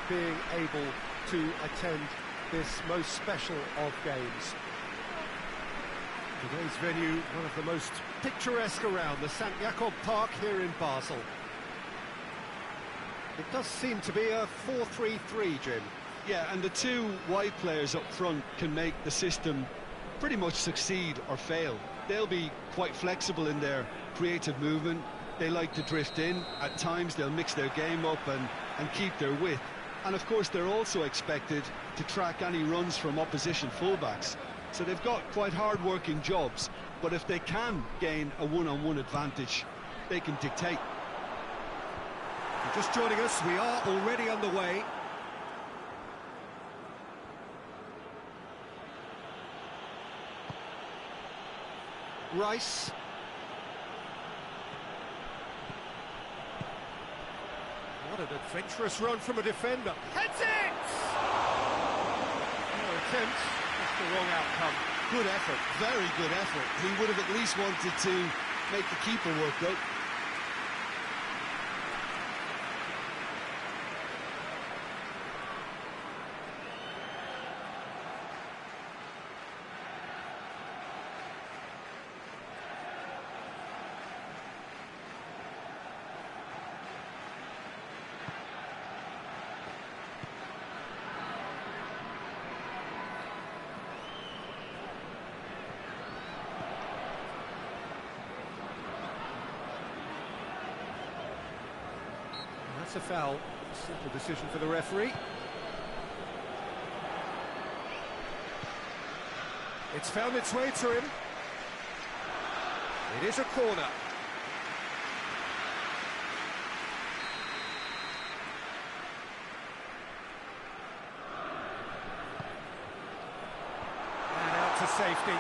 being able to attend this most special of games. Today's venue, one of the most picturesque around, the St. Jakob Park here in Basel. It does seem to be a 4-3-3, Jim. Yeah, and the two wide players up front can make the system pretty much succeed or fail. They'll be quite flexible in their creative movement. They like to drift in. At times they'll mix their game up and keep their width. And of course they're also expected to track any runs from opposition fullbacks. So they've got quite hard-working jobs, but if they can gain a one-on-one advantage, they can dictate. Just joining us, we are already underway. Rice. What an adventurous run from a defender. Heads it! No attempt, just the wrong outcome. Good effort, very good effort. He would have at least wanted to make the keeper work though. That's a foul. Simple decision for the referee. It's found its way to him. It is a corner. And out to safety.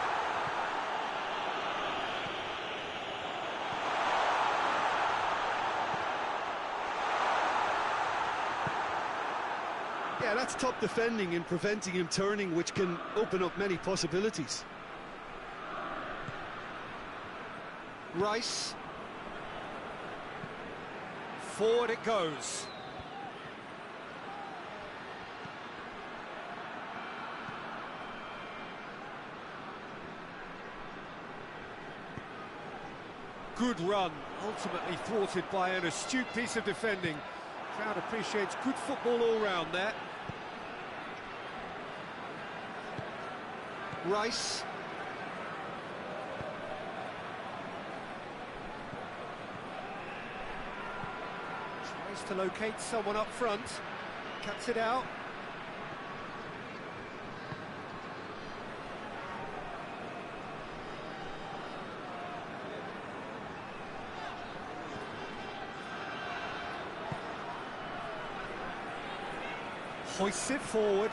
Yeah, that's top defending and preventing him turning, which can open up many possibilities. Rice. Forward it goes. Good run, ultimately thwarted by an astute piece of defending. Crowd appreciates good football all round there. Rice. Tries to locate someone up front. Cuts it out. Hoists it forward.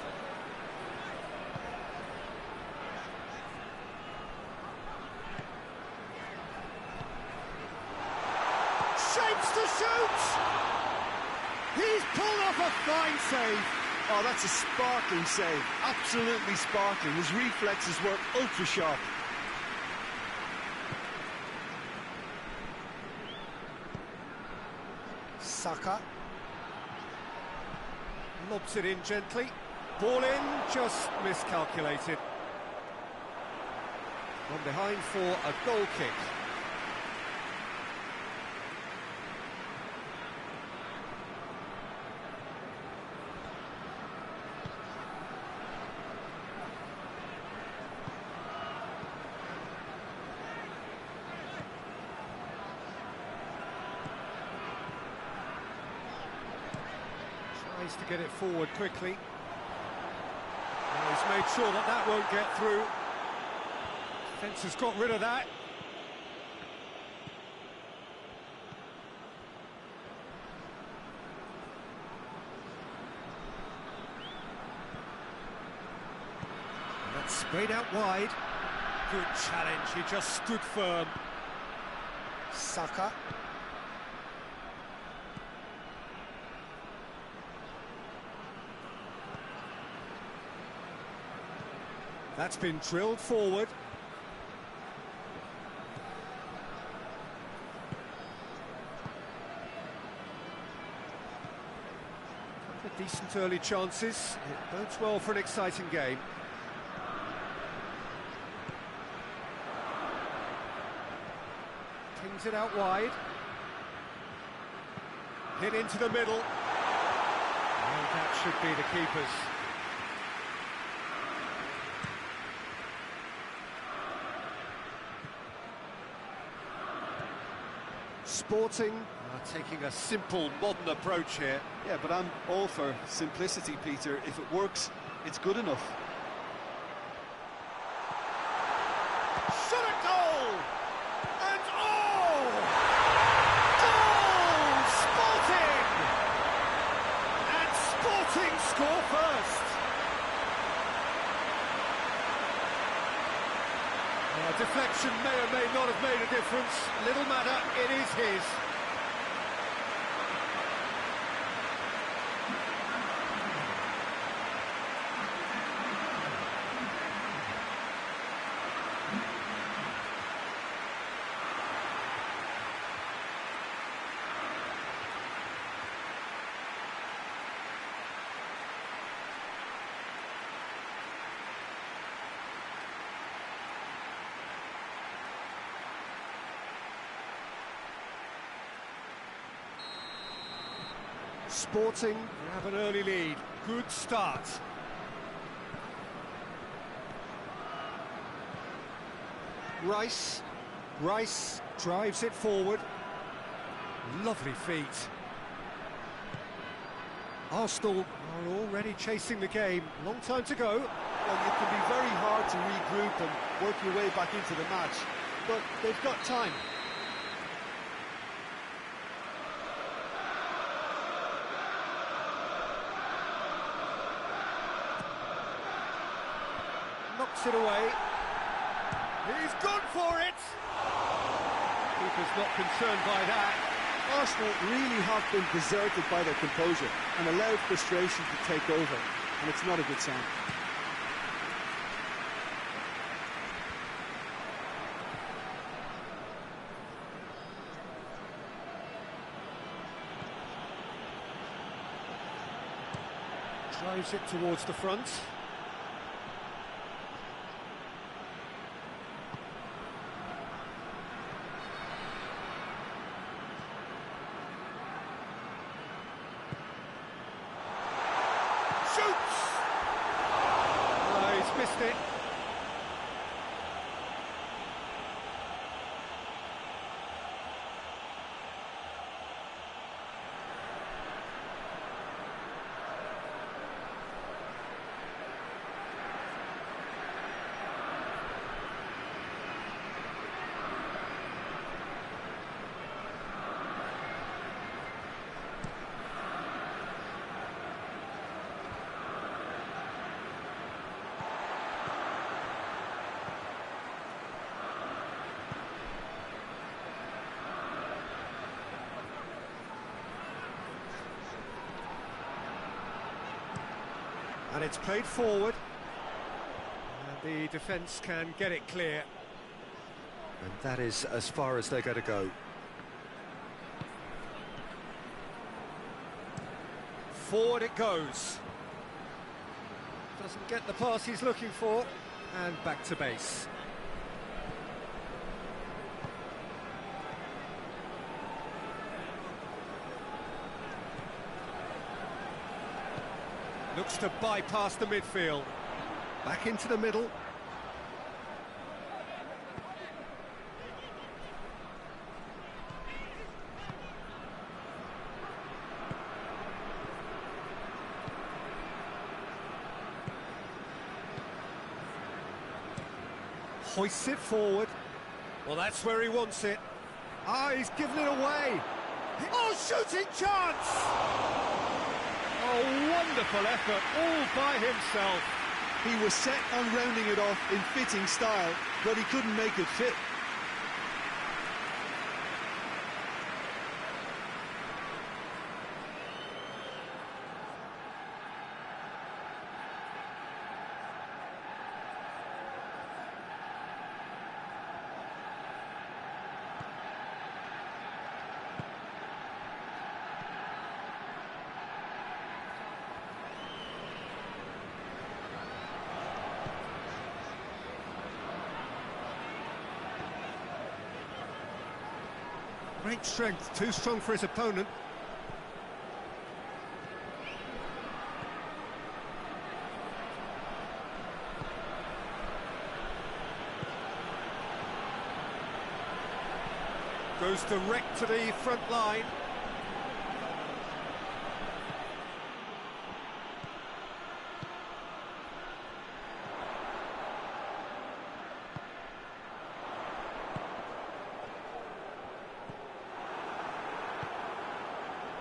Shapes to shoot! He's pulled off a fine save. Oh, that's a sparkling save. Absolutely sparkling. His reflexes were ultra sharp. Saka. Lobs it in gently. Ball in, just miscalculated. From behind for a goal kick. Tries to get it forward quickly. He's made sure that that won't get through. Defence has got rid of that. And that's sprayed out wide. Good challenge, he just stood firm. Saka. That's been drilled forward. decent early chances. It bodes well for an exciting game. Pings it out wide. Hit into the middle. Well, that should be the keeper's. Sporting are taking a simple, modern approach here. Yeah, but I'm all for simplicity, Peter. If it works, it's good enough. Shot at goal! And oh! Goal! Sporting! And Sporting score first. Deflection may or may not have made a difference. Little matter, it is his. Sporting have an early lead. Good start. Rice drives it forward. Lovely feet. Arsenal are already chasing the game. Long time to go. Well, it can be very hard to regroup and work your way back into the match, but they've got time. Knocks it away. He's gone for it! Keeper's not concerned by that. Arsenal really have been deserted by their composure and allowed frustration to take over, and it's not a good sign. Drives it towards the front. He's missed it. And it's played forward. And the defence can get it clear. And that is as far as they're going to go. Forward it goes. Doesn't get the pass he's looking for. And back to base. Looks to bypass the midfield. Back into the middle. Hoists it forward. Well, that's where he wants it. Ah, he's given it away. Oh, shooting chance! Oh, wonderful effort, all by himself. He was set on rounding it off in fitting style, but he couldn't make it fit. Great strength, too strong for his opponent. Goes direct to the front line.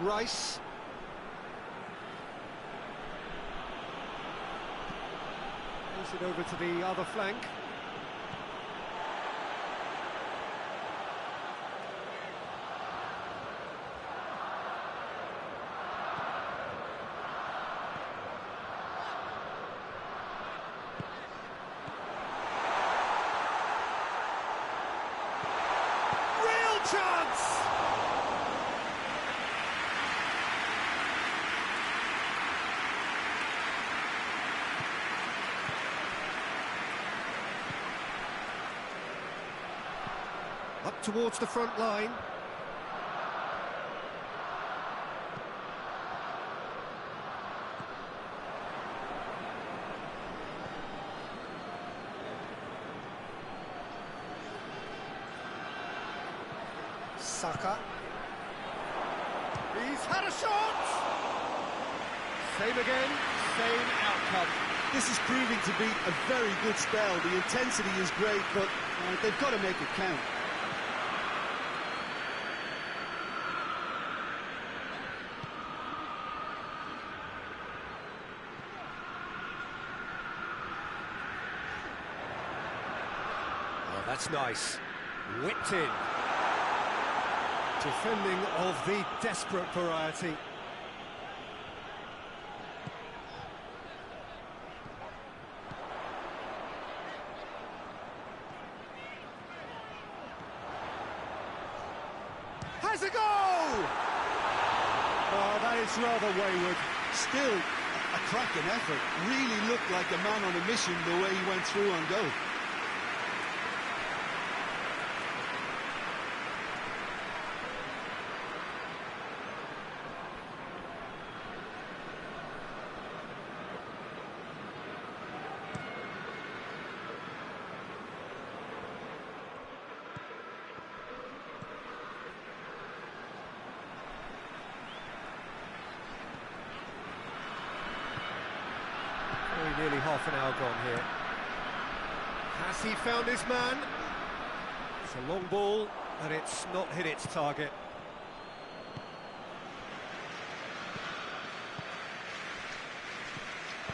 Rice. Moves it over to the other flank. Real chance! Up towards the front line. Saka. He's had a shot! Same again, same outcome. This is proving to be a very good spell. The intensity is great, but they've got to make it count. Oh, that's nice. Whipped in. Defending of the desperate variety. Has a goal! Oh, that is rather wayward. Still, a cracking effort. Really looked like a man on a mission the way he went through on goal. Nearly half an hour gone here. Has he found his man? It's a long ball, and it's not hit its target.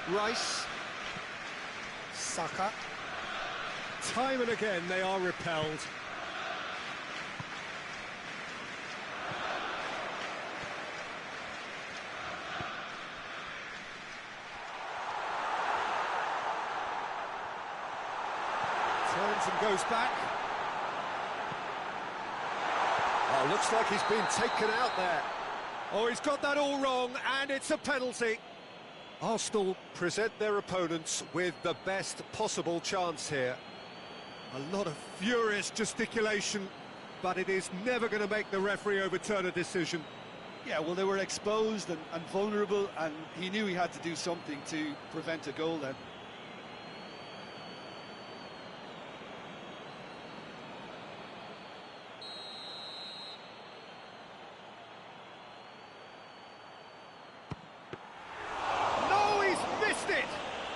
Rice. Saka. Time and again they are repelled. Turns and goes back. Oh, looks like he's been taken out there. Oh, he's got that all wrong, and it's a penalty. Arsenal present their opponents with the best possible chance here. A lot of furious gesticulation, but it is never going to make the referee overturn a decision. Yeah, well, they were exposed and vulnerable, and he knew he had to do something to prevent a goal then.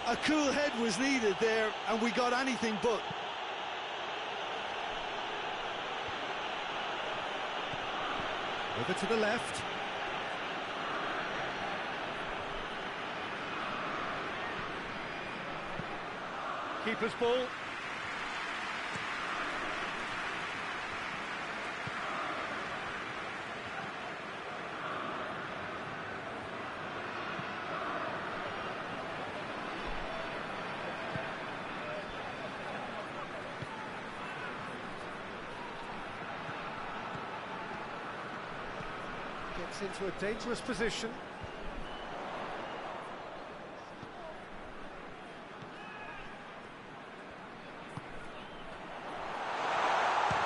A cool head was needed there, and we got anything but. Over to the left. Keeper's ball. Gets into a dangerous position.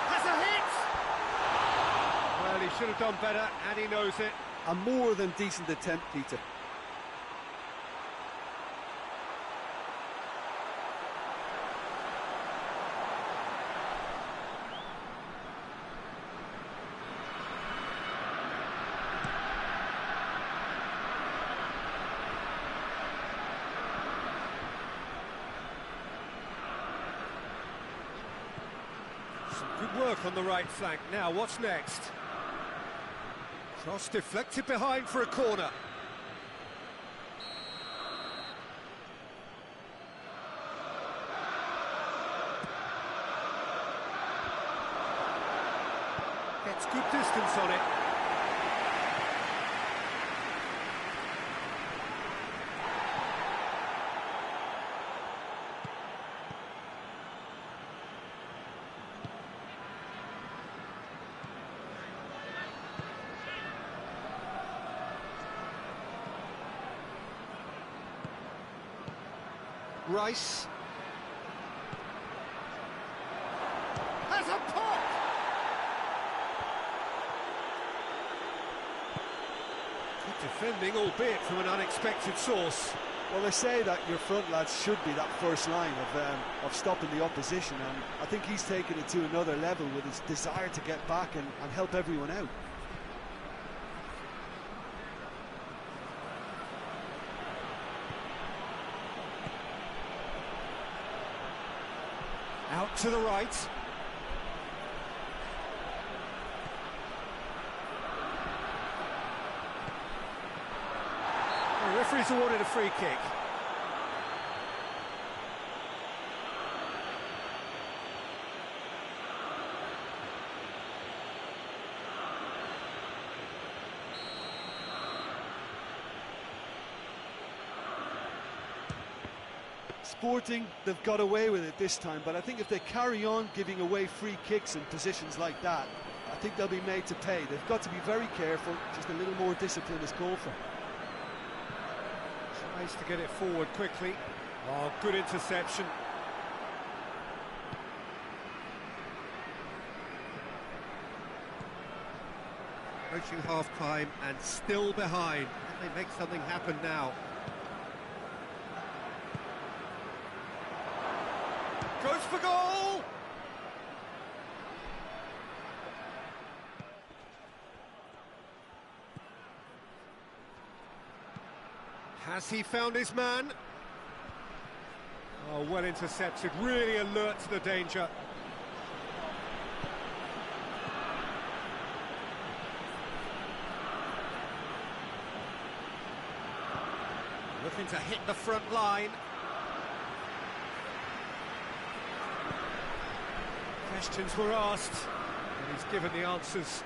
Has a hit! should have done better, and he knows it. A more than decent attempt, Peter. Some good work on the right flank. Now, what's next? Cross deflected behind for a corner. Gets good distance on it. Rice has a pop. Good defending, albeit from an unexpected source. Well, they say that your front lads should be that first line of stopping the opposition, and I think he's taken it to another level with his desire to get back and help everyone out. Out to the right. The referee's awarded a free kick. Sporting, they've got away with it this time, but I think if they carry on giving away free kicks in positions like that, I think they'll be made to pay. They've got to be very careful. Just a little more discipline is called for. Tries to get it forward quickly. Oh, good interception. Approaching half-time and still behind. Can they make something happen now? Goes for goal! Has he found his man? Oh, well intercepted, really alert to the danger. Looking to hit the front line. Questions were asked, and he's given the answers.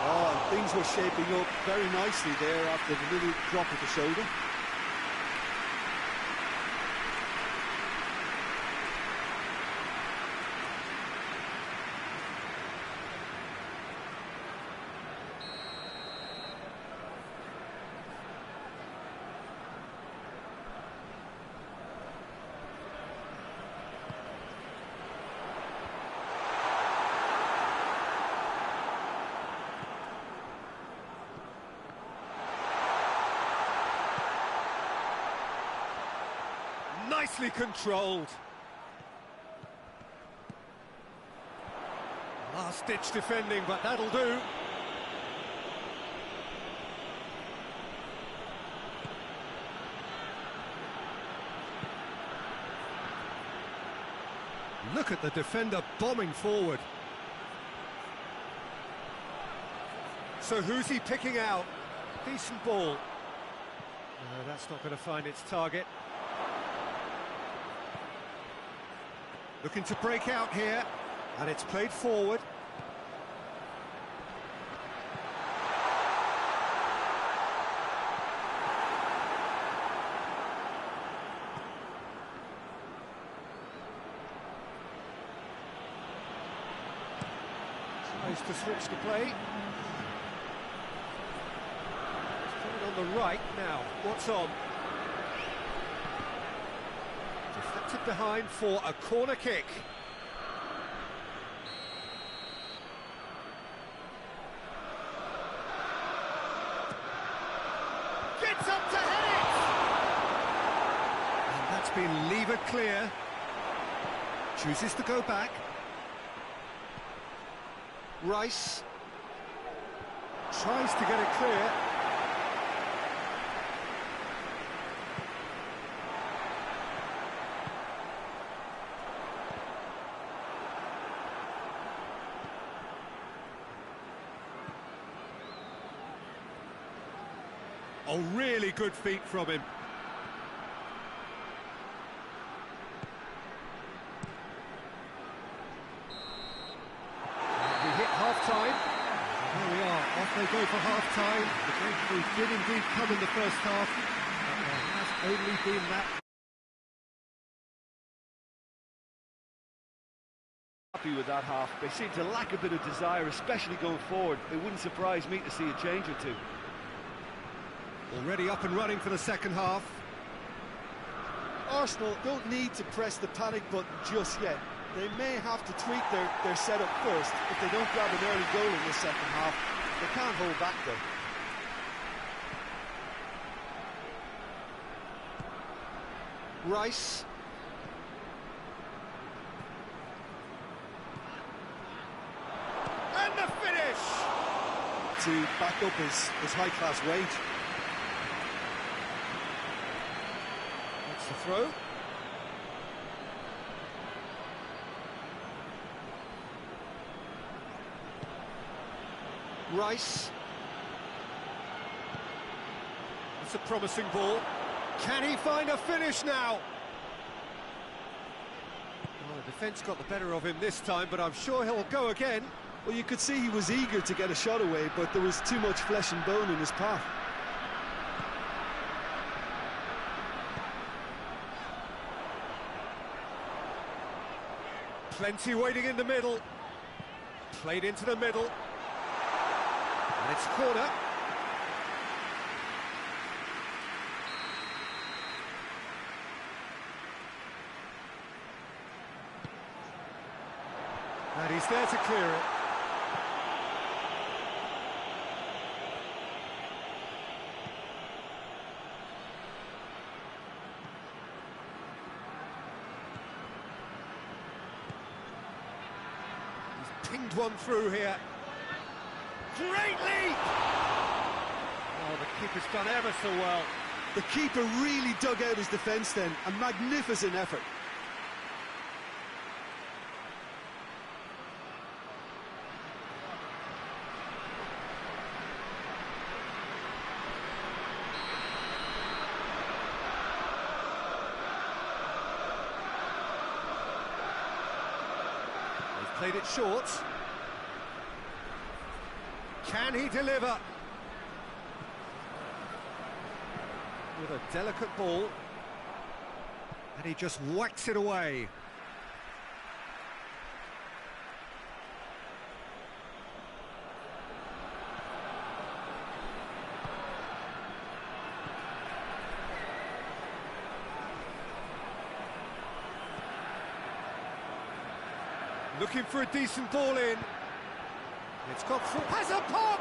Oh, things were shaping up very nicely there after the little drop of the shoulder. Nicely controlled. Last-ditch defending, but that'll do. Look at the defender bombing forward. So who's he picking out? Decent ball. No, that's not going to find its target. Looking to break out here, and it's played forward. Tries to switch the play. He's put it on the right now. What's on? Deflected behind for a corner kick. Gets up to head it! And that's been levered clear. Chooses to go back. Rice tries to get it clear. Oh, really good feet from him. We hit half-time. There we are, off they go for half-time. The breakthrough did indeed come in the first half, but there has only been that. Happy with that half. They seem to lack a bit of desire, especially going forward. It wouldn't surprise me to see a change or two. Already up and running for the second half. Arsenal don't need to press the panic button just yet. They may have to tweak their setup first if they don't grab an early goal in the second half. They can't hold back though. Rice. And the finish! To back up his high-class wage. That's the throw. Rice. It's a promising ball. Can he find a finish now? Well, the defence got the better of him this time, but I'm sure he'll go again. Well, you could see he was eager to get a shot away, but there was too much flesh and bone in his path. Plenty waiting in the middle. Played into the middle. And it's corner. And he's there to clear it. He's pinged one through here. Great leap! Oh, the keeper's done ever so well. The keeper really dug out his defence then. A magnificent effort. Played it short. Can he deliver? With a delicate ball. And he just whacks it away. Looking for a decent ball in. It's got through. Has a pop!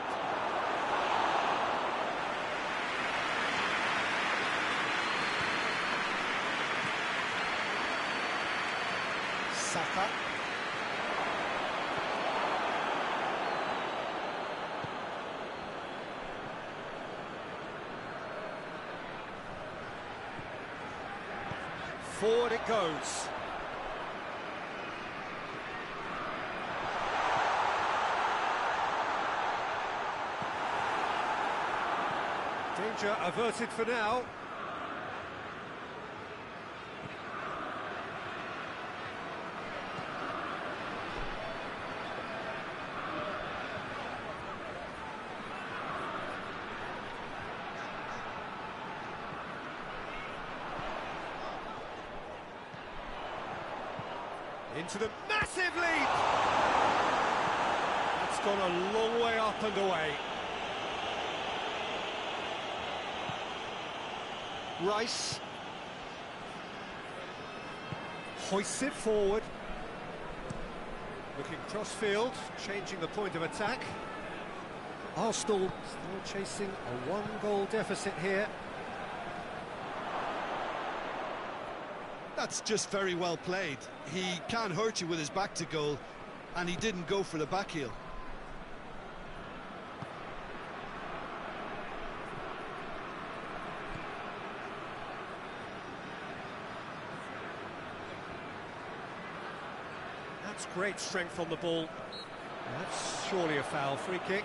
Saka. Forward it goes. Danger averted for now. Into the massive leap! That's gone a long way up and away. Rice. Hoists it forward. Looking cross-field, changing the point of attack. Arsenal still chasing a one-goal deficit here. That's just very well played. He can't hurt you with his back to goal, and he didn't go for the back heel. That's great strength on the ball. That's surely a foul. Free kick.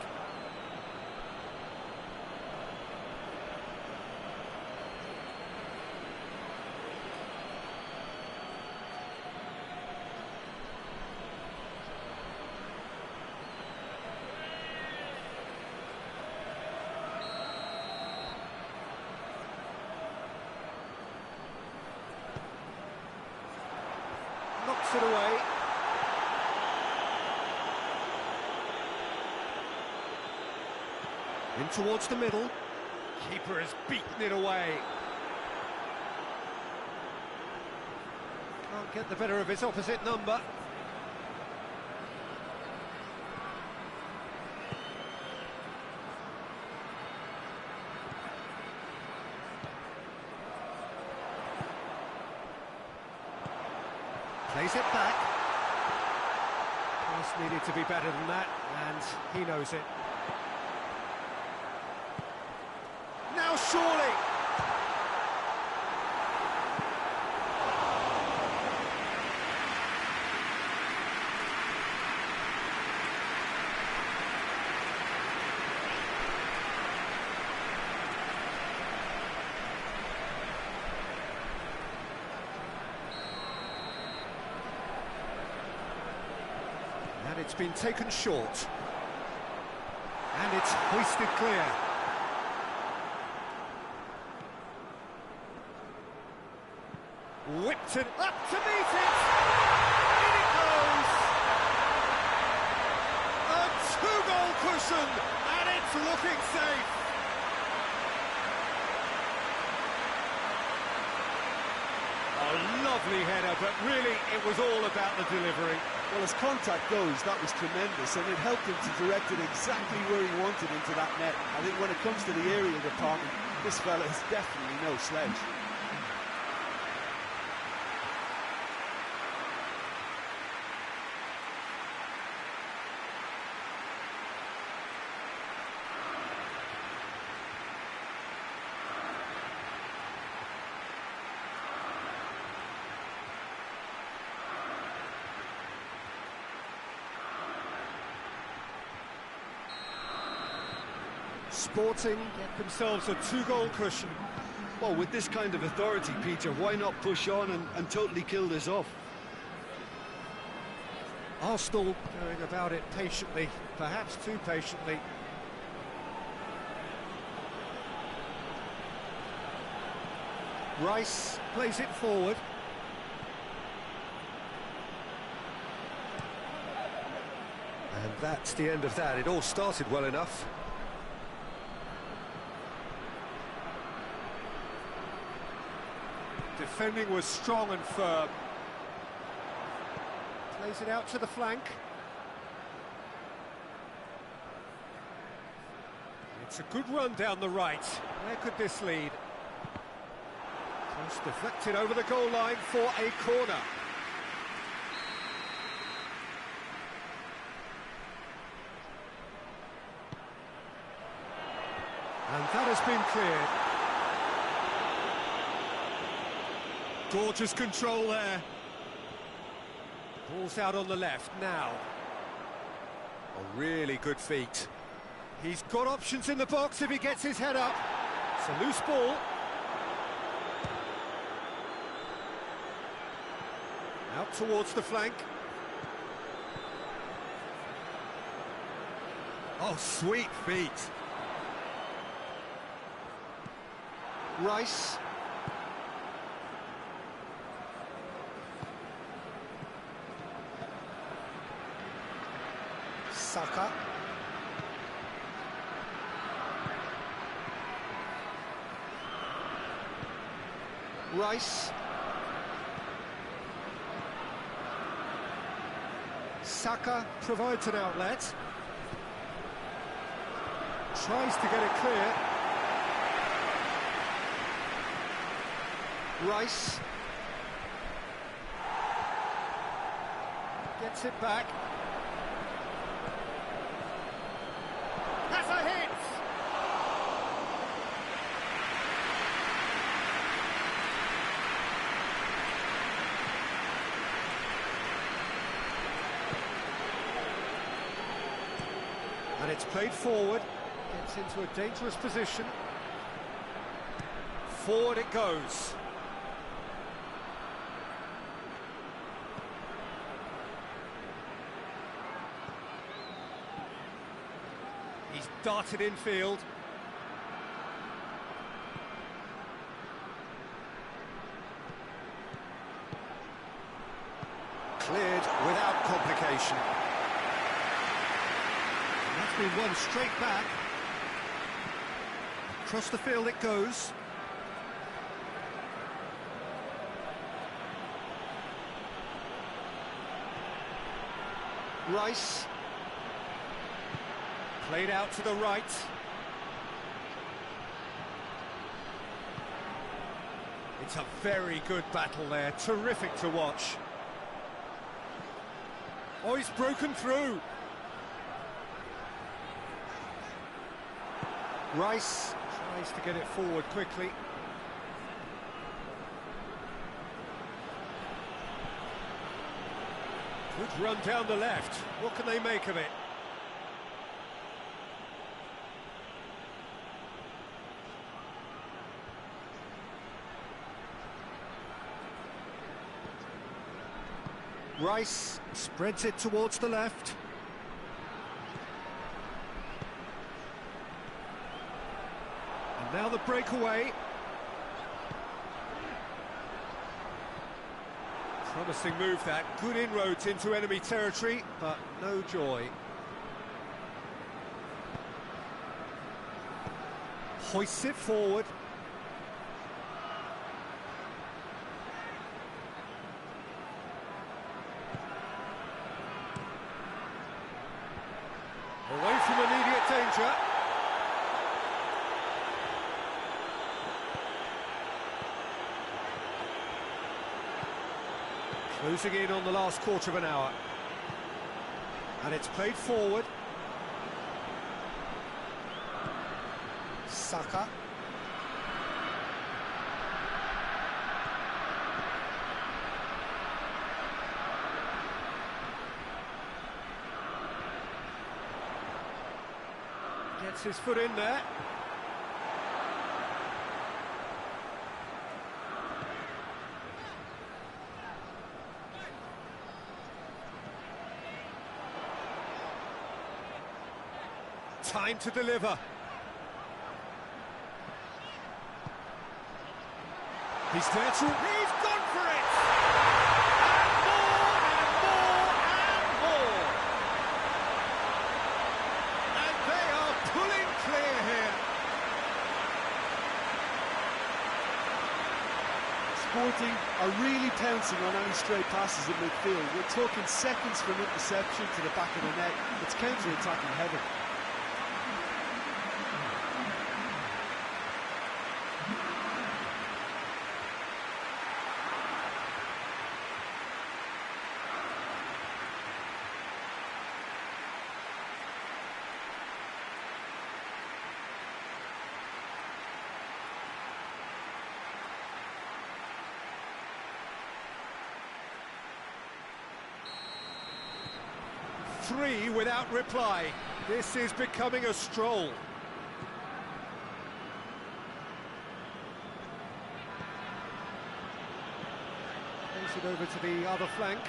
Knocks it away. In towards the middle. Keeper has beaten it away. Can't get the better of his opposite number. Plays it back. Pass needed to be better than that, and he knows it. Now surely! And it's been taken short. And it's hoisted clear. Whipped it up to meet it! In it goes! A two-goal cushion, and it's looking safe! A lovely header, but really it was all about the delivery. Well, as contact goes, that was tremendous, and it helped him to direct it exactly where he wanted into that net. I think when it comes to the aerial department, this fella is definitely no sledge. Sporting get themselves a two-goal cushion. Well, with this kind of authority, Peter, why not push on and totally kill this off? Arsenal going about it patiently, perhaps too patiently. Rice plays it forward. And that's the end of that. It all started well enough. Defending was strong and firm. Plays it out to the flank. It's a good run down the right. Where could this lead? Cross deflected over the goal line for a corner. And that has been cleared. Gorgeous control there. Ball's out on the left now. A really good feat. He's got options in the box if he gets his head up. It's a loose ball. Out towards the flank. Oh, sweet feet. Rice. Saka. Rice. Saka provides an outlet. Tries to get it clear. Rice. Gets it back. Has a hit! And it's played forward. Gets into a dangerous position. Forward it goes. He's darted infield. Cleared without complication. And that's been won straight back. Across the field it goes. Rice. Played out to the right. It's a very good battle there, terrific to watch. Oh, he's broken through. Rice tries to get it forward quickly. Good run down the left. What can they make of it? Rice spreads it towards the left. And now the breakaway. Promising move that, good inroads into enemy territory, but no joy. Hoists it forward. Away from immediate danger. Closing in on the last quarter of an hour. And it's played forward. Saka. Gets his foot in there. Time to deliver. He's there to... He's gone for it! And more, and more, and more! And they are pulling clear here. Sporting are really pouncing on any stray passes in midfield. We're talking seconds from interception to the back of the net. It's counter-attacking heaven. Three without reply. This is becoming a stroll. Plays it over to the other flank.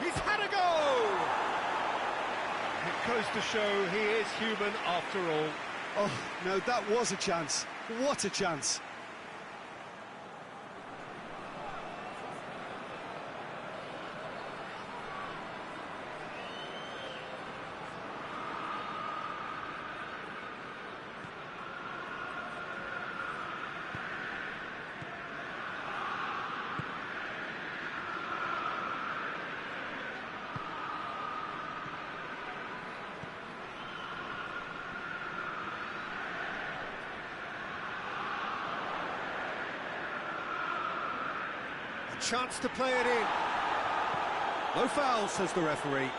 He's had a go! It goes to show he is human after all. Oh, no, that was a chance. What a chance. chance to play it in. No foul, says the referee.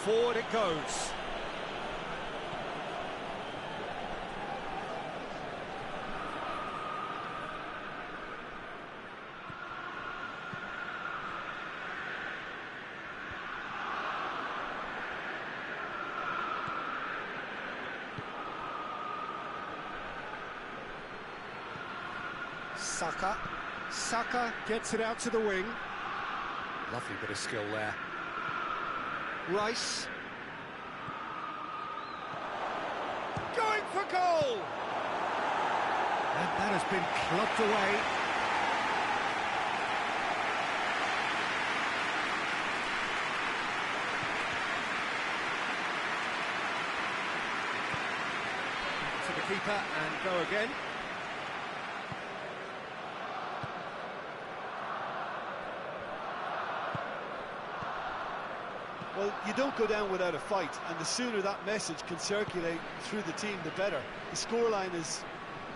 Forward it goes. Saka gets it out to the wing. Lovely bit of skill there. Rice. Going for goal! And that has been clubbed away. To the keeper and go again. Well, you don't go down without a fight, and the sooner that message can circulate through the team, the better. The scoreline is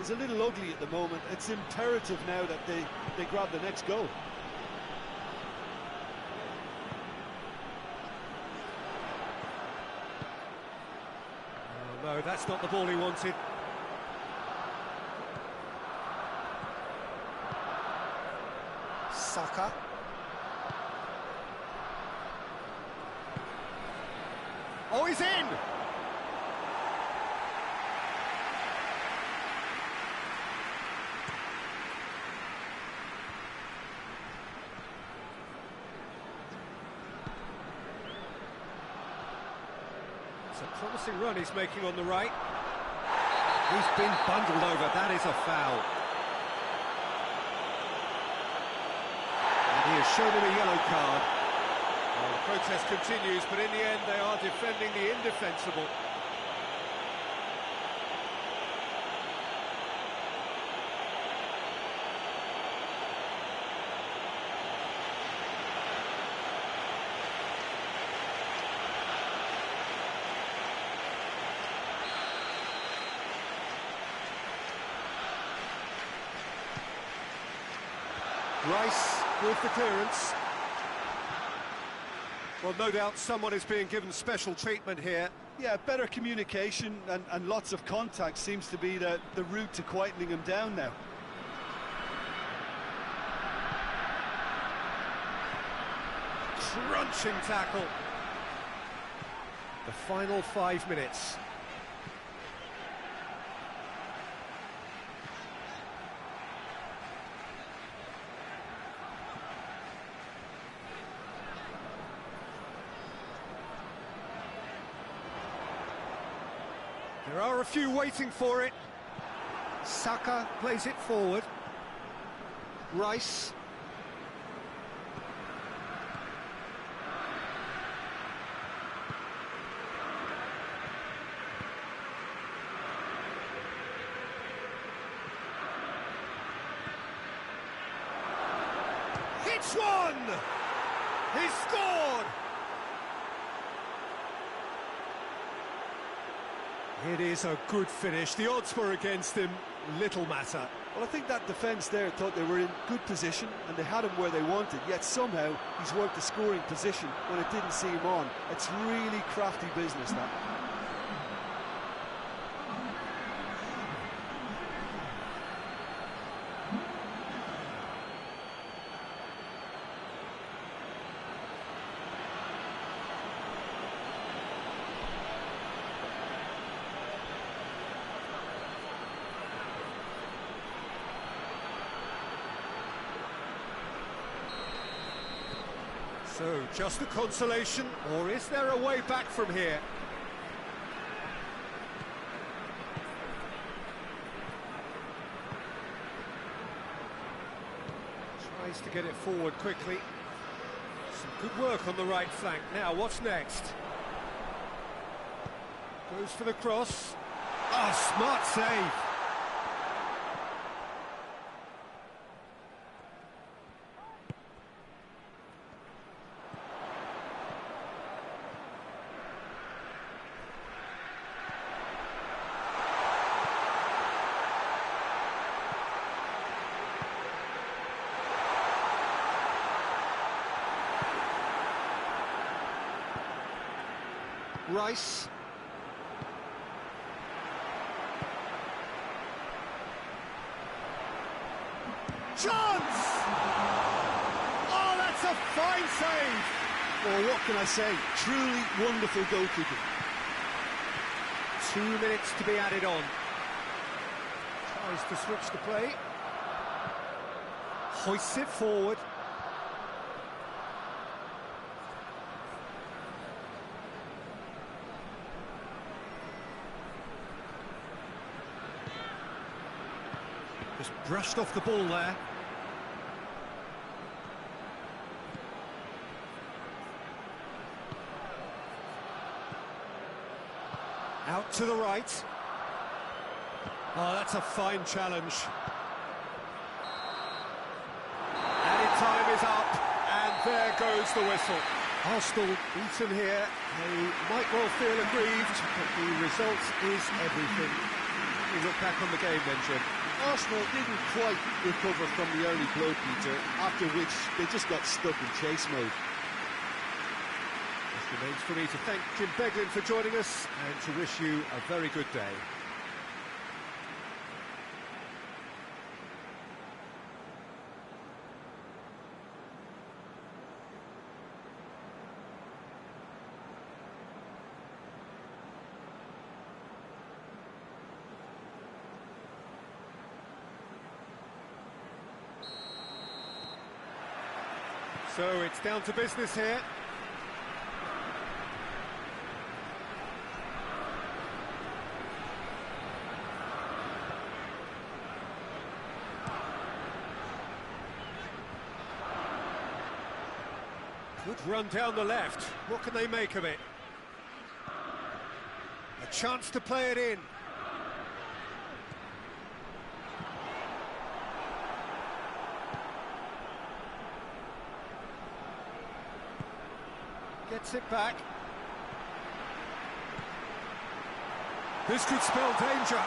a little ugly at the moment. It's imperative now that they grab the next goal. Oh, no, that's not the ball he wanted. Saka. Oh, he's in! It's a promising run he's making on the right. He's been bundled over, that is a foul. And he has shown him a yellow card. Well, the protest continues, but in the end they are defending the indefensible. Rice with the clearance. Well, no doubt someone is being given special treatment here. Yeah, better communication and lots of contact seems to be the route to quietening him down now. Crunching tackle. The final 5 minutes. There are a few waiting for it. Saka plays it forward. Rice. Hits one! He scored! It is a good finish. The odds were against him. Little matter. Well, I think that defence there thought they were in good position and they had him where they wanted, yet somehow he's worked a scoring position when it didn't see him on. It's really crafty business, that. So, just a consolation, or is there a way back from here? Tries to get it forward quickly. Some good work on the right flank. Now, what's next? Goes for the cross. Ah, smart save. Rice. Chance! Oh, that's a fine save! Well, what can I say? Truly wonderful goalkeeping. 2 minutes to be added on. Tries to switch the play. Hoists it forward. Just brushed off the ball there. Out to the right. Oh, that's a fine challenge. Added time is up, and there goes the whistle. Arsenal beaten here. They might well feel aggrieved, but the result is everything. You look back on the game then, Jim. Arsenal didn't quite recover from the early blow, Peter, after which they just got stuck in chase mode. It remains for me to thank Jim Beglin for joining us and to wish you a very good day. So it's down to business here. Good run down the left. What can they make of it? A chance to play it in. Gets it back. This could spell danger.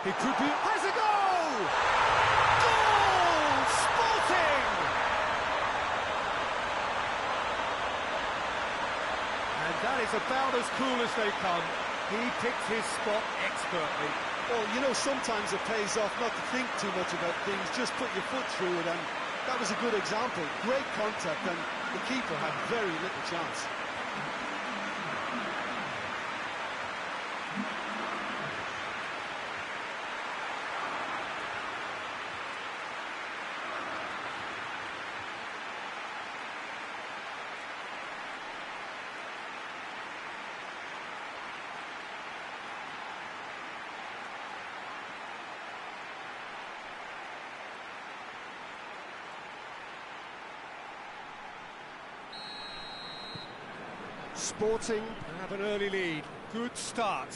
He could be... Has a goal! Goal! Sporting! And that is about as cool as they come. He picked his spot expertly. Well, you know, sometimes it pays off not to think too much about things, just put your foot through it, and that was a good example. Great contact, and the keeper had very little chance. Sporting have an early lead. Good start.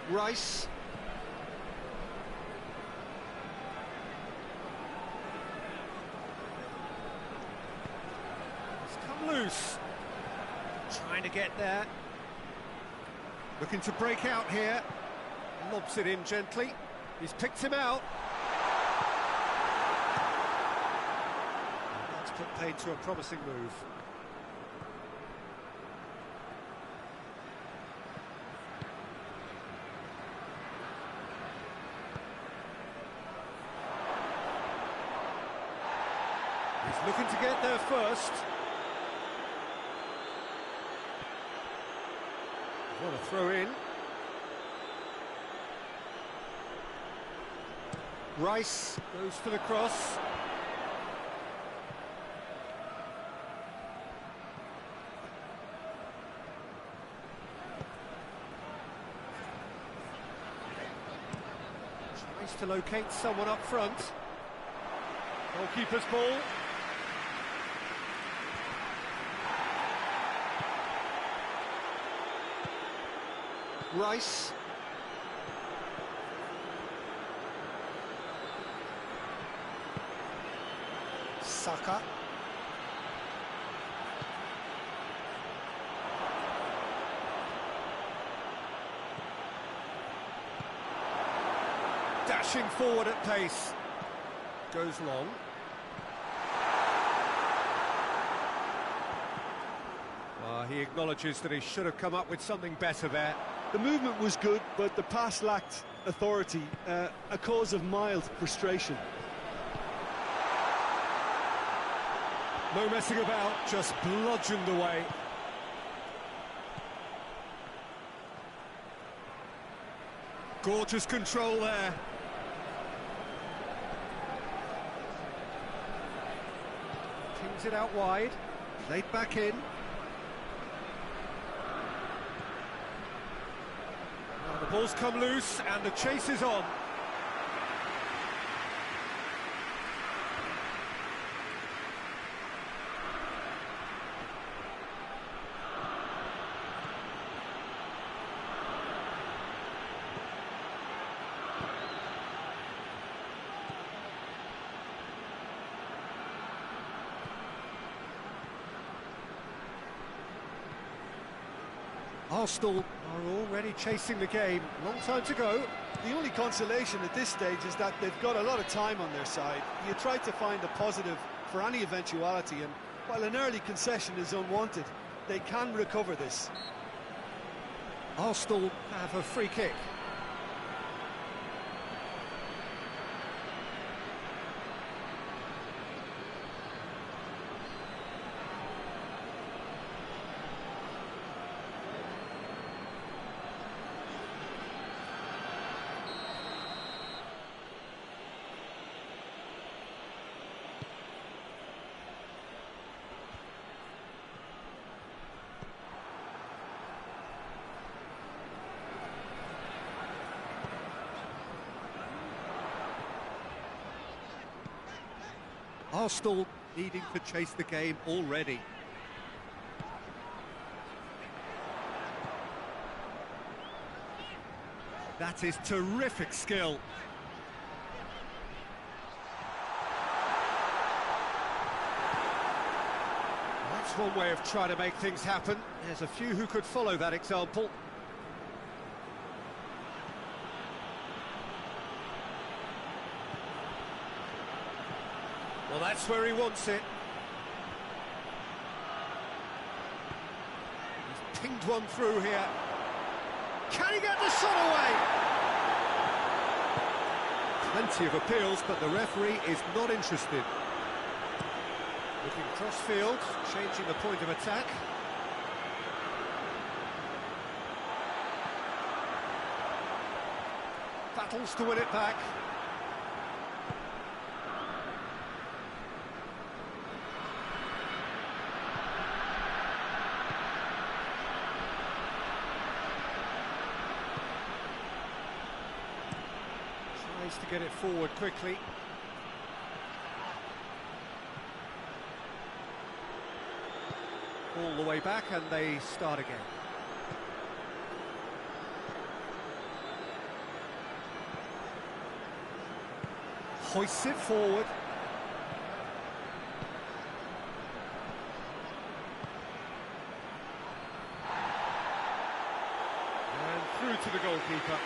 Rice. It's come loose. Trying to get there. Looking to break out here. Lobs it in gently. He's picked him out. Put paid to a promising move. He's looking to get there first. What a throw in. Rice goes for the cross. To locate someone up front. Goalkeeper's ball. Rice. Saka. dashing forward at pace. Goes long. He acknowledges that he should have come up with something better there. The movement was good, but the pass lacked authority, a cause of mild frustration. No messing about, just bludgeoned away. Gorgeous control there. Pings it out wide, laid back in. Now the ball's come loose and the chase is on. Arsenal are already chasing the game. Long time to go. The only consolation at this stage is that they've got a lot of time on their side. You try to find a positive for any eventuality, and while an early concession is unwanted, they can recover this. Arsenal have a free kick. Arsenal needing to chase the game already. That is terrific skill. That's one way of trying to make things happen. There's a few who could follow that example. Well, that's where he wants it. He's pinged one through here. Can he get the shot away? Plenty of appeals, but the referee is not interested. Looking cross-field, changing the point of attack. Battles to win it back. To get it forward quickly. All the way back and they start again. Hoists it forward. And through to the goalkeeper.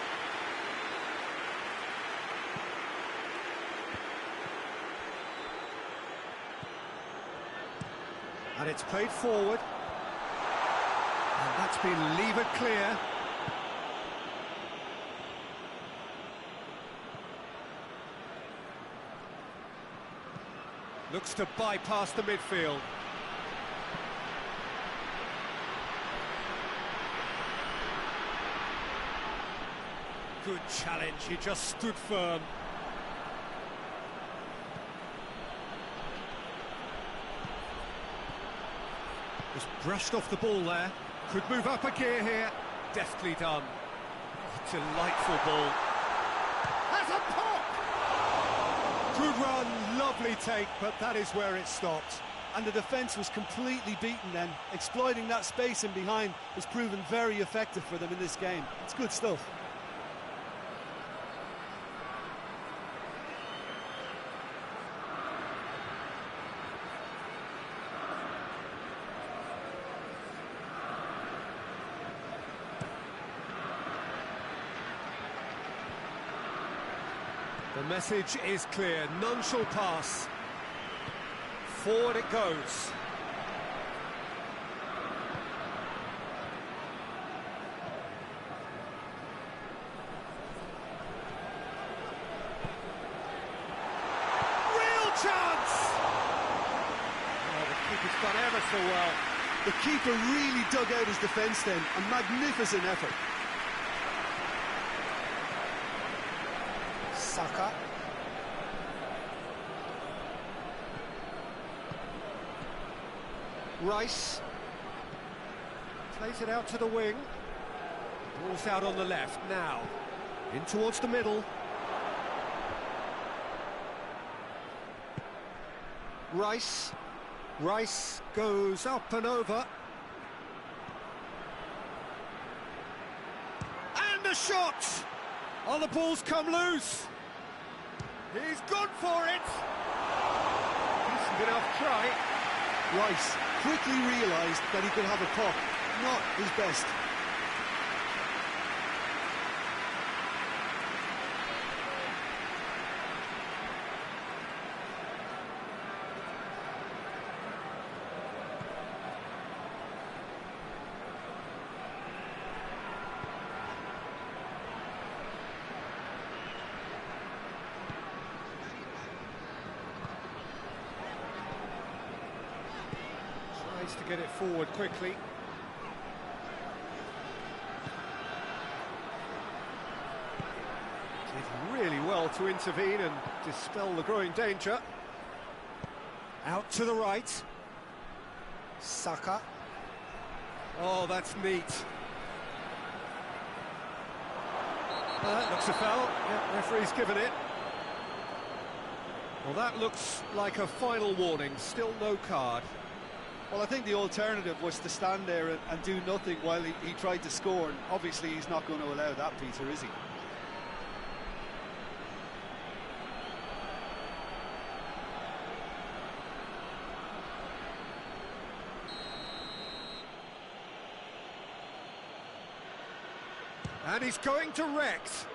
And it's played forward. And that's been levered clear. Looks to bypass the midfield. Good challenge, he just stood firm. Just brushed off the ball there. Could move up a gear here. Deftly done. Oh, delightful ball. Has a pop! Good run, lovely take, but that is where it stopped. And the defence was completely beaten then. Exploiting that space in behind has proven very effective for them in this game. It's good stuff. The message is clear, none shall pass. Forward it goes. Real chance! Oh, the keeper's done ever so well. The keeper really dug out his defence then, a magnificent effort. Saka. Rice. Plays it out to the wing. Ball's out on the left now. In towards the middle. Rice. Rice goes up and over. And a shot! Oh, the ball's come loose. He's gone for it. Decent enough try. Rice quickly realised that he could have a puck. Not his best. To get it forward quickly. Did really well to intervene and dispel the growing danger. Out to the right. Saka. Oh, that's neat. That looks a foul. Yeah, referee's given it. Well, that looks like a final warning. Still no card. Well, I think the alternative was to stand there and do nothing while he tried to score, and obviously he's not going to allow that, Peter, is he? And he's going direct.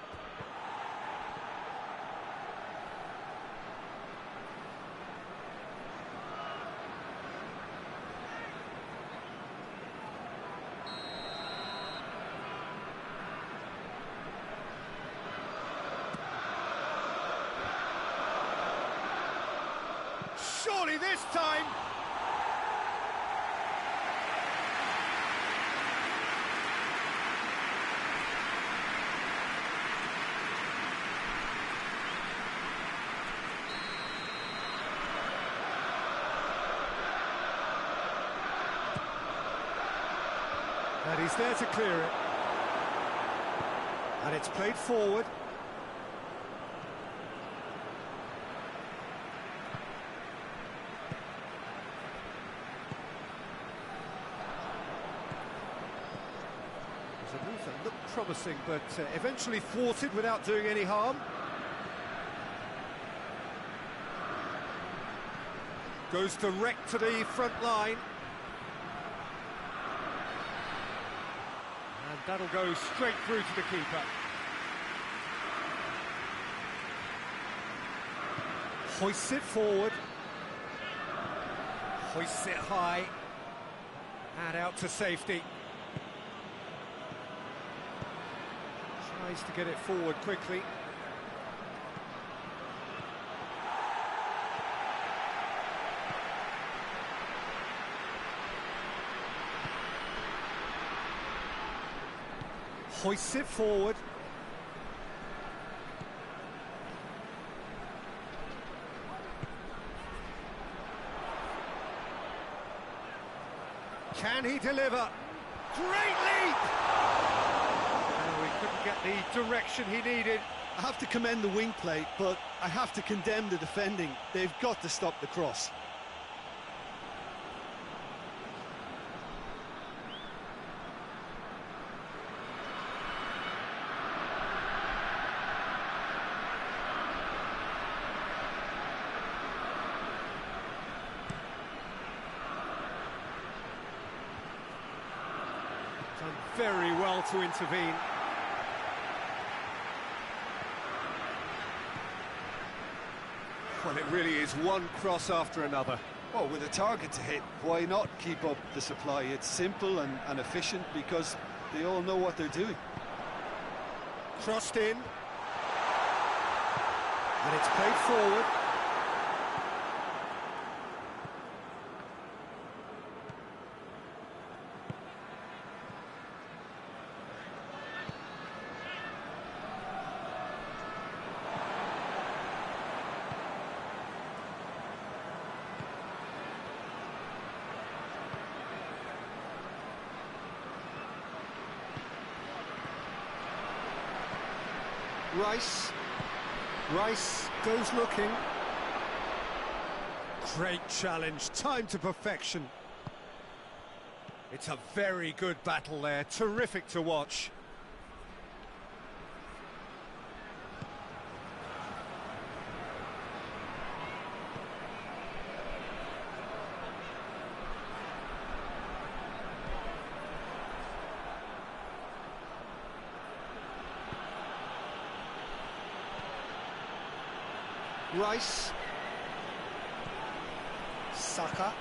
Surely this time! And he's there to clear it. And it's played forward. A move that looked promising, but eventually thwarted without doing any harm. Goes direct to the front line. And that'll go straight through to the keeper. Hoists it forward. Hoists it high. And out to safety. Tries to get it forward quickly. Hoists it forward. Can he deliver? Great leap! Get the direction he needed. I have to commend the wing play, but I have to condemn the defending. They've got to stop the cross. Done very well to intervene. Well, it really is one cross after another. Well, with a target to hit, why not keep up the supply? It's simple and efficient because they all know what they're doing. Crossed in. And it's played forward. Rice goes looking. Great challenge, time to perfection. It's a very good battle there, terrific to watch. Rice. Saka.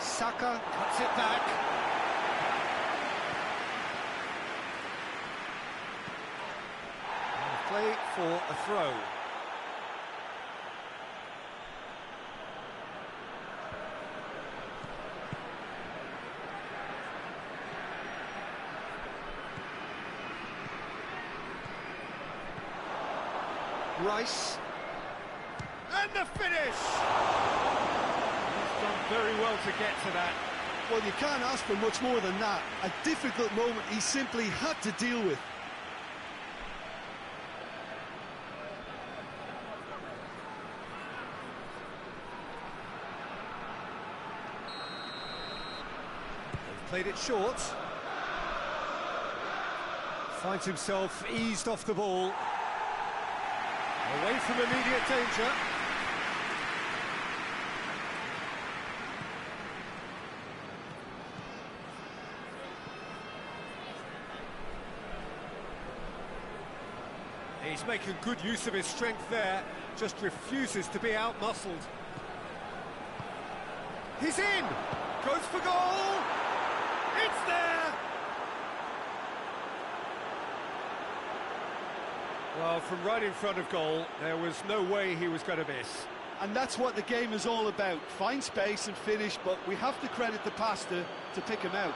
Saka cuts it back. Play for a throw. Rice, and the finish! He's done very well to get to that. Well, you can't ask for much more than that. A difficult moment he simply had to deal with. They've played it short. Finds himself eased off the ball. Away from immediate danger. He's making good use of his strength there, just refuses to be out-muscled. He's in! Goes for goal! It's there! Well, from right in front of goal, there was no way he was going to miss. And that's what the game is all about. Find space and finish, but we have to credit the pass to pick him out.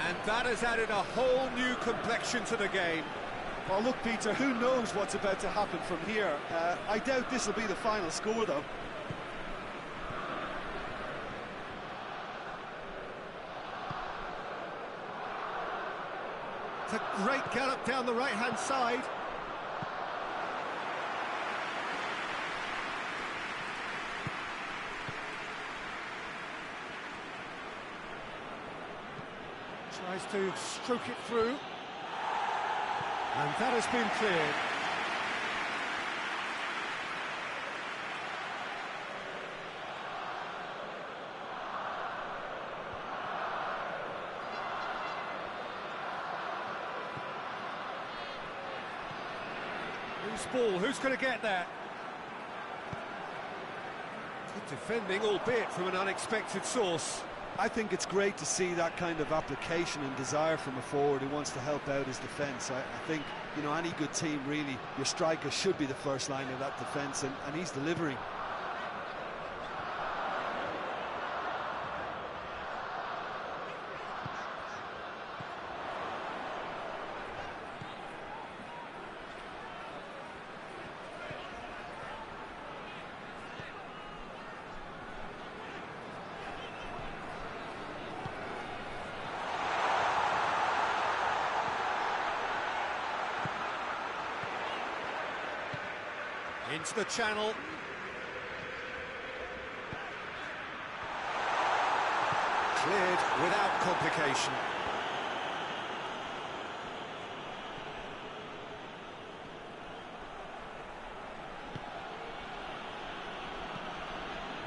And that has added a whole new complexion to the game. Well, look, Peter, who knows what's about to happen from here? I doubt this will be the final score, though. It's a great gallop down the right-hand side. Tries to stroke it through. And that has been cleared. Who's ball? Who's going to get that? Good defending, albeit from an unexpected source. I think it's great to see that kind of application and desire from a forward who wants to help out his defence. I think, you know, any good team, really, your striker should be the first line of that defence, and he's delivering. Into the channel. Cleared without complication.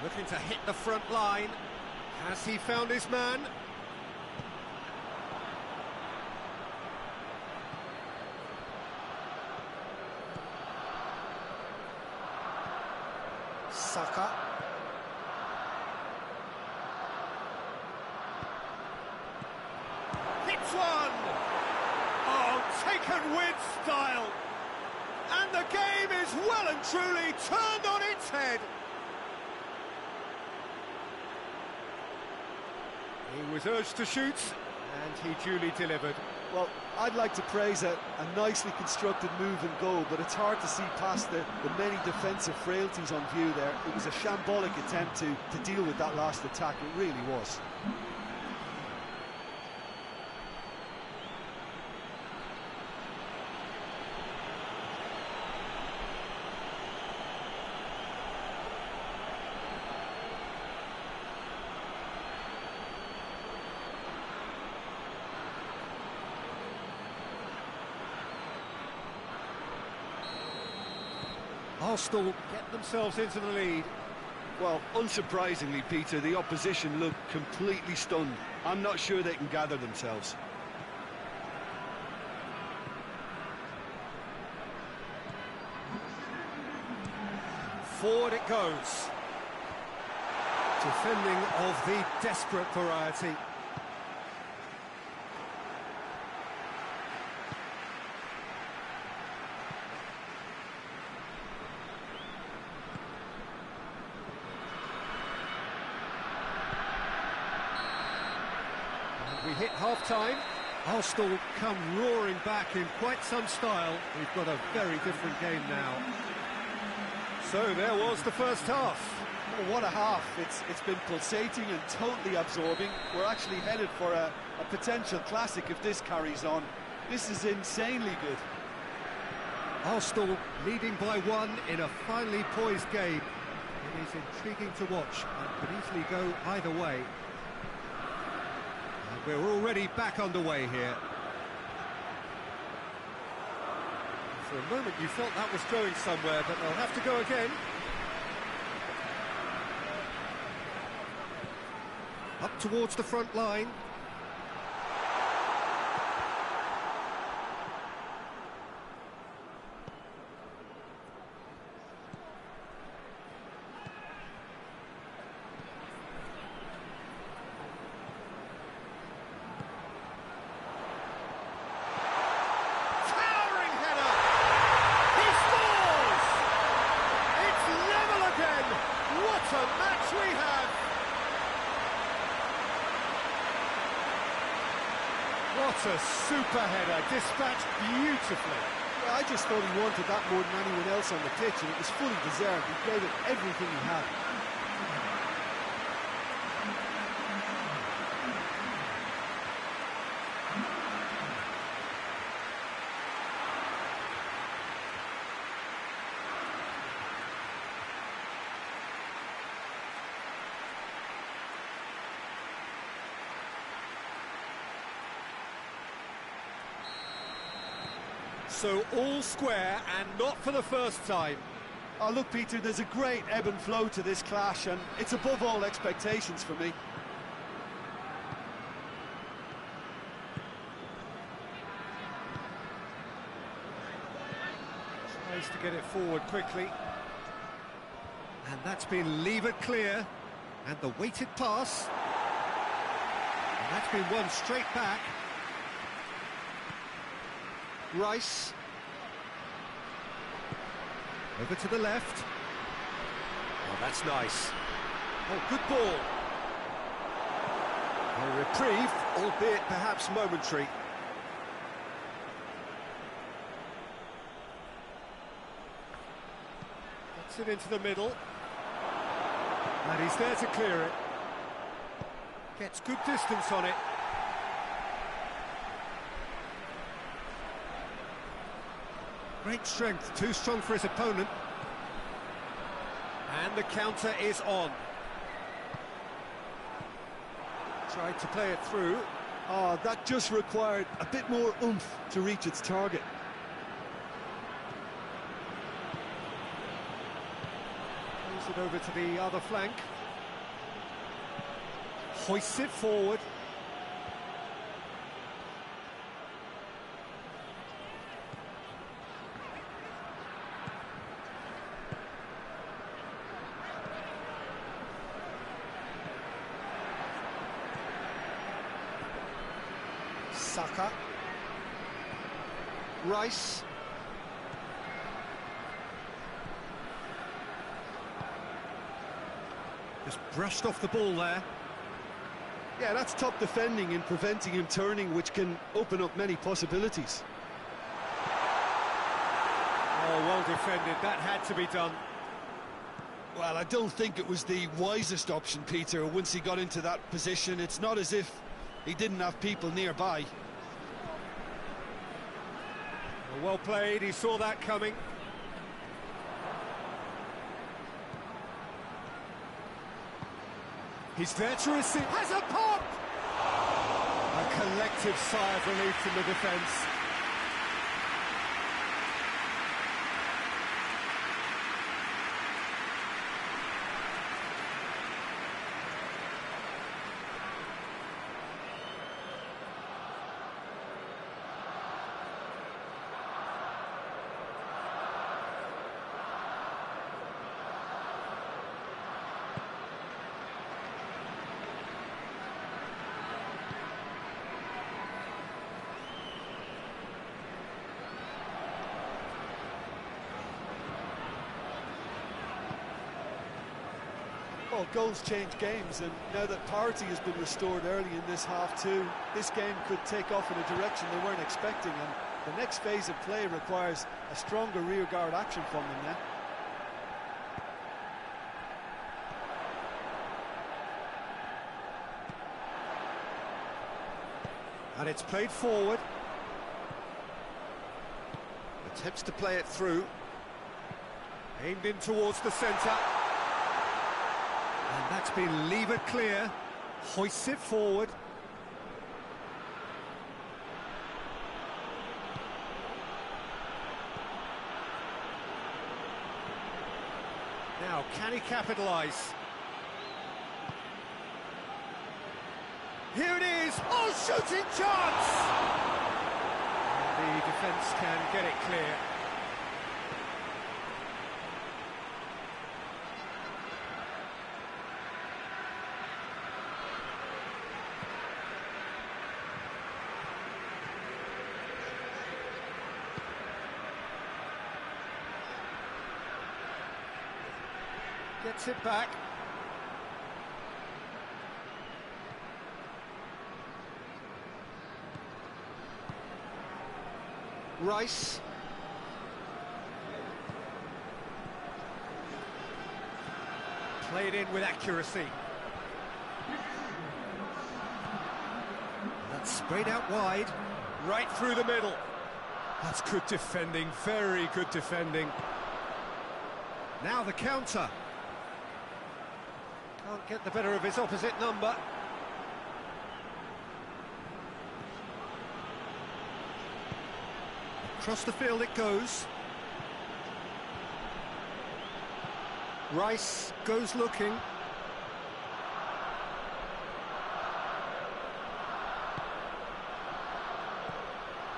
Looking to hit the front line. Has he found his man? Saka. Hits one! Oh, taken with style! And the game is well and truly turned on its head! He was urged to shoot, and he duly delivered. Well, I'd like to praise a nicely constructed move and goal, but it's hard to see past the many defensive frailties on view there. It was a shambolic attempt to deal with that last attack, it really was. Arsenal get themselves into the lead. Well, unsurprisingly, Peter, the opposition look completely stunned. I'm not sure they can gather themselves. Forward it goes. Defending of the desperate variety. We hit half-time. Arsenal come roaring back in quite some style. We've got a very different game now. So there was the first half. Oh, what a half. It's been pulsating and totally absorbing. We're actually headed for a potential classic if this carries on. This is insanely good. Arsenal leading by one in a finely poised game. It is intriguing to watch and could easily go either way. We're already back underway here. For a moment you felt that was going somewhere, but they'll have to go again. Up towards the front line. What a super header, dispatched beautifully. Yeah, I just thought he wanted that more than anyone else on the pitch, and it was fully deserved. He gave it everything he had. So all square and not for the first time. Oh, look, Peter, there's a great ebb and flow to this clash, and it's above all expectations for me. Tries to get it forward quickly. And that's been levered clear. And the weighted pass. And that's been won straight back. Rice. Over to the left. Oh, that's nice. Oh, good ball. A reprieve, albeit perhaps momentary. Gets it into the middle. And he's there to clear it. Gets good distance on it. Great strength, too strong for his opponent. And the counter is on. Tried to play it through. Oh, that just required a bit more oomph to reach its target. Moves it over to the other flank. Hoists it forward. Saka. Rice. Just brushed off the ball there. Yeah, that's top defending and preventing him turning, which can open up many possibilities. Oh, well defended. That had to be done. Well, I don't think it was the wisest option, Peter. Once he got into that position, it's not as if he didn't have people nearby. Well played, he saw that coming. He's there to receive, has a pop! A collective sigh of relief from the defence. Well, goals change games, and now that parity has been restored early in this half too, this game could take off in a direction they weren't expecting, and the next phase of play requires a stronger rearguard action from them now. And it's played forward. Attempts to play it through. Aimed in towards the centre. And that's been levered clear. Hoists it forward. Now, can he capitalise? Here it is! Oh, shooting chance! And the defence can get it clear. Gets it back. Rice. Played in with accuracy. That's sprayed out wide, right through the middle. That's good defending, very good defending. Now the counter. Can't get the better of his opposite number. Across the field it goes. Rice goes looking.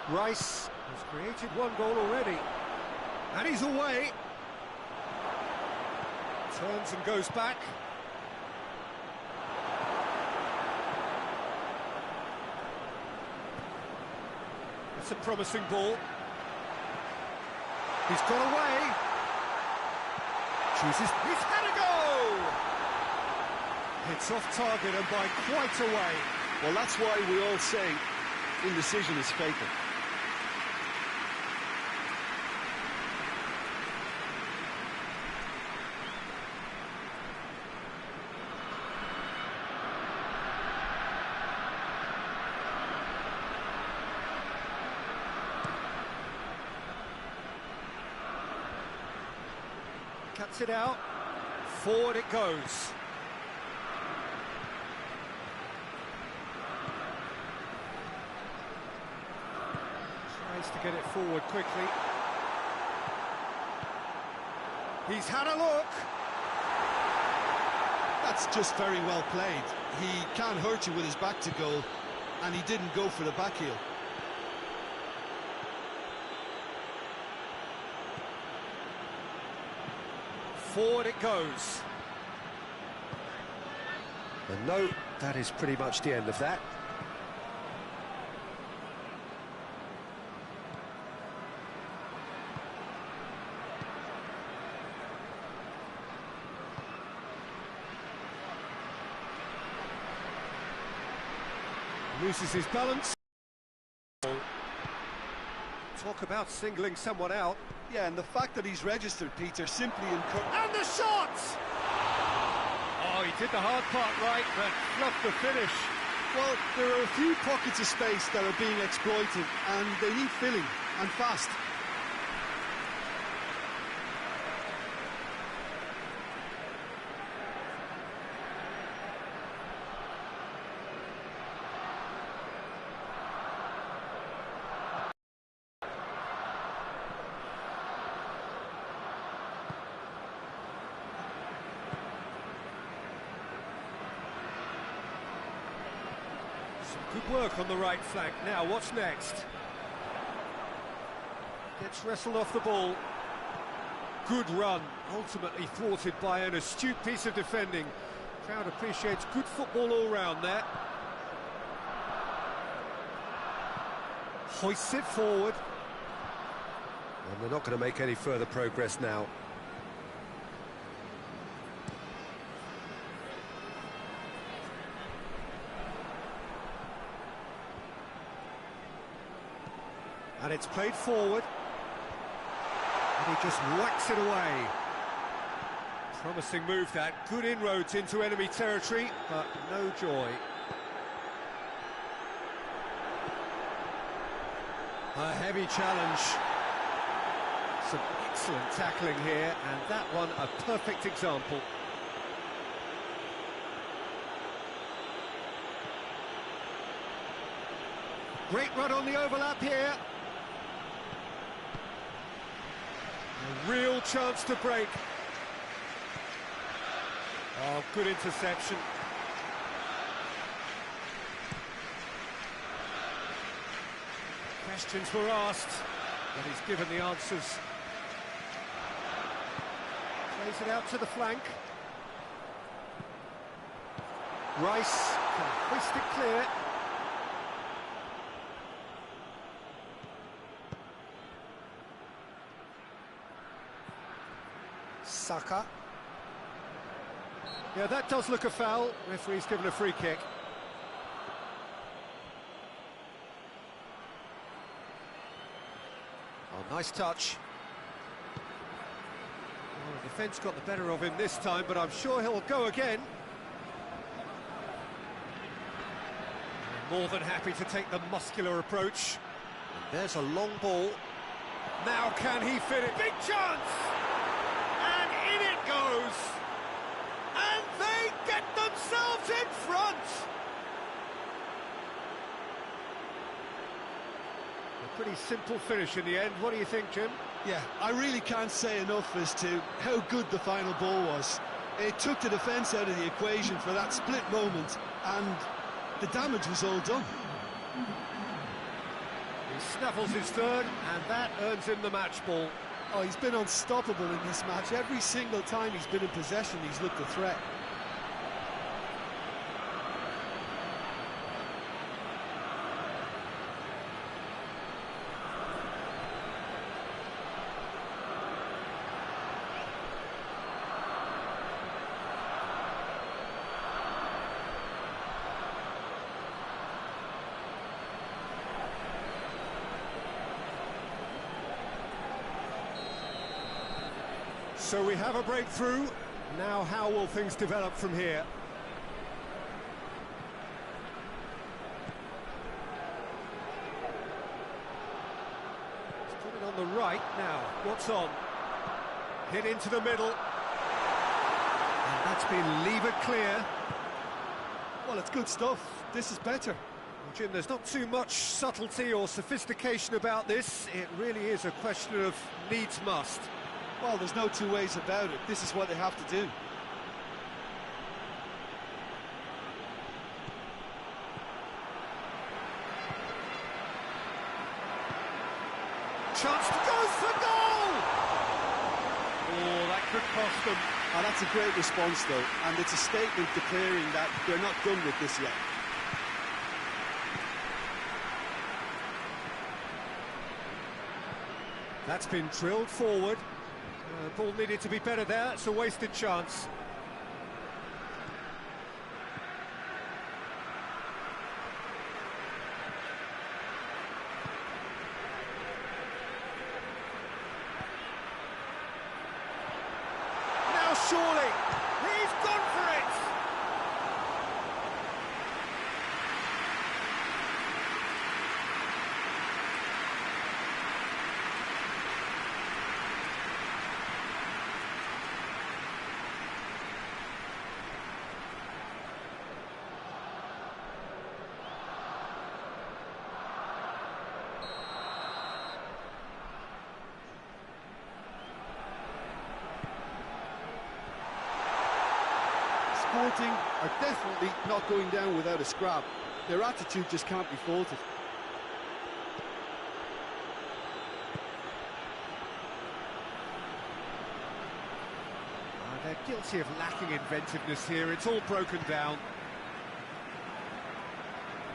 Rice has created one goal already. And he's away. Turns and goes back. It's a promising ball. He's got away. Chooses. He's had a go! It's off target and by quite a way. Well, that's why we all say indecision is fatal. Cuts it out. Forward it goes. Tries to get it forward quickly. He's had a look. That's just very well played. He can't hurt you with his back to goal, and he didn't go for the back heel. Forward it goes. And no, that is pretty much the end of that. Loses his balance. Talk about singling someone out. Yeah, and the fact that he's registered, Peter, simply encourages... And the shot! Oh, he did the hard part right, but fluffed the finish. Well, there are a few pockets of space that are being exploited, and they need filling, and fast. Good work on the right flank. Now, what's next? Gets wrestled off the ball. Good run, ultimately thwarted by an astute piece of defending. Crowd appreciates good football all round there. Hoists it forward. And they're not going to make any further progress now. And it's played forward. And he just whacks it away. Promising move that. Good inroads into enemy territory, but no joy. A heavy challenge. Some excellent tackling here, and that one a perfect example. Great run on the overlap here. A real chance to break. Oh, good interception. Questions were asked, but he's given the answers. Plays it out to the flank. Rice can hoist it clear. Saka. Yeah, that does look a foul. Referee's given a free kick. Oh, nice touch. Well, the defence got the better of him this time, but I'm sure he'll go again. More than happy to take the muscular approach. And there's a long ball. Now can he fit it? Big chance! And in it goes! And they get themselves in front! A pretty simple finish in the end. What do you think, Jim? Yeah, I really can't say enough as to how good the final ball was. It took the defence out of the equation for that split moment, and the damage was all done. He snaffles his third, and that earns him the match ball. Oh, he's been unstoppable in this match. Every single time he's been in possession, he's looked a threat. So we have a breakthrough. Now how will things develop from here? Let's put it on the right now. What's on? Hit into the middle. That's been levered clear. Well, it's good stuff. This is better. Well, Jim, there's not too much subtlety or sophistication about this. It really is a question of needs must. Well, there's no two ways about it. This is what they have to do. Chance to go for goal! Oh, that could cost them. Oh, that's a great response, though, and it's a statement declaring that they're not done with this yet. That's been drilled forward. Ball needed to be better there. It's a wasted chance. Now surely, he's gone for it! Sporting are definitely not going down without a scrap. Their attitude just can't be faulted. They're guilty of lacking inventiveness here. It's all broken down.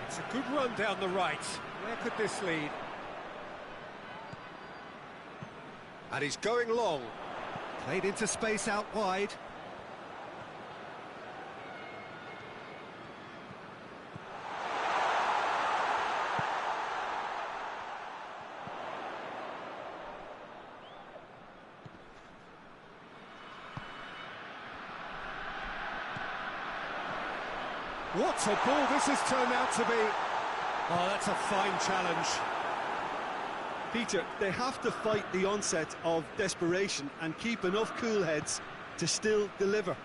It's a good run down the right. Where could this lead? And he's going long. Played into space out wide. What a ball this has turned out to be. Oh, that's a fine challenge. Peter, they have to fight the onset of desperation and keep enough cool heads to still deliver.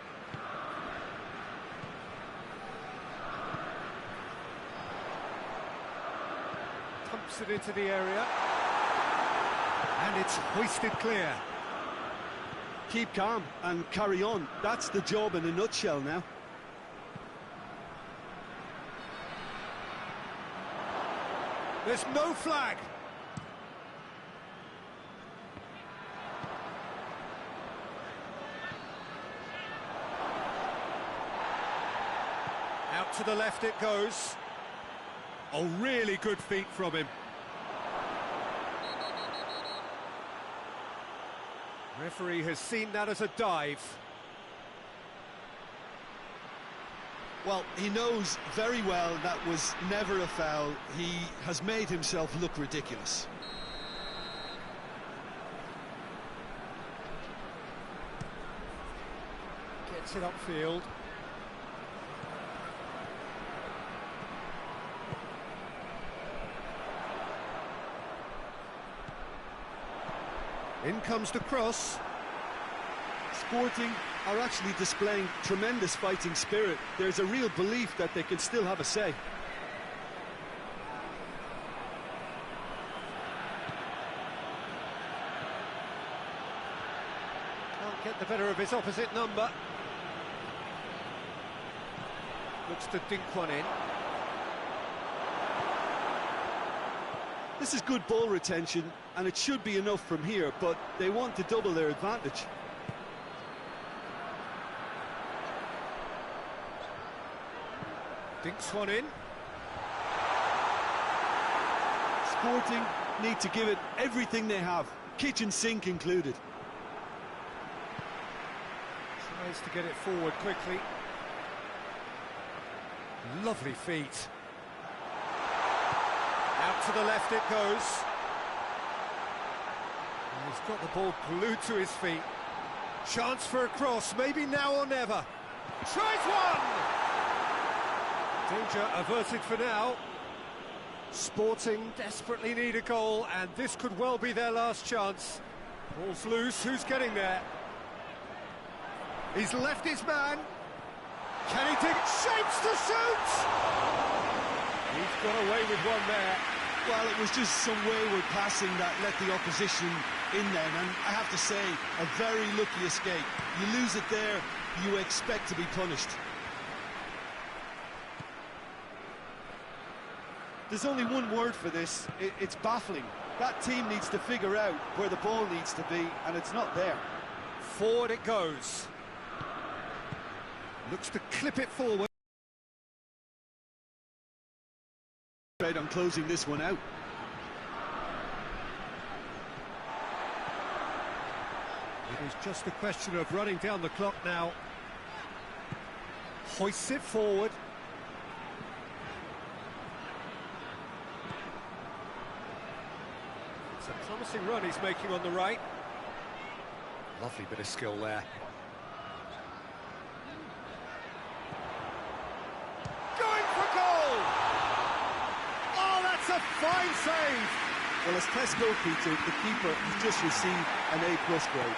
Pumps it into the area. And it's hoisted clear. Keep calm and carry on. That's the job in a nutshell now. There's no flag. Out to the left it goes. Oh, really good feet from him. Referee has seen that as a dive. Well, he knows very well that was never a foul. He has made himself look ridiculous. Gets it upfield. In comes the cross. Sporting are actually displaying tremendous fighting spirit. There's a real belief that they can still have a say. Can't get the better of his opposite number. Looks to dink one in. This is good ball retention, and it should be enough from here, but they want to double their advantage. Dinks one in. Sporting need to give it everything they have, kitchen sink included. Tries to get it forward quickly. Lovely feet. Out to the left it goes. And he's got the ball glued to his feet. Chance for a cross, maybe now or never. Tries one! Danger averted for now. Sporting desperately need a goal, and this could well be their last chance. Ball's loose, who's getting there? He's left his man. Can he dig? Shapes to shoot! He's got away with one there. Well, it was just some wayward passing that let the opposition in then, and I have to say, a very lucky escape. You lose it there, you expect to be punished. There's only one word for this, it's baffling. That team needs to figure out where the ball needs to be, and it's not there. Forward it goes. Looks to clip it forward. Right on closing this one out. It is just a question of running down the clock now. Hoists it forward. It's a promising run he's making on the right. Lovely bit of skill there. Going for goal! Oh, that's a fine save! Well, as tests go, Peter, the keeper has just received an A+ grade.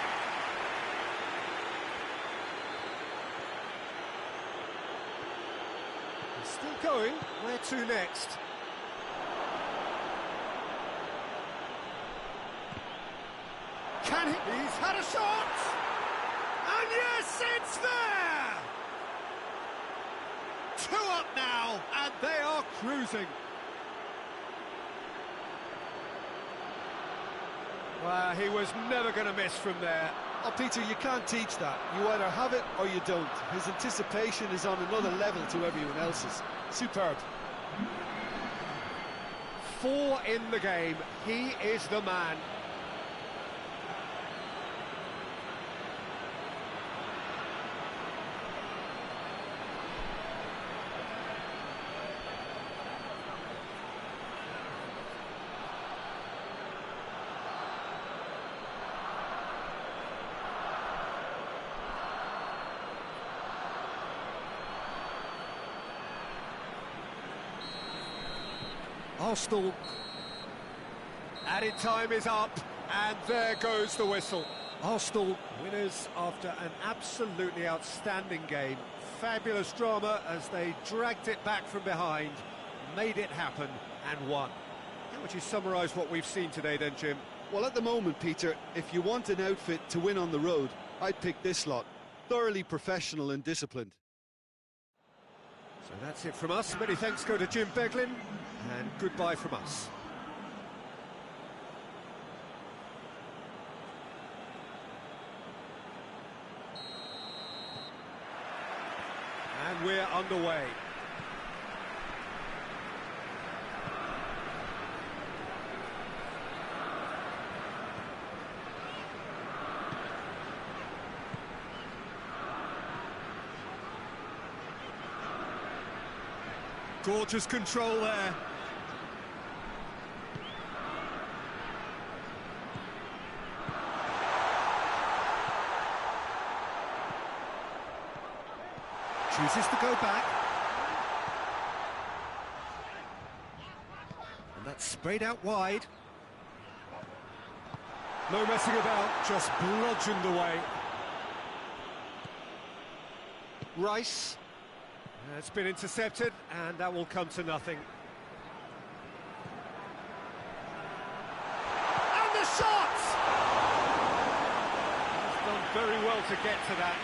He's still going. Where to next? Can he? He's had a shot! And yes, it's there! 2 up now, and they are cruising. Well, he was never going to miss from there. Oh, Peter, you can't teach that. You either have it or you don't. His anticipation is on another level to everyone else's. Superb. 4 in the game. He is the man. Arsenal. Added time is up, and there goes the whistle. Arsenal winners after an absolutely outstanding game. Fabulous drama as they dragged it back from behind, made it happen, and won. How would you summarise what we've seen today then, Jim? Well, at the moment, Peter, if you want an outfit to win on the road, I'd pick this lot. Thoroughly professional and disciplined. So that's it from us. Many thanks go to Jim Beglin, and goodbye from us. And we're underway. Gorgeous control there. Chooses to go back. And that's sprayed out wide. No messing about, just bludgeoned away. Rice. It's been intercepted, and that will come to nothing. And the shot! He's done very well to get to that.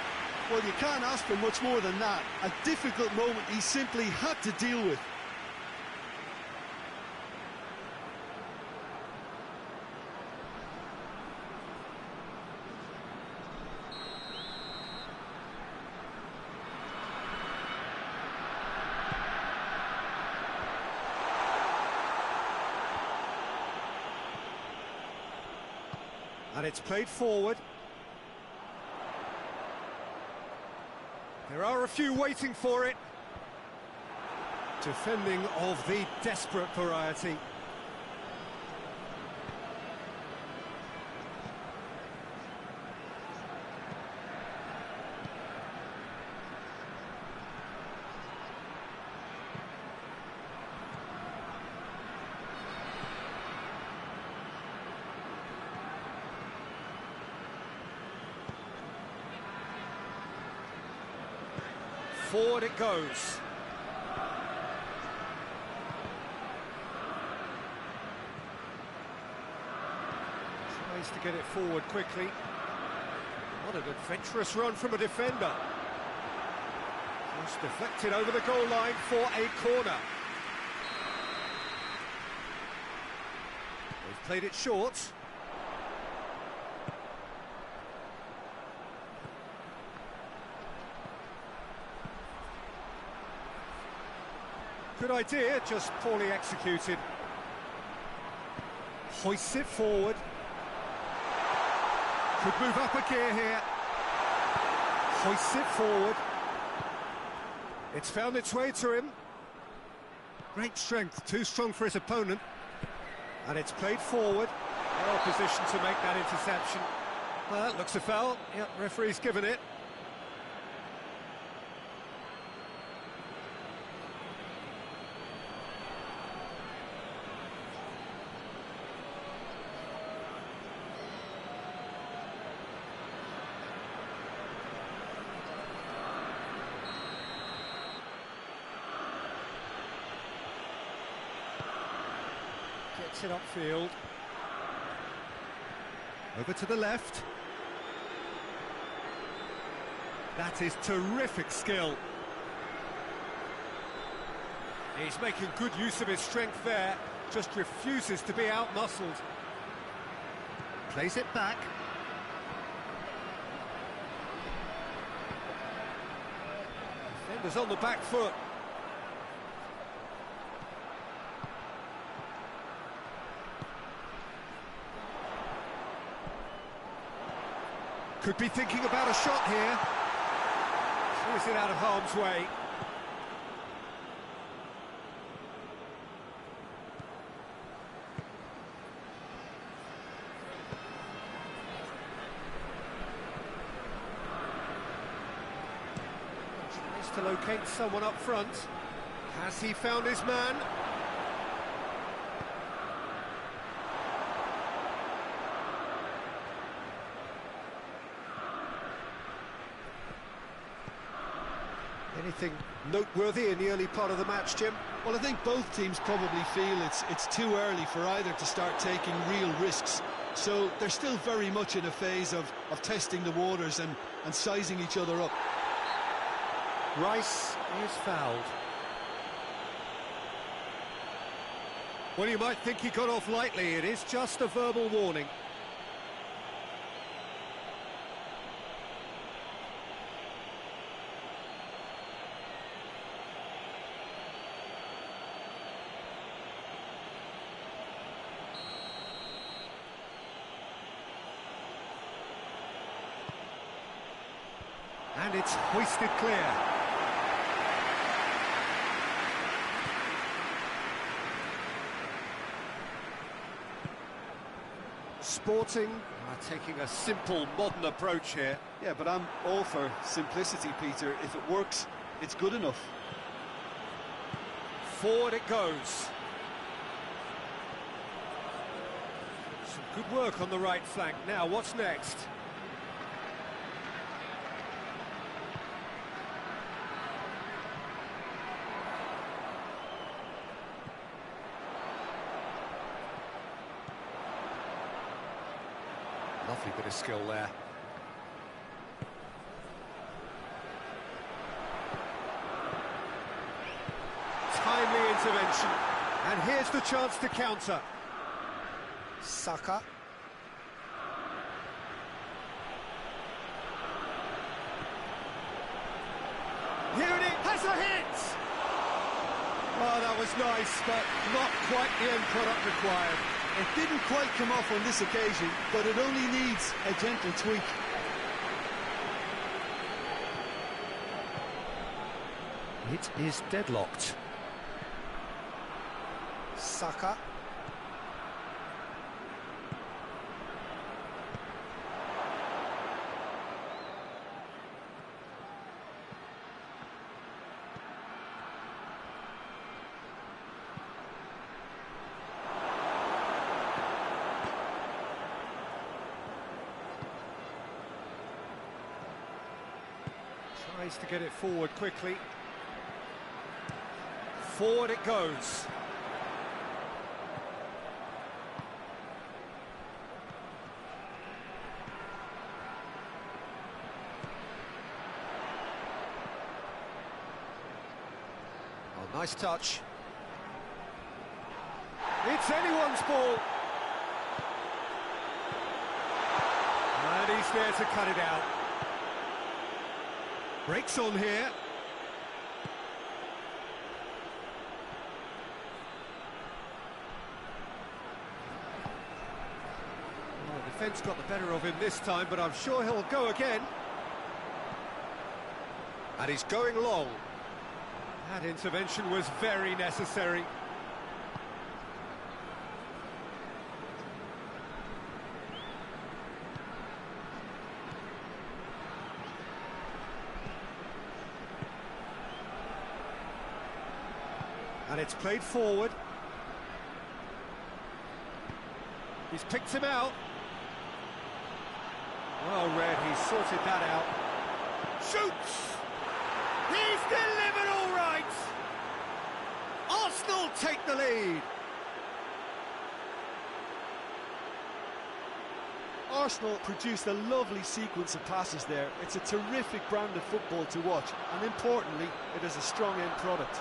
Well, you can't ask for much more than that. A difficult moment he simply had to deal with. And it's played forward. There are a few waiting for it. Defending of the desperate variety. Forward it goes. Tries to get it forward quickly. What an adventurous run from a defender. Just deflected over the goal line for a corner. They've played it short. Good idea, just poorly executed. Hoists it forward. Could move up a gear here. Hoists it forward. It's found its way to him. Great strength, too strong for his opponent. And it's played forward. Well positioned to make that interception. Well, that looks a foul. Yep, referee's given it. Gets it upfield. Over to the left. That is terrific skill. He's making good use of his strength there. Just refuses to be out-muscled. Plays it back. Defender's on the back foot. Could be thinking about a shot here. Clears it out of harm's way. Tries to locate someone up front. Has he found his man? Anything noteworthy in the early part of the match, Jim? Well, I think both teams probably feel it's too early for either to start taking real risks. So they're still very much in a phase of testing the waters and sizing each other up. Rice is fouled. Well, you might think he got off lightly. It is just a verbal warning. And it's hoisted clear. Sporting are taking a simple, modern approach here. Yeah, but I'm all for simplicity, Peter. If it works, it's good enough. Forward it goes. Some good work on the right flank. Now, what's next? Lovely bit of skill there. Timely intervention. And here's the chance to counter. Saka. Here it is, has a hit! Oh, that was nice, but not quite the end product required. It didn't quite come off on this occasion, but it only needs a gentle tweak. It is deadlocked. Saka. Tries to get it forward quickly. Forward it goes. Oh, nice touch. It's anyone's ball. And he's there to cut it out. Breaks on here. Well, the defence got the better of him this time, but I'm sure he'll go again. And he's going long. That intervention was very necessary. And it's played forward. He's picked him out. Well read, he's sorted that out. Shoots! He's delivered all right! Arsenal take the lead. Arsenal produced a lovely sequence of passes there. It's a terrific brand of football to watch, and importantly, it is a strong end product.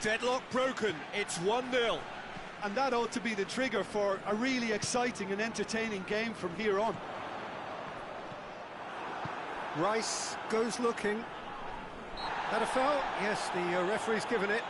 Deadlock broken, it's 1-0. And that ought to be the trigger for a really exciting and entertaining game from here on. Rice goes looking. That a foul? Yes, the referee's given it.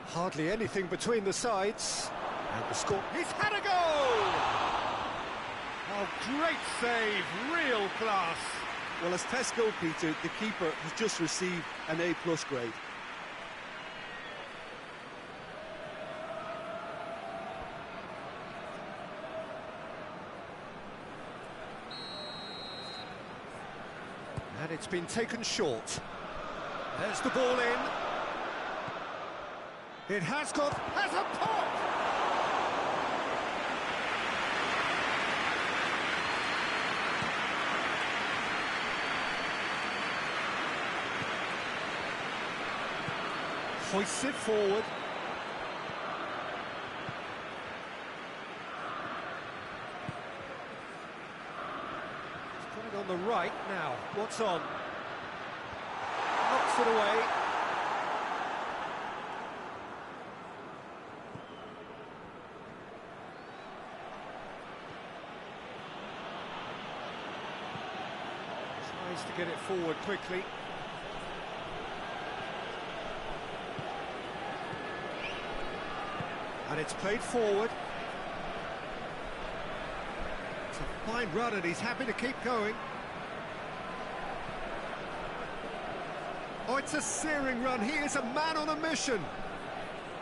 Hardly anything between the sides. And the score... He's had a goal! Oh, great save, real class. Well, as test goalkeeper, the keeper has just received an A+ grade. And it's been taken short. There's the ball in. It has a pop! Hoists it forward. He's put it on the right now. What's on? Knocks it away. To get it forward quickly. And it's played forward. It's a fine run and he's happy to keep going. Oh, it's a searing run. He is a man on a mission.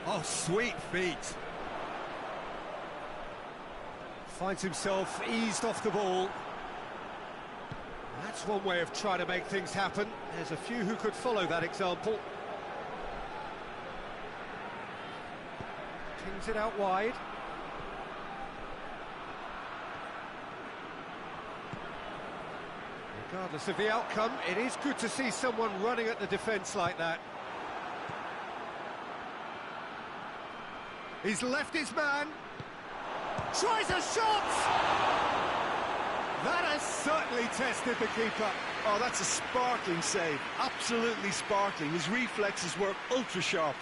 Oh, sweet feet. Finds himself eased off the ball. That's one way of trying to make things happen. There's a few who could follow that example. Pings it out wide. Regardless of the outcome, it is good to see someone running at the defence like that. He's left his man. Tries a shot! That has certainly tested the keeper. Oh, that's a sparkling save. Absolutely sparkling. His reflexes were ultra sharp.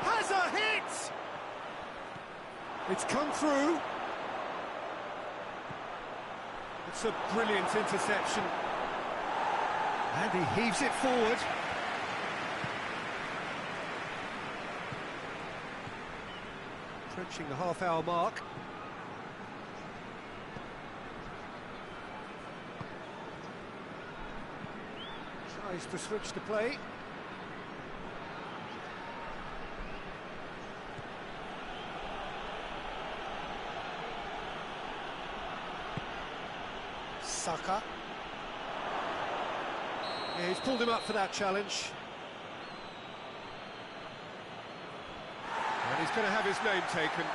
Has a hit! It's come through. It's a brilliant interception. And he heaves it forward. Approaching the half-hour mark. Tries to switch the play. Saka. Yeah, he's pulled him up for that challenge. And he's going to have his name taken.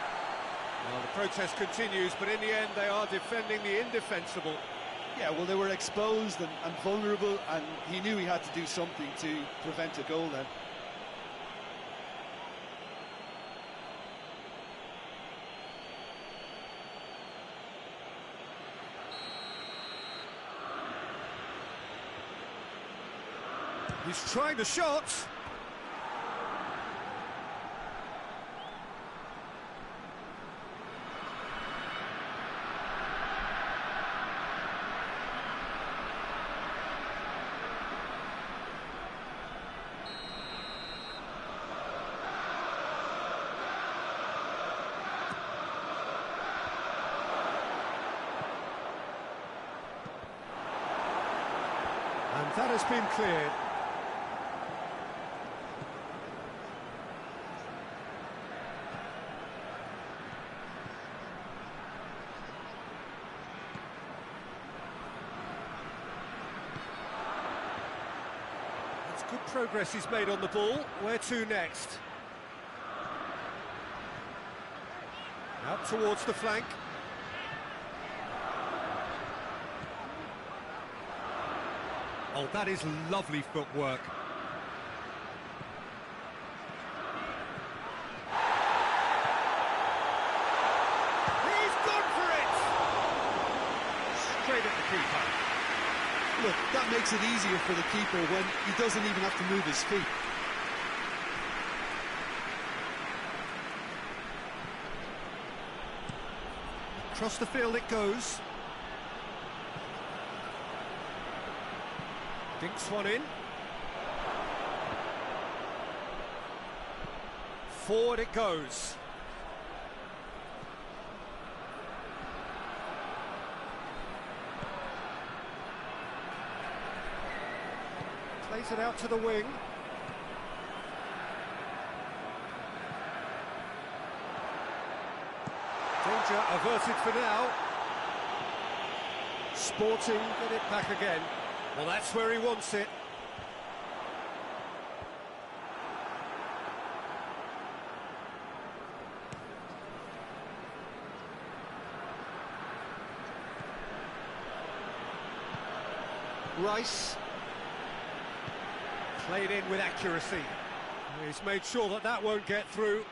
Well, the protest continues, but in the end they are defending the indefensible. Yeah, well, they were exposed and vulnerable, and he knew he had to do something to prevent a goal then. He's trying the shot. And that has been cleared. Good progress he's made on the ball. Where to next? Out towards the flank. Oh, that is lovely footwork. He's gone for it! Straight at the keeper. Look, that makes it easier for the keeper when he doesn't even have to move his feet. Across the field it goes. Dinks one in. Forward it goes. Plays it out to the wing. Danger averted for now. Sporting get it back again. Well, that's where he wants it. Rice. Played in with accuracy. He's made sure that that won't get through.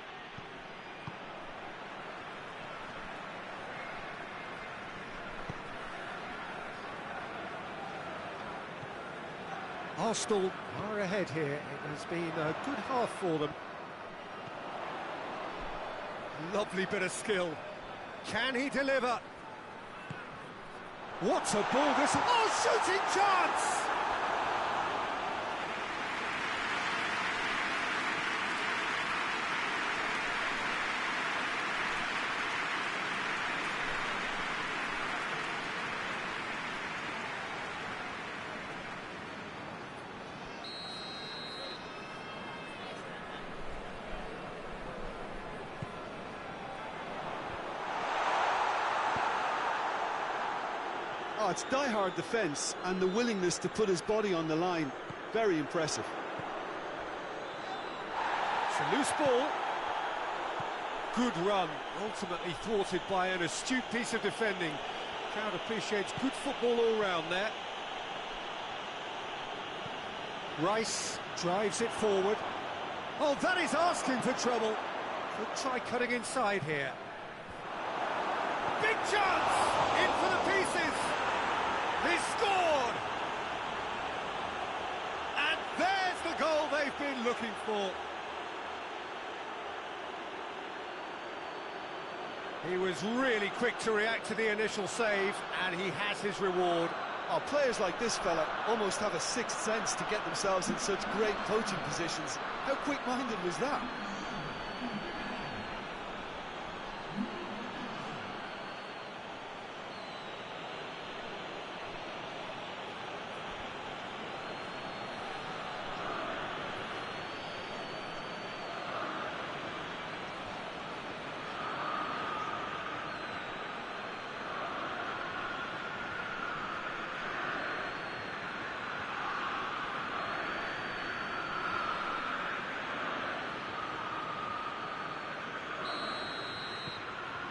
Arsenal are ahead here. It has been a good half for them. Lovely bit of skill. Can he deliver? What a ball this... Oh, shooting chance! Oh, it's die-hard defence and the willingness to put his body on the line. Very impressive. It's a loose ball. Good run, ultimately thwarted by an astute piece of defending. Crowd appreciates good football all round there. Rice drives it forward. Oh, that is asking for trouble. Could try cutting inside here. Big chance! In for the pieces! He's scored! And there's the goal they've been looking for. He was really quick to react to the initial save, and he has his reward. Oh, players like this fella almost have a sixth sense to get themselves in such great coaching positions. How quick-minded was that?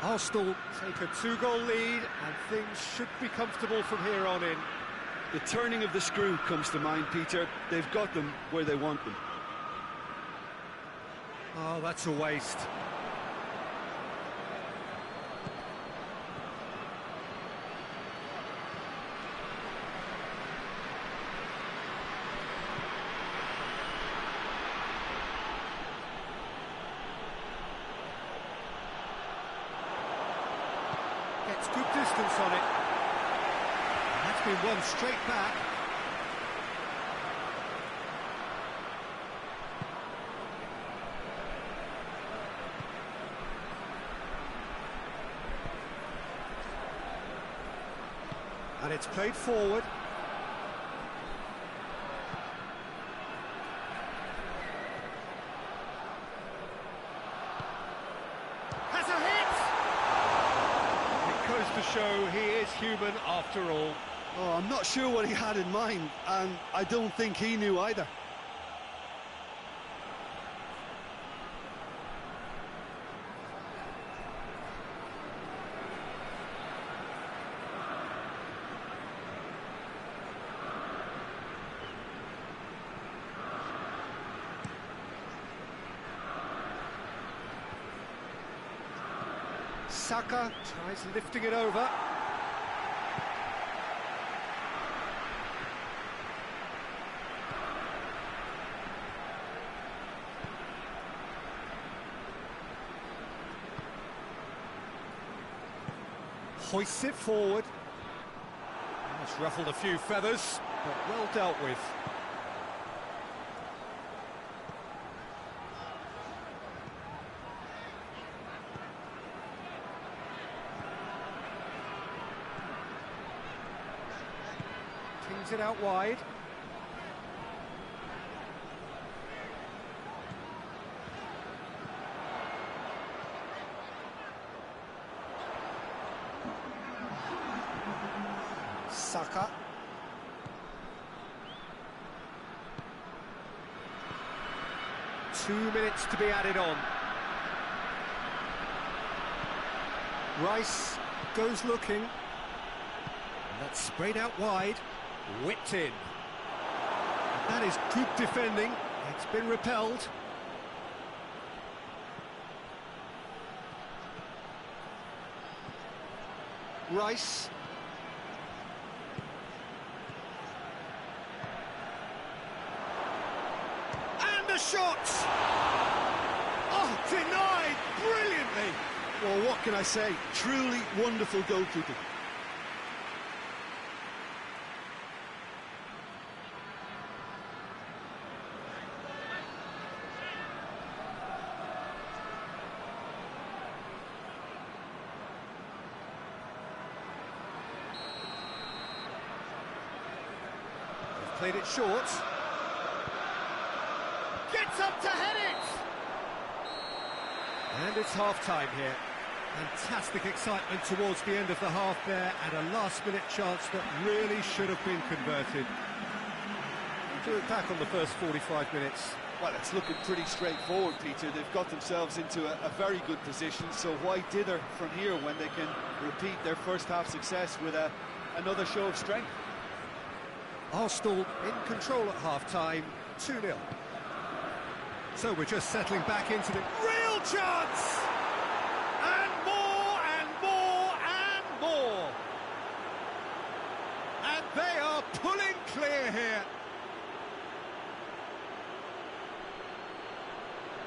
Arsenal take a 2-goal lead, and things should be comfortable from here on in. The turning of the screw comes to mind, Peter. They've got them where they want them. Oh, that's a waste. Gets good distance on it. That's been won straight back. And it's played forward. Has a hit! It goes to show he is human after all. Oh, I'm not sure what he had in mind, and I don't think he knew either. Saka tries lifting it over. Hoists it forward. It's ruffled a few feathers, but well dealt with. Tings it out wide. Saka. Two minutes to be added on. Rice goes looking. And that's sprayed out wide. Whipped in. That is good defending. It's been repelled. Rice. And the shot! Oh, denied brilliantly! Well, what can I say? Truly wonderful goalkeeping. Played it short. Gets up to head it! And it's half-time here. Fantastic excitement towards the end of the half there, and a last-minute chance that really should have been converted. To look back on the first 45 minutes. Well, it's looking pretty straightforward, Peter. They've got themselves into a very good position, so why dither from here when they can repeat their first half success with another show of strength? Arsenal in control at half-time, 2-0. So we're just settling back into the real chance! And more, and more, and more! And they are pulling clear here.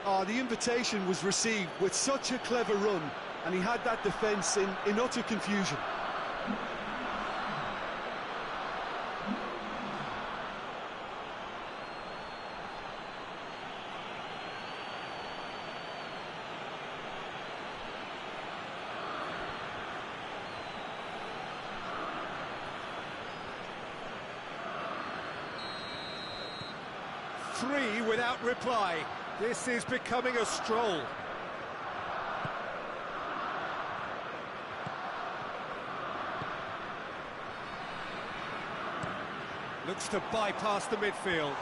Oh, the invitation was received with such a clever run, and he had that defence in utter confusion. Three without reply. This is becoming a stroll. Looks to bypass the midfield.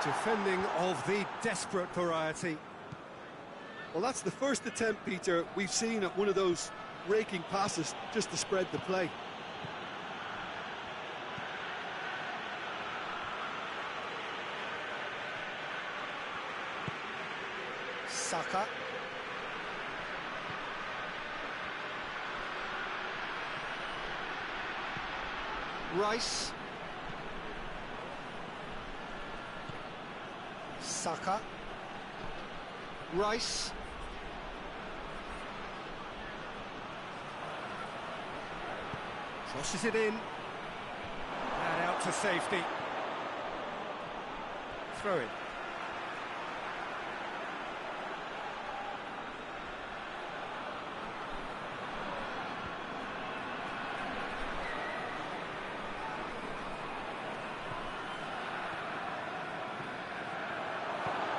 Defending of the desperate variety. Well, that's the first attempt, Peter, we've seen at one of those raking passes just to spread the play. Saka. Rice. Saka. Rice. Crosses it in. And out to safety. Throw it.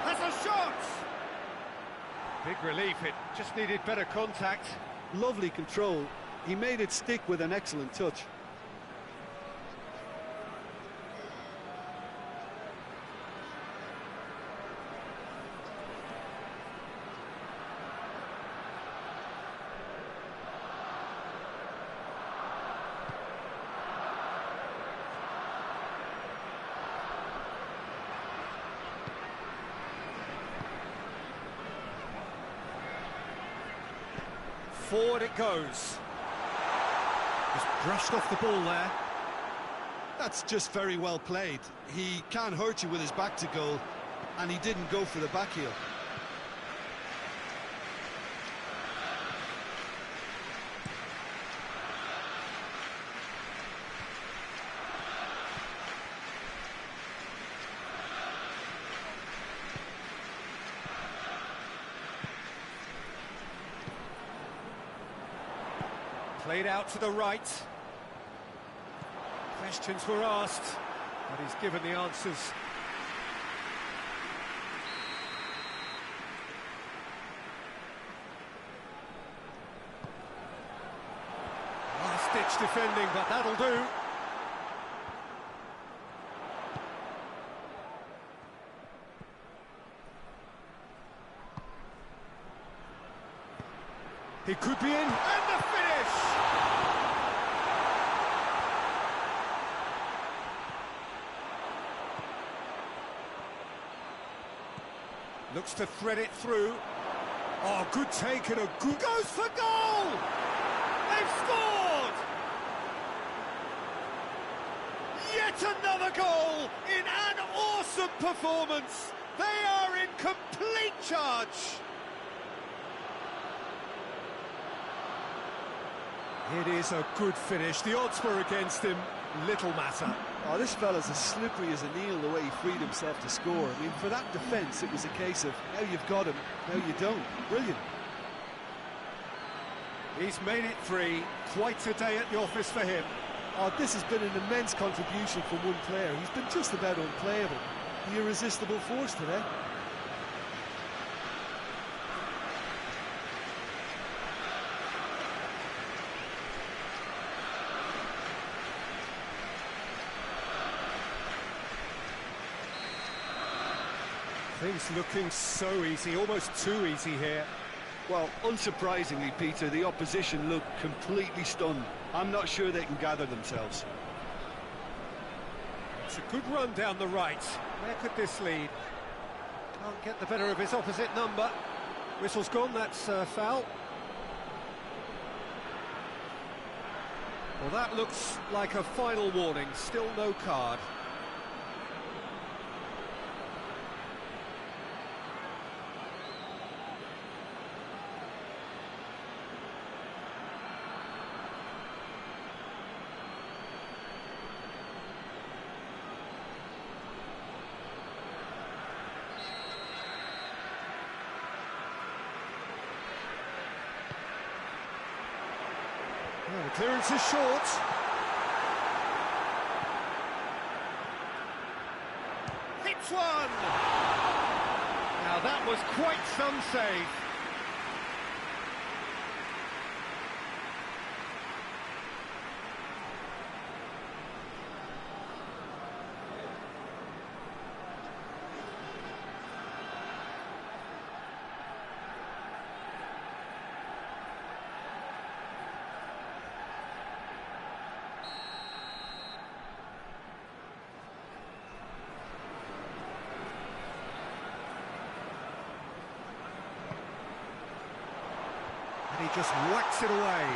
Has a shot! Big relief, it just needed better contact. Lovely control. He made it stick with an excellent touch. Forward it goes. Just brushed off the ball there. That's just very well played. He can't hurt you with his back to goal, and he didn't go for the back heel. Played out to the right. Questions were asked, but he's given the answers. Last-ditch defending, but that'll do. He could be in, and the finish! Looks to thread it through. Oh, good take and a good... Goes for goal! They've scored! Yet another goal in an awesome performance! They are in complete charge! It is a good finish. The odds were against him. Little matter. Oh, this fella's as slippery as a needle the way he freed himself to score. I mean, for that defence, it was a case of now you've got him, now you don't. Brilliant. He's made it three. Quite a day at the office for him. Oh, this has been an immense contribution from one player. He's been just about unplayable. The irresistible force today. Things looking so easy, almost too easy here. Well, unsurprisingly, Peter, the opposition look completely stunned. I'm not sure they can gather themselves. It's a good run down the right. Where could this lead? Can't get the better of his opposite number. Whistle's gone, that's foul. Well, that looks like a final warning, still no card. The clearance is short. Hits one! Now that was quite some save. And he just whacks it away.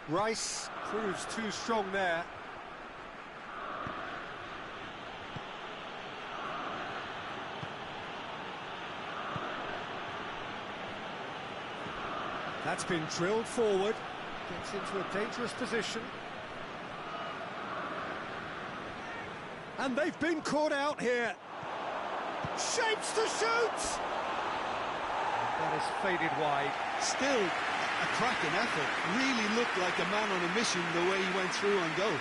Rice proves too strong there. That's been drilled forward, gets into a dangerous position. And they've been caught out here. Shapes to shoot! That is faded wide. Still a cracking effort. Really looked like a man on a mission the way he went through on goal.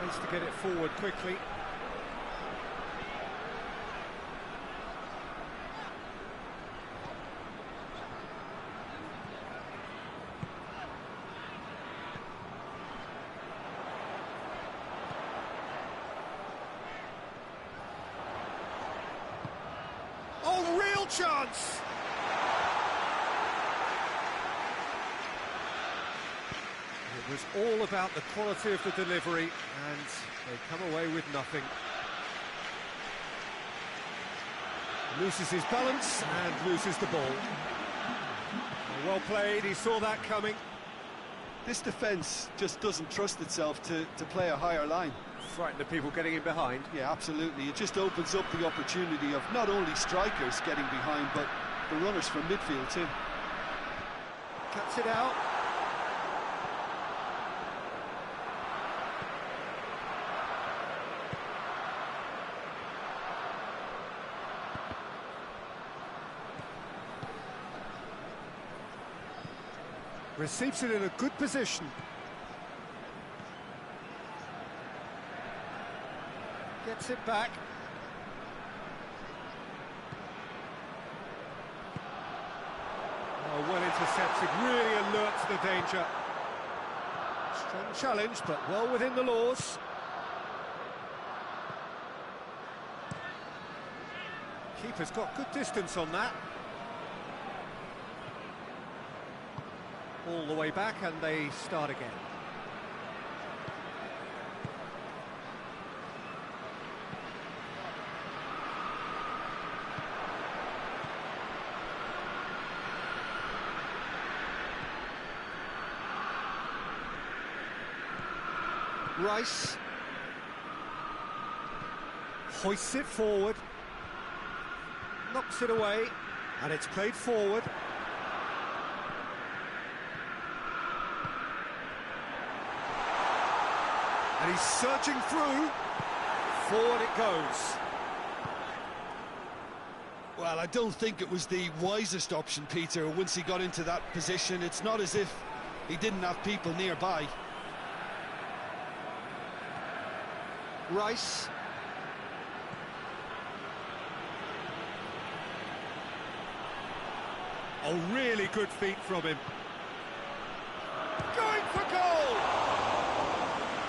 Tries to get it forward quickly. Oh, real chance! It was all about the quality of the delivery, and they come away with nothing. Loses his balance and loses the ball. Well played, he saw that coming. This defence just doesn't trust itself to play a higher line. Frightened of people getting in behind. Yeah, absolutely. It just opens up the opportunity of not only strikers getting behind, but the runners from midfield too. Cuts it out. Receives it in a good position. Gets it back. Oh, well intercepted, really alert to the danger. Strong challenge, but well within the laws. Keeper's got good distance on that. All the way back, and they start again. Rice hoists it forward, knocks it away, and it's played forward. And he's surging through. Forward it goes. Well, I don't think it was the wisest option, Peter, once he got into that position. It's not as if he didn't have people nearby. Rice. Oh, really good feet from him. Going for goal!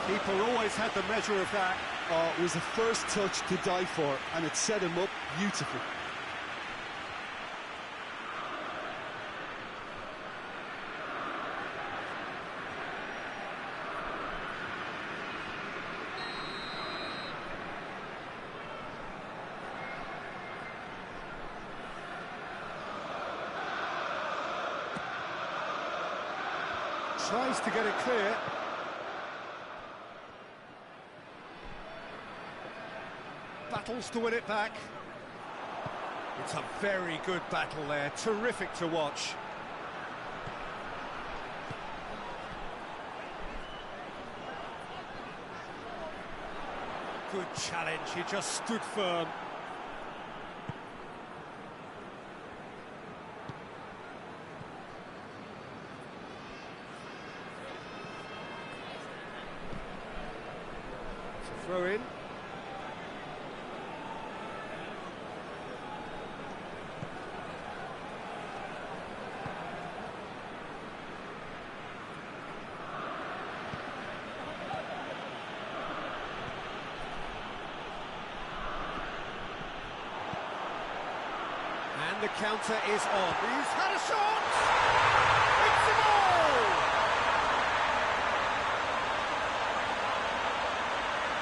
Keeper always had the measure of that. Oh, it was a first touch to die for, and it set him up beautifully. Tries to get it clear. Battles to win it back. It's a very good battle there, terrific to watch. Good challenge, he just stood firm. Throw in. And the counter is on. He's had a shot! It's a goal!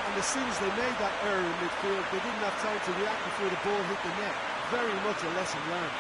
And as soon as they made that error in midfield, they didn't have time to react before the ball hit the net. Very much a lesson learned.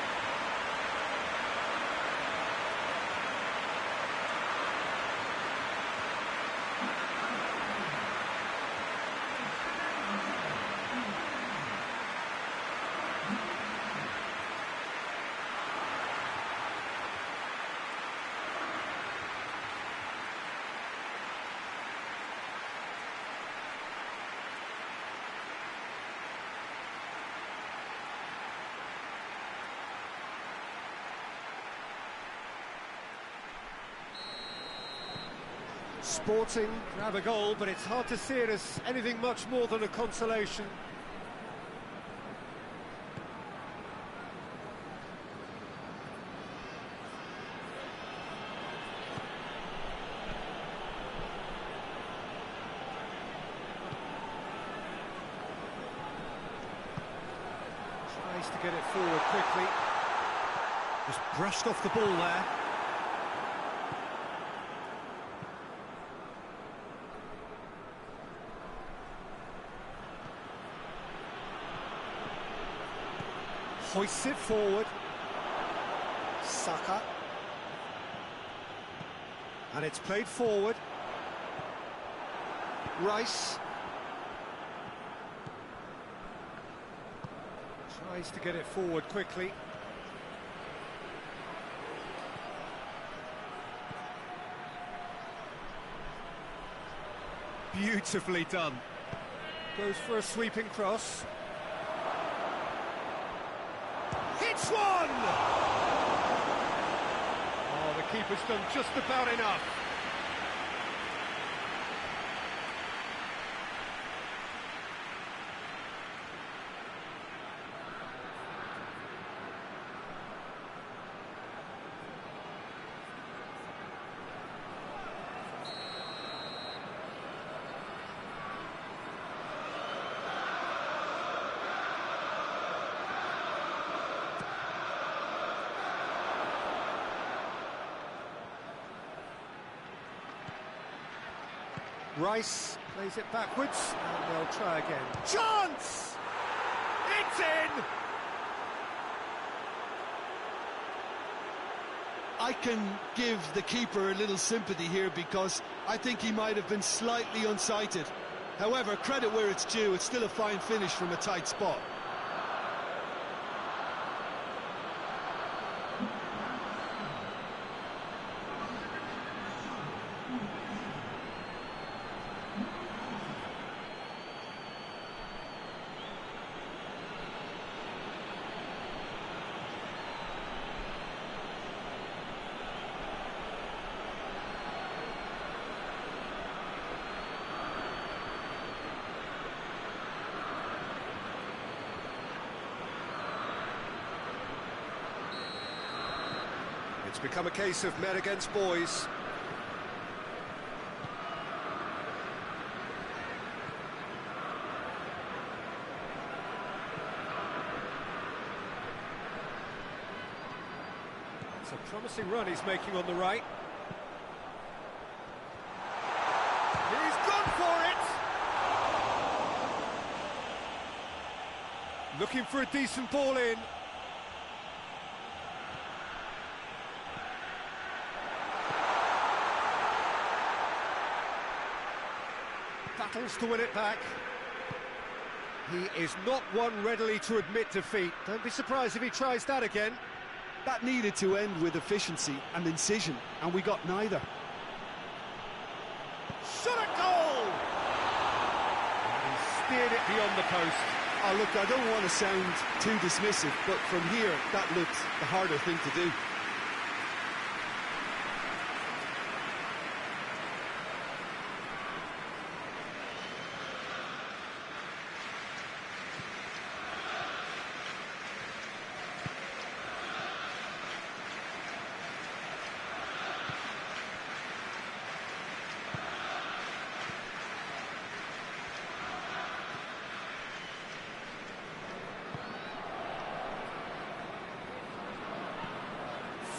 Sporting grab a goal, but it's hard to see it as anything much more than a consolation. Tries to get it forward quickly. Just brushed off the ball there. Hoists it forward. Saka. And it's played forward. Rice. Tries to get it forward quickly. Beautifully done. Goes for a sweeping cross. Hits one! Oh, the keeper's done just about enough. Rice plays it backwards, and they'll try again. Chance! It's in! I can give the keeper a little sympathy here because I think he might have been slightly unsighted. However, credit where it's due, it's still a fine finish from a tight spot. It's become a case of men against boys. It's a promising run he's making on the right. He's gone for it! Looking for a decent ball in. Battles to win it back. He is not one readily to admit defeat. Don't be surprised if he tries that again. That needed to end with efficiency and incision, and we got neither. Shot a goal! And he steered it beyond the post. Oh, look, I don't want to sound too dismissive, but from here, that looked the harder thing to do.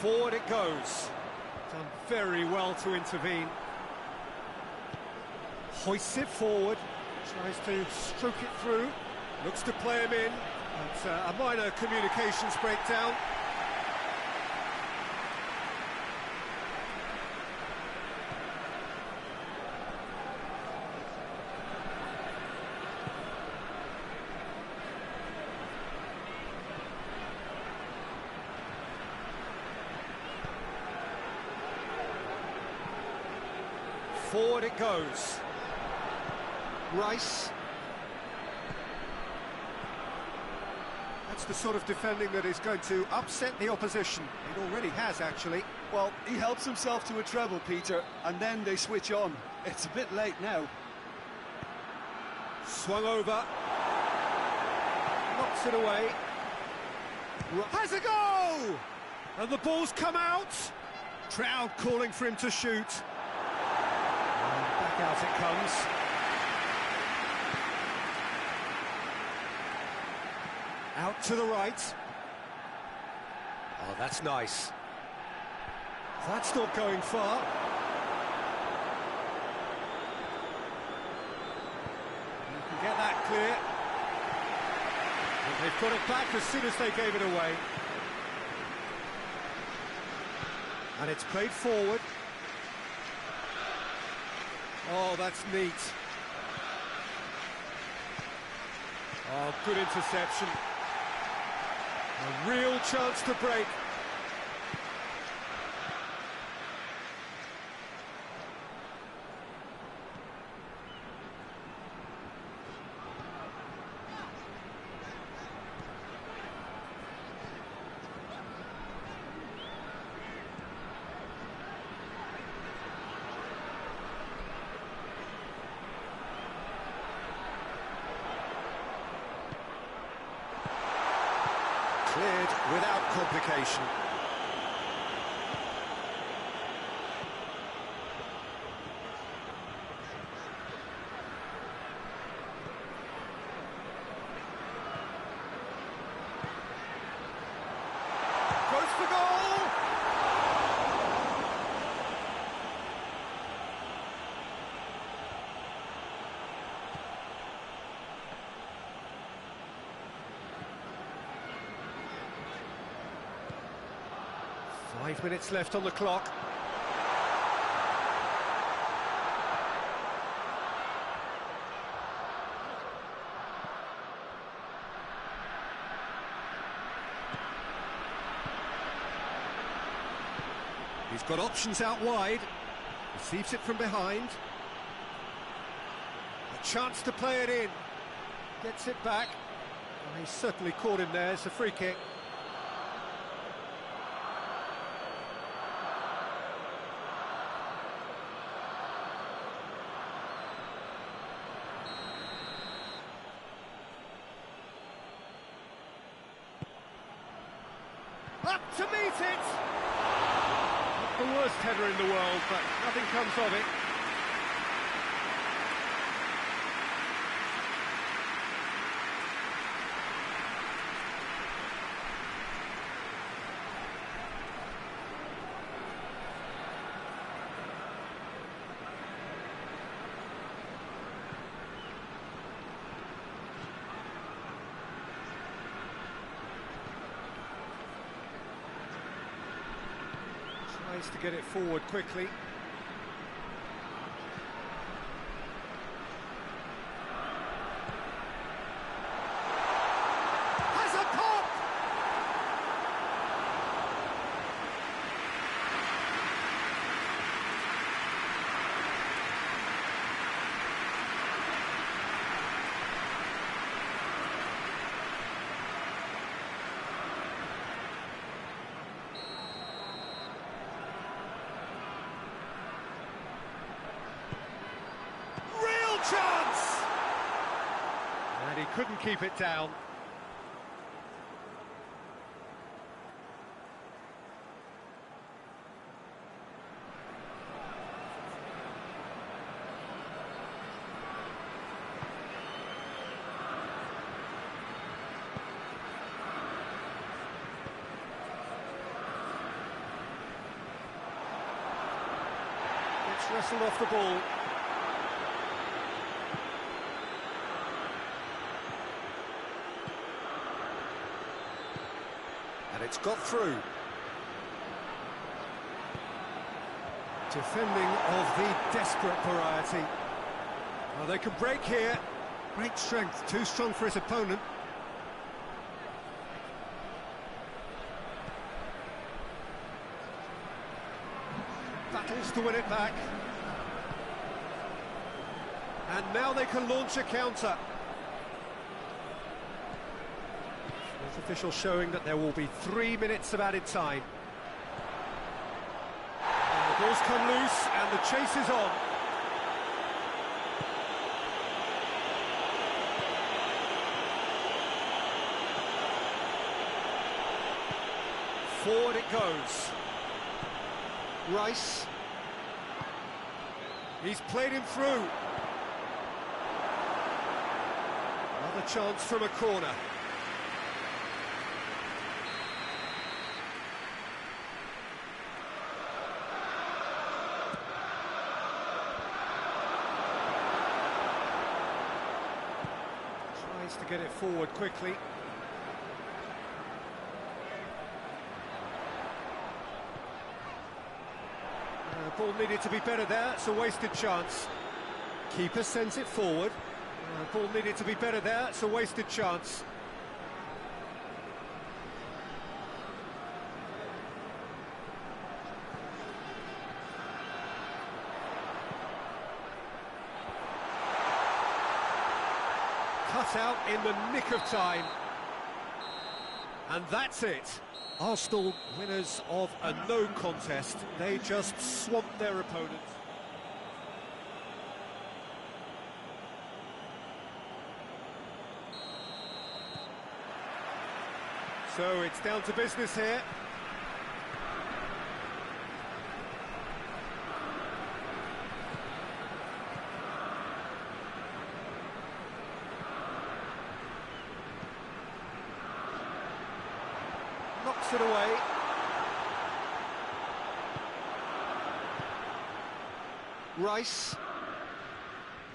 Forward it goes. Done very well to intervene. Hoists it forward. Tries to stroke it through. Looks to play him in. But a minor communications breakdown. Forward it goes. Rice. That's the sort of defending that is going to upset the opposition. It already has, actually. Well, he helps himself to a treble, Peter, and then they switch on. It's a bit late now. Swung over. Knocks it away. Has a go! And the ball's come out. Crowd calling for him to shoot. Back out it comes. Out to the right. Oh, that's nice. That's not going far. You can get that clear. But they've got it back as soon as they gave it away. And it's played forward. Oh, that's neat. Oh, good interception. A real chance to break. Cleared without complication. Goes for goal! Five minutes left on the clock. He's got options out wide. Receives it from behind. A chance to play it in. Gets it back. Well, he's certainly caught him there. It's a free kick. Up to meet it! the worst header in the world, but nothing comes of it. Tries to get it forward quickly. Has a pop! Chance! And he couldn't keep it down. It's wrestled off the ball. And it's got through. Defending of the desperate variety. Well, they can break here. Great strength, too strong for his opponent. Battles to win it back. And now they can launch a counter. Official showing that there will be 3 minutes of added time. And the ball's come loose and the chase is on. Forward it goes. Rice. He's played him through. Another chance from a corner. To get it forward quickly. Ball needed to be better there, it's a wasted chance. Keeper sends it forward. Ball needed to be better there, it's a wasted chance. Cut out in the nick of time. And that's it. Arsenal winners of a no contest. They just swamped their opponent. So it's down to business here. Knocks it away. Rice.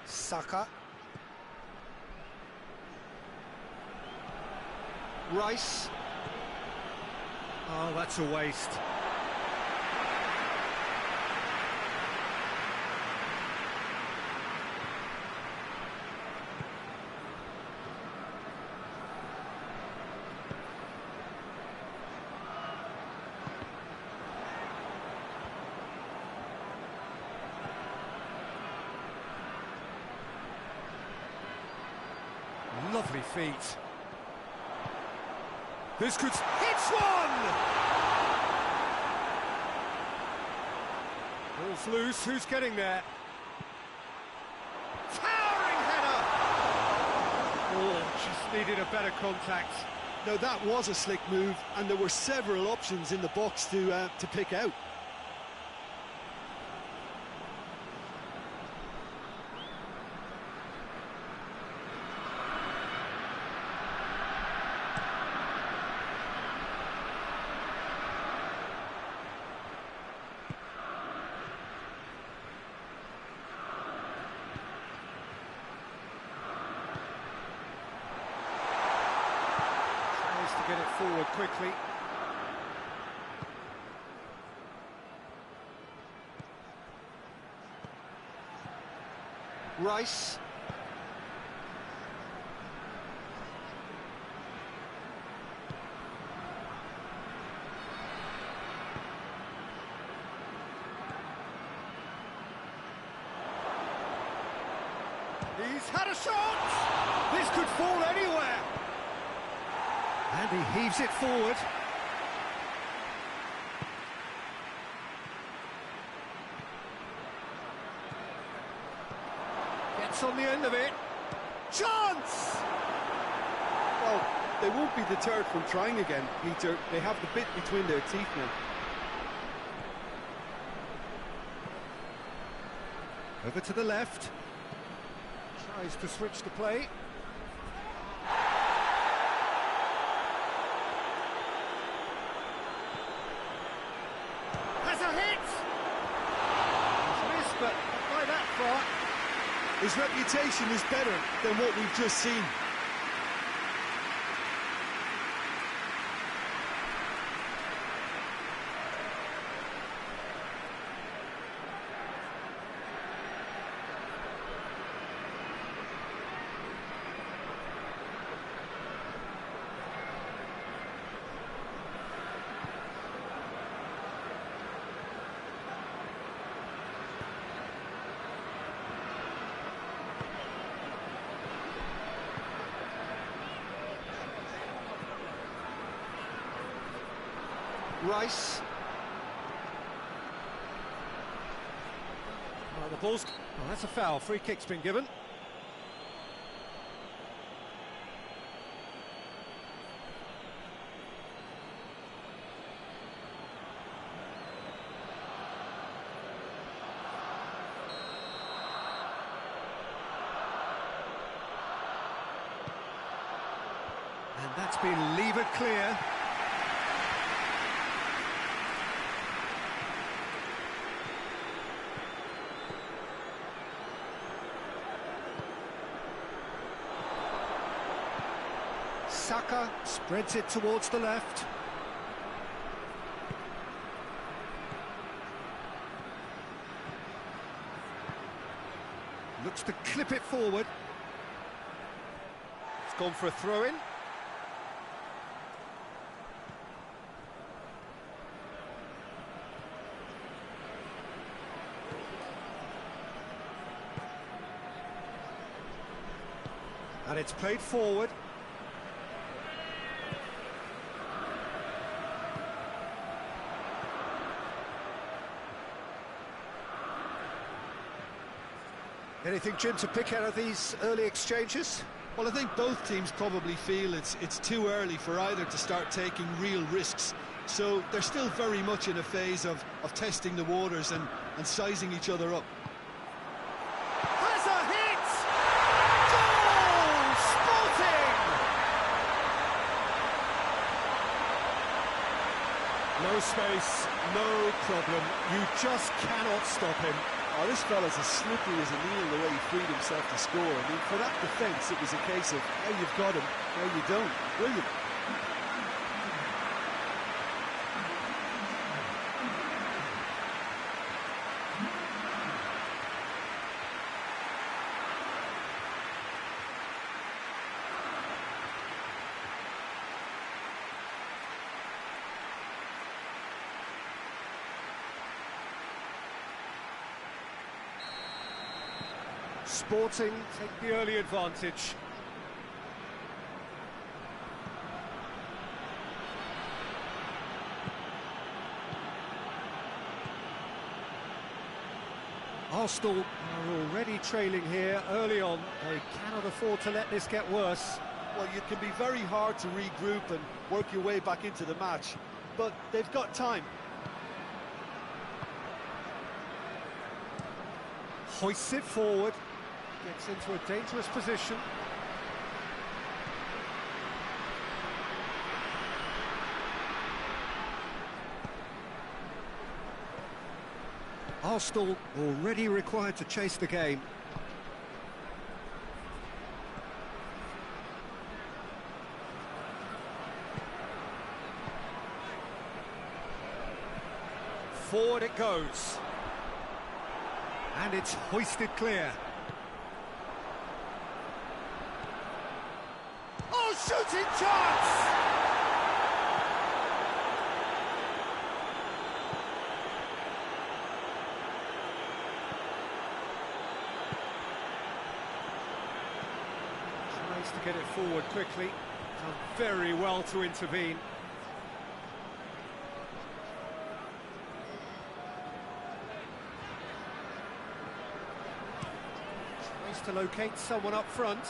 Saka. Rice. Oh, that's a waste. Lovely feet. This could... Hits one! Ball's loose, who's getting there? Towering header! Oh, just needed a better contact. No, that was a slick move, and there were several options in the box to pick out. get it forward quickly. Rice. He's had a shot! This could fall anywhere! And he heaves it forward. Gets on the end of it. Chance! Well, they won't be deterred from trying again, Peter. They have the bit between their teeth now. Over to the left. Tries to switch the play. Has a hit! He's missed, but not by that far. His reputation is better than what we've just seen. Rice. Oh, the ball's... Oh, that's a foul. Free kick's been given. And that's been levered clear. Saka spreads it towards the left. Looks to clip it forward. It's gone for a throw-in. And it's played forward. Anything, Jim, to pick out of these early exchanges? Well, I think both teams probably feel it's too early for either to start taking real risks. So they're still very much in a phase of testing the waters and sizing each other up. Has a hit! Goal! Sporting! No space, no problem. You just cannot stop him. Oh, this fella's as slippery as a needle the way he freed himself to score. I mean, for that defence, it was a case of how you've got him, how you don't. Brilliant. Sporting take the early advantage. Arsenal are already trailing here early on. They cannot afford to let this get worse. Well, it can be very hard to regroup and work your way back into the match, but they've got time. Hoists it forward. Gets into a dangerous position. Arsenal already required to chase the game. Forward it goes. And it's hoisted clear. Oh, shooting chance! Tries to get it forward quickly. Done very well to intervene. Tries to locate someone up front.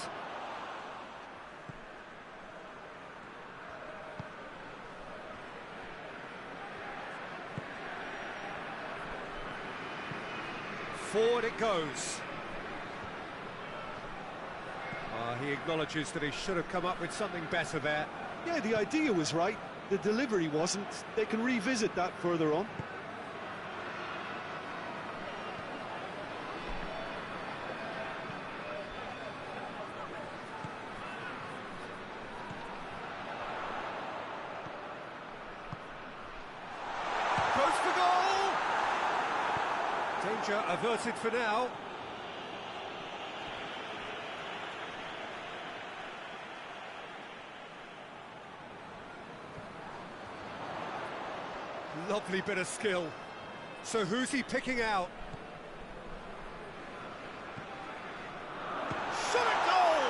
Forward it goes. He acknowledges that he should have come up with something better there. Yeah, the idea was right. The delivery wasn't. They can revisit that further on. Goes for goal! Danger averted for now. Lovely bit of skill. So who's he picking out? Shot at goal!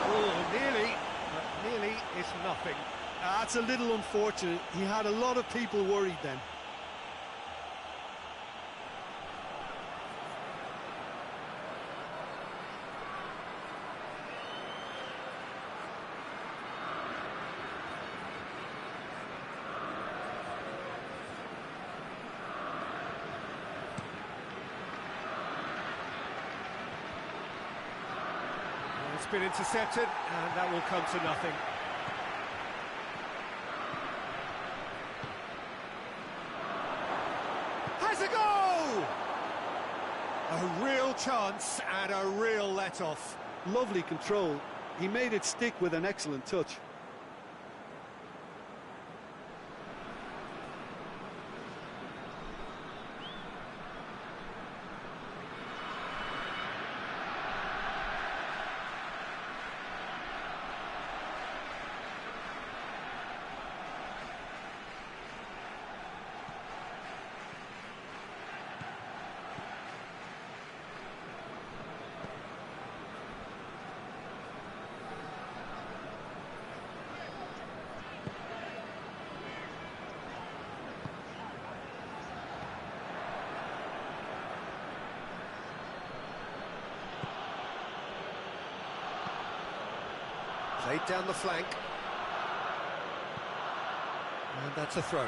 Oh, nearly, but nearly is nothing. That's a little unfortunate. He had a lot of people worried then. It's been intercepted, and that will come to nothing. Has a go! A real chance and a real let-off. Lovely control. He made it stick with an excellent touch. Played down the flank. And that's a throw.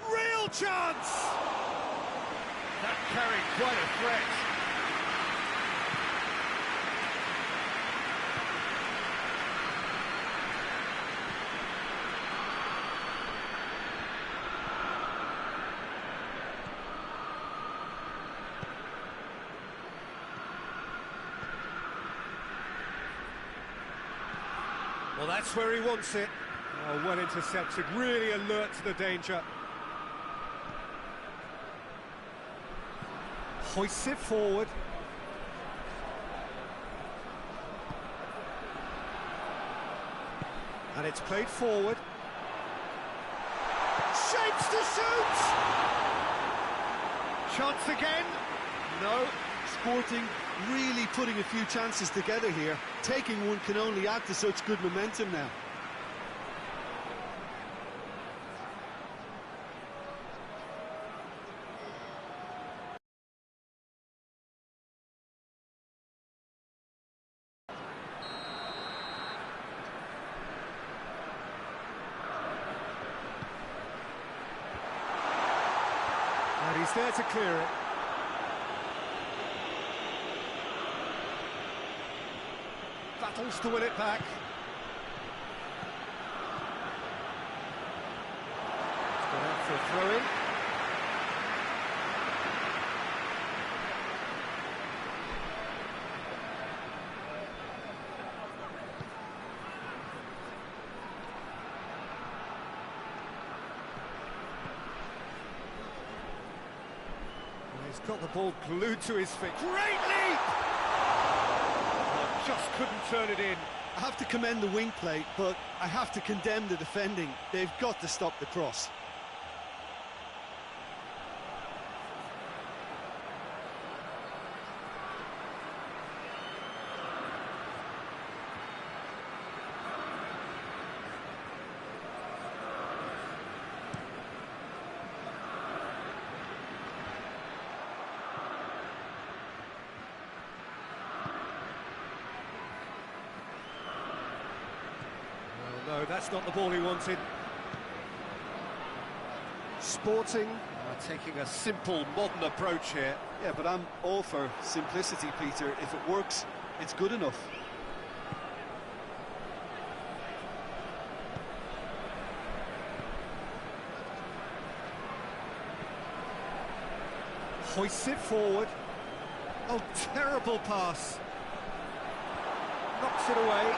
Real chance! That carried quite a threat. Well, that's where he wants it. Oh, well intercepted, really alert to the danger. Hoists it forward. And it's played forward. Shapes to shoot! Chance again. No. Sporting really putting a few chances together here. Taking one can only add to such good momentum now. And he's there to clear it. Battles to win it back. It's gone out for a throw-in. got the ball glued to his feet. Great leap! Oh, just couldn't turn it in. I have to commend the wing play, but I have to condemn the defending. They've got to stop the cross. No, that's not the ball he wanted. Sporting are taking a simple, modern approach here. Yeah, but I'm all for simplicity, Peter. If it works, it's good enough. Hoists it forward. Oh, terrible pass. Knocks it away.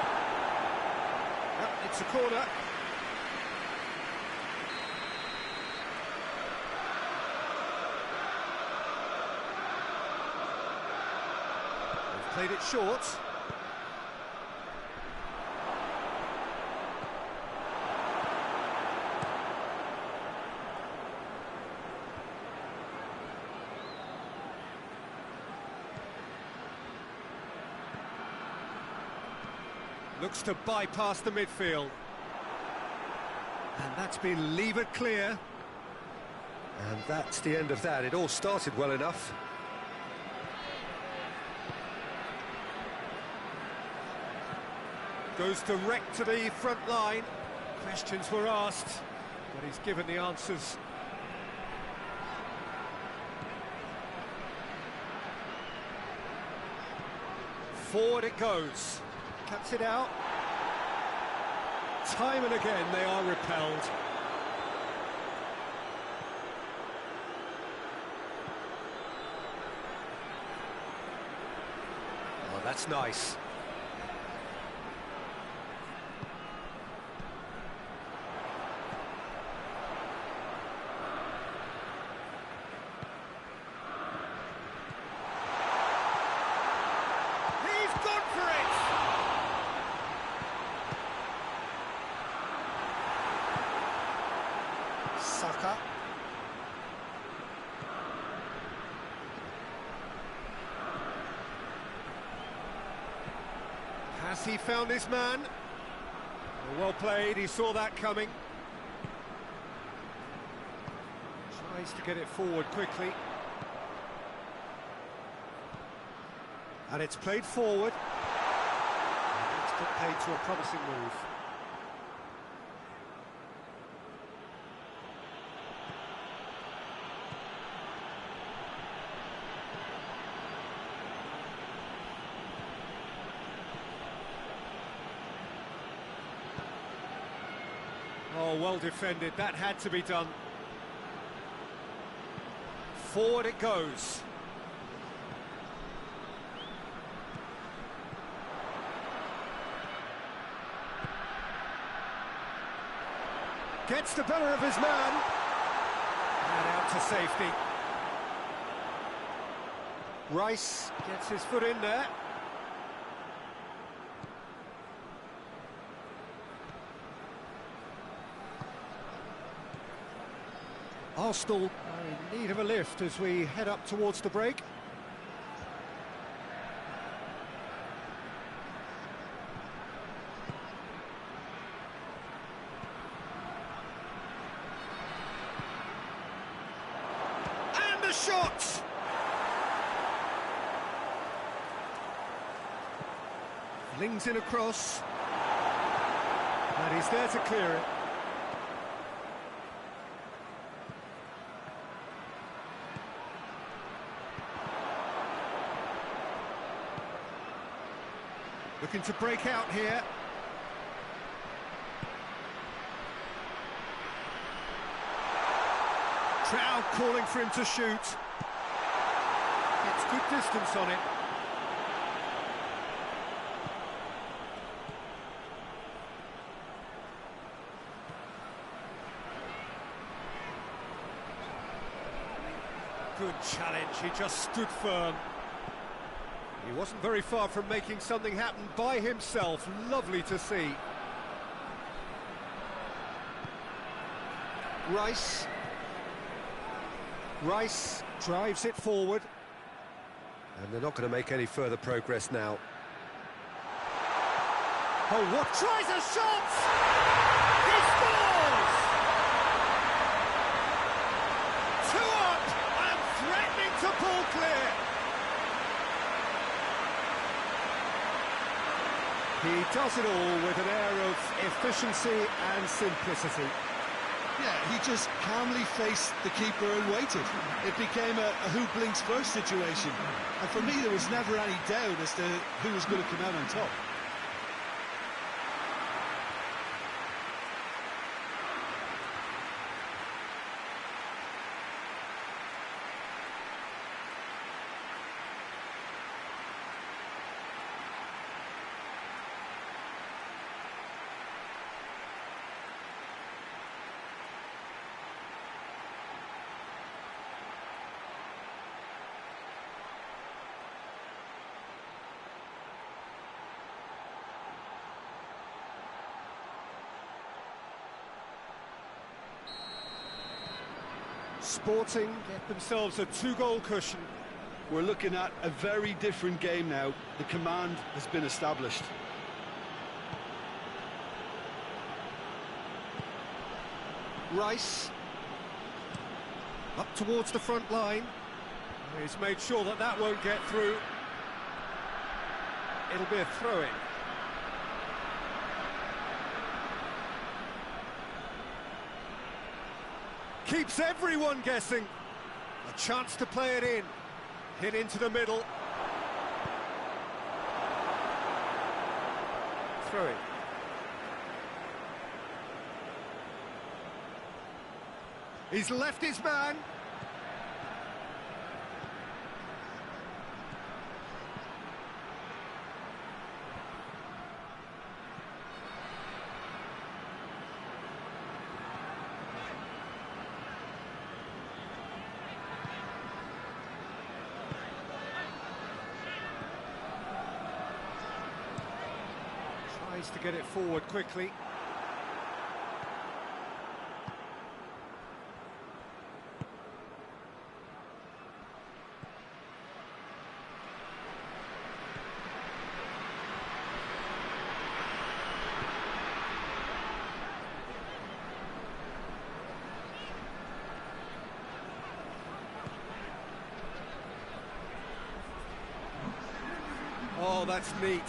Yep, it's a corner. They've played it short. Looks to bypass the midfield. And that's been levered clear. And that's the end of that. It all started well enough. Goes direct to the front line. Questions were asked, but he's given the answers. Forward it goes. Cuts it out. Time and again they are repelled. Oh, that's nice. He's gone for it! Saka. Has he found his man? Well played, he saw that coming. Tries to get it forward quickly. And it's played forward. It's put paid to a promising move. Oh, well defended, that had to be done. Forward it goes. Gets the better of his man. And out to safety. Rice gets his foot in there. Arsenal are in need of a lift as we head up towards the break. And the shot! Flings in across. And he's there to clear it. Looking to break out here. Crowd calling for him to shoot. Gets good distance on it. Good challenge, he just stood firm. He wasn't very far from making something happen by himself. Lovely to see. Rice drives it forward. And they're not going to make any further progress now. Oh, what? Tries a shot! He scores! 2 up and threatening to pull clear. He does it all with an air of efficiency and simplicity. Yeah, he just calmly faced the keeper and waited. It became a who blinks first situation. And for me, there was never any doubt as to who was going to come out on top. Sporting get themselves a 2-goal cushion. We're looking at a very different game now. The command has been established. Rice up towards the front line. He's made sure that that won't get through. It'll be a throw-in. Keeps everyone guessing. A chance to play it in. Hit into the middle. Throw it. He's left his man. Tries to get it forward quickly. Oh, that's neat.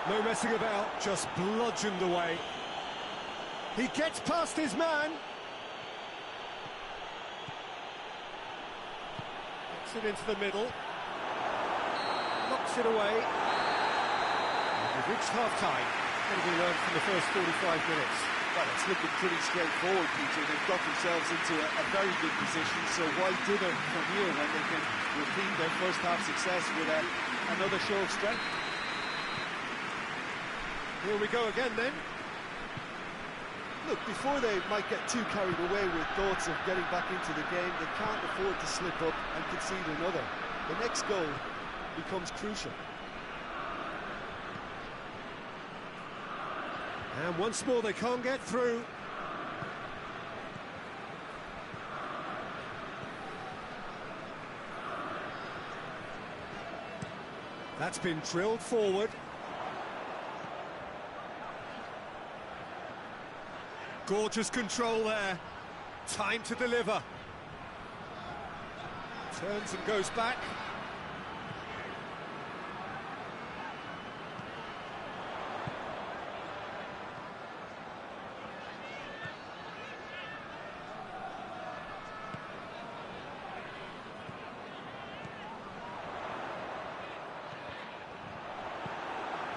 No messing about, just bludgeoned away. He gets past his man. Gets it into the middle. Knocks it away. We've reached half-time. What have we learned from the first 45 minutes? Well, it's looking pretty straightforward, Peter. They've got themselves into a very good position, so why dither from here when they can repeat their first-half success with another show of strength? Here we go again then. Look, before they might get too carried away with thoughts of getting back into the game, they can't afford to slip up and concede another. The next goal becomes crucial. And once more they can't get through. That's been drilled forward. Gorgeous control there. Time to deliver. Turns and goes back.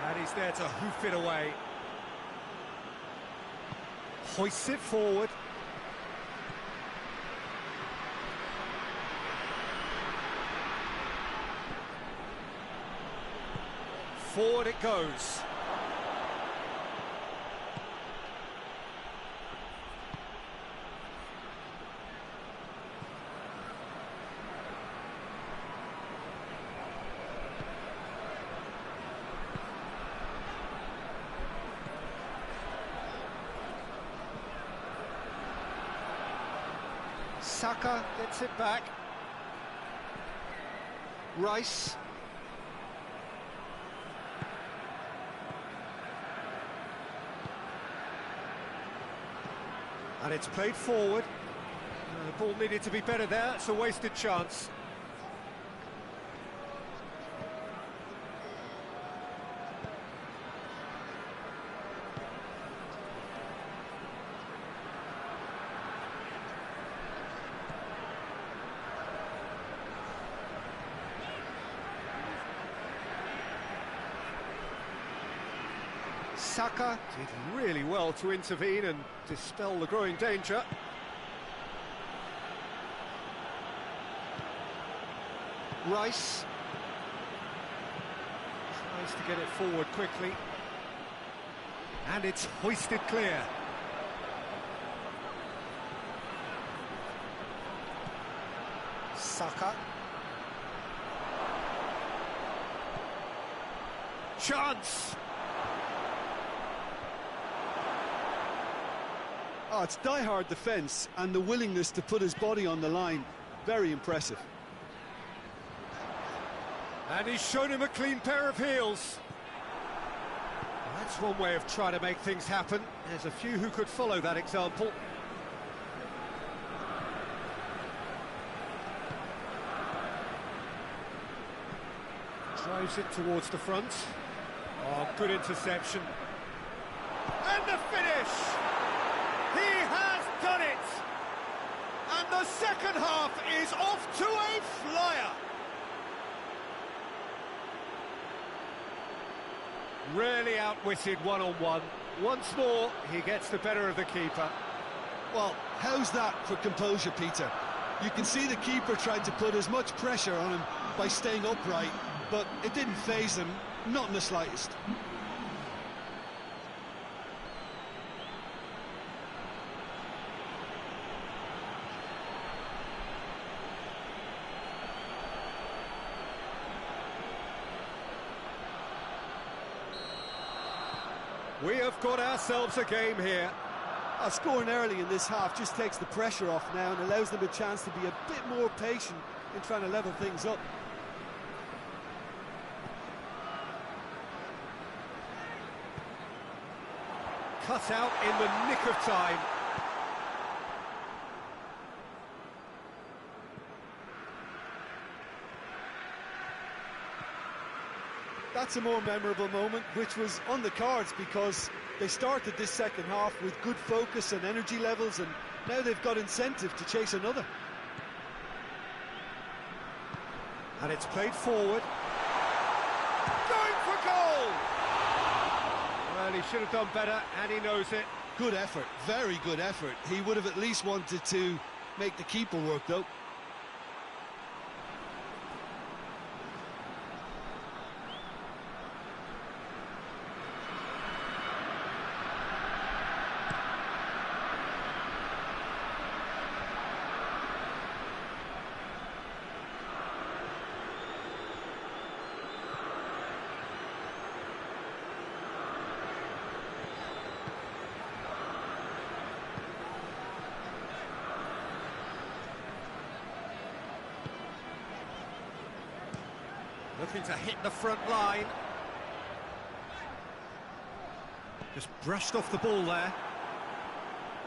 And he's there to hoof it away. Hoists it forward. Forward it goes. Saka gets it back. Rice. And it's played forward. The ball needed to be better there. It's a wasted chance. Saka did really well to intervene and dispel the growing danger. Rice tries to get it forward quickly, and it's hoisted clear. Saka. Chance! Oh, it's die-hard defence and the willingness to put his body on the line. Very impressive. And he's shown him a clean pair of heels. That's one way of trying to make things happen. There's a few who could follow that example. Drives it towards the front. Oh, good interception. And the finish! He has done it! And the second half is off to a flyer! Really outwitted one-on-one. Once more, he gets the better of the keeper. Well, how's that for composure, Peter? You can see the keeper tried to put as much pressure on him by staying upright, but it didn't faze him, not in the slightest. We have got ourselves a game here. Scoring early in this half just takes the pressure off now and allows them a chance to be a bit more patient in trying to level things up. Cut out in the nick of time. That's a more memorable moment, which was on the cards because they started this second half with good focus and energy levels, and now they've got incentive to chase another. And it's played forward. Going for goal! Well, he should have done better, and he knows it. Good effort, very good effort. He would have at least wanted to make the keeper work, though. Looking to hit the front line. Just brushed off the ball there.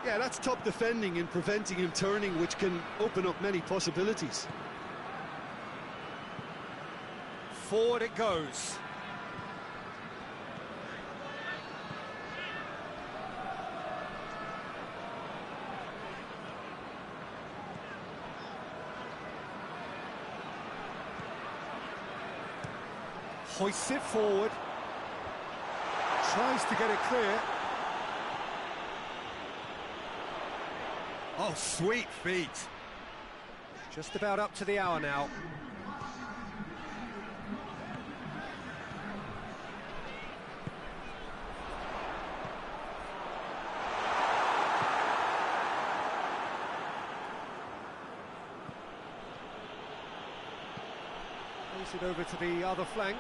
Yeah, that's top defending and preventing him turning, which can open up many possibilities. Forward it goes. Hoists it forward. Tries to get it clear. Oh, sweet feet. Just about up to the hour now. Plays it over to the other flank.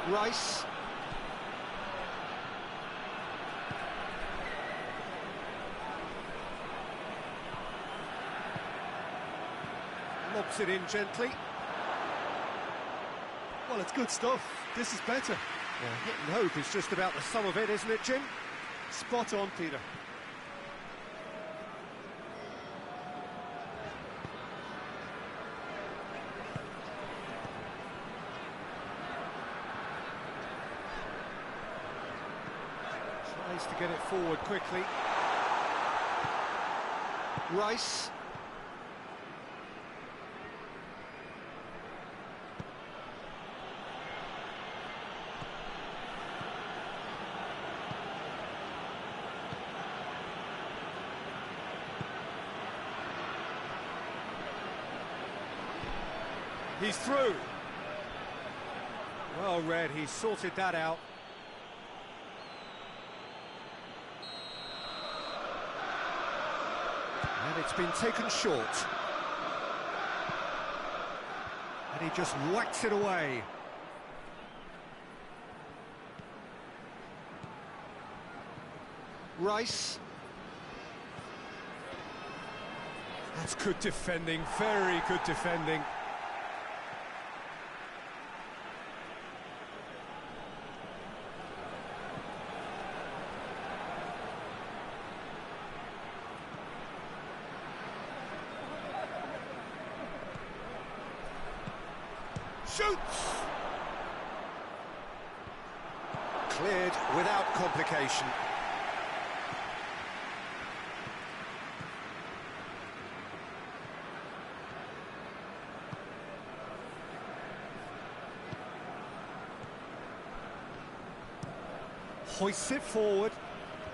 Rice. Lobs it in gently. Well, it's good stuff. This is better. Yeah, hit and hope is just about the sum of it, isn't it, Jim? Spot on, Peter. Tries to get it forward quickly. Rice. He's through. Well read, he sorted that out. And it's been taken short. And he just whacks it away. Rice. That's good defending, very good defending. Shoots! Cleared without complication. Hoists it forward.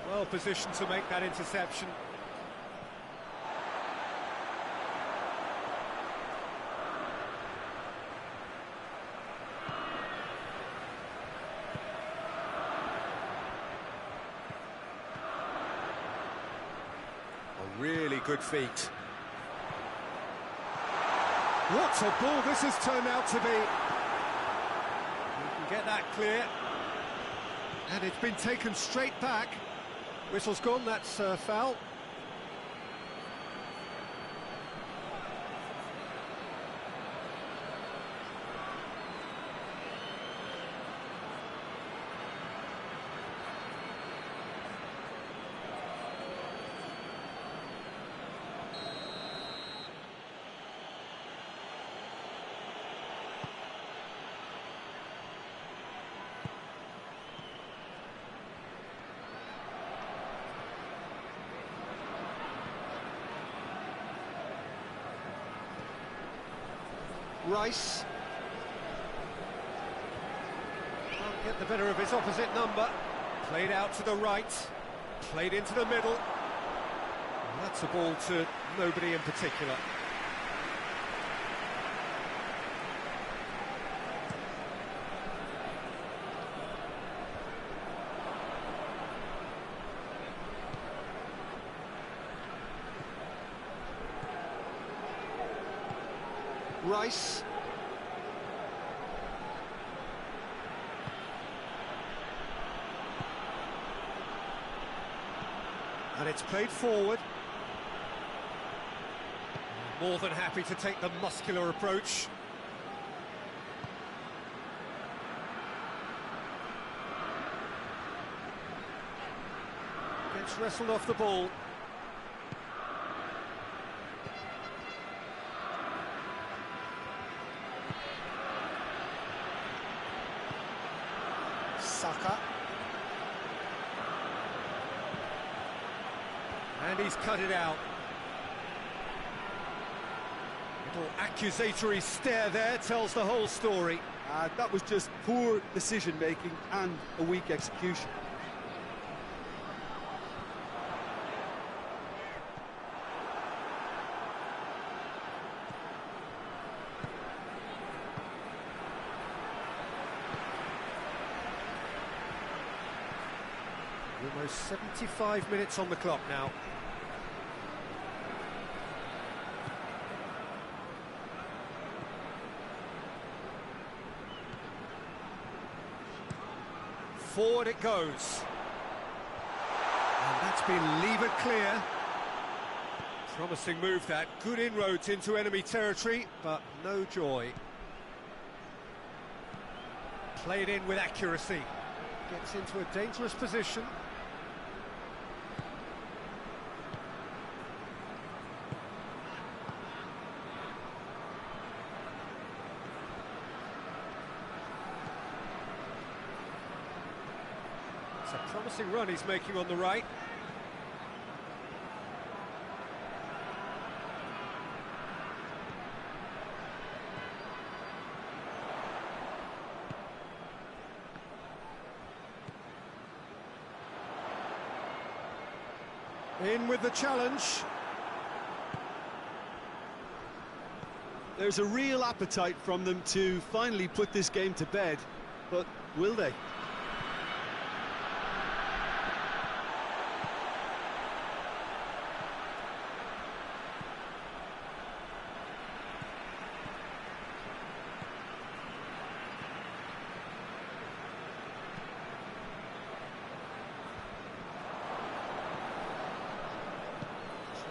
Well positioned to make that interception. Really good feet. What a ball this has turned out to be. You can get that clear. And it's been taken straight back. Whistle's gone, that's foul. Rice. Can't get the better of his opposite number. Played out to the right. Played into the middle. And that's a ball to nobody in particular. Rice. And it's played forward. More than happy to take the muscular approach. Gets wrestled off the ball. Saka. And he's cut it out. Little accusatory stare there tells the whole story. That was just poor decision-making and a weak execution. Almost 75 minutes on the clock now. Forward it goes. And that's been levered clear. Promising move that. Good inroads into enemy territory, but no joy. Played in with accuracy. Gets into a dangerous position. It's a promising run he's making on the right. In with the challenge. There's a real appetite from them to finally put this game to bed, but will they?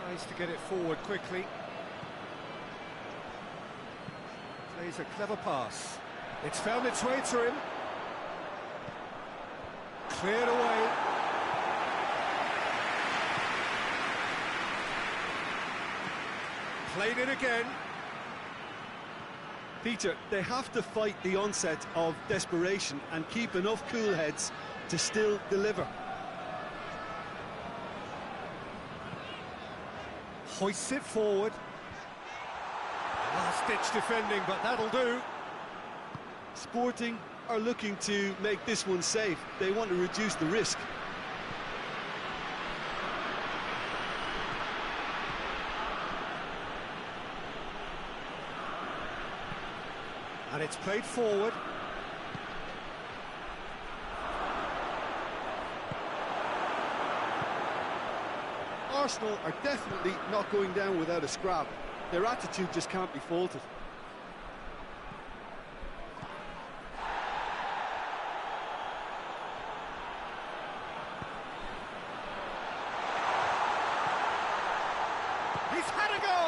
Tries to get it forward quickly. Plays a clever pass. It's found its way to him. Cleared away. Played it again. Peter, they have to fight the onset of desperation and keep enough cool heads to still deliver. Hoists it forward. Last-ditch defending, but that'll do. Sporting are looking to make this one safe. They want to reduce the risk. And it's played forward. Arsenal are definitely not going down without a scrap. Their attitude just can't be faulted. He's had a go!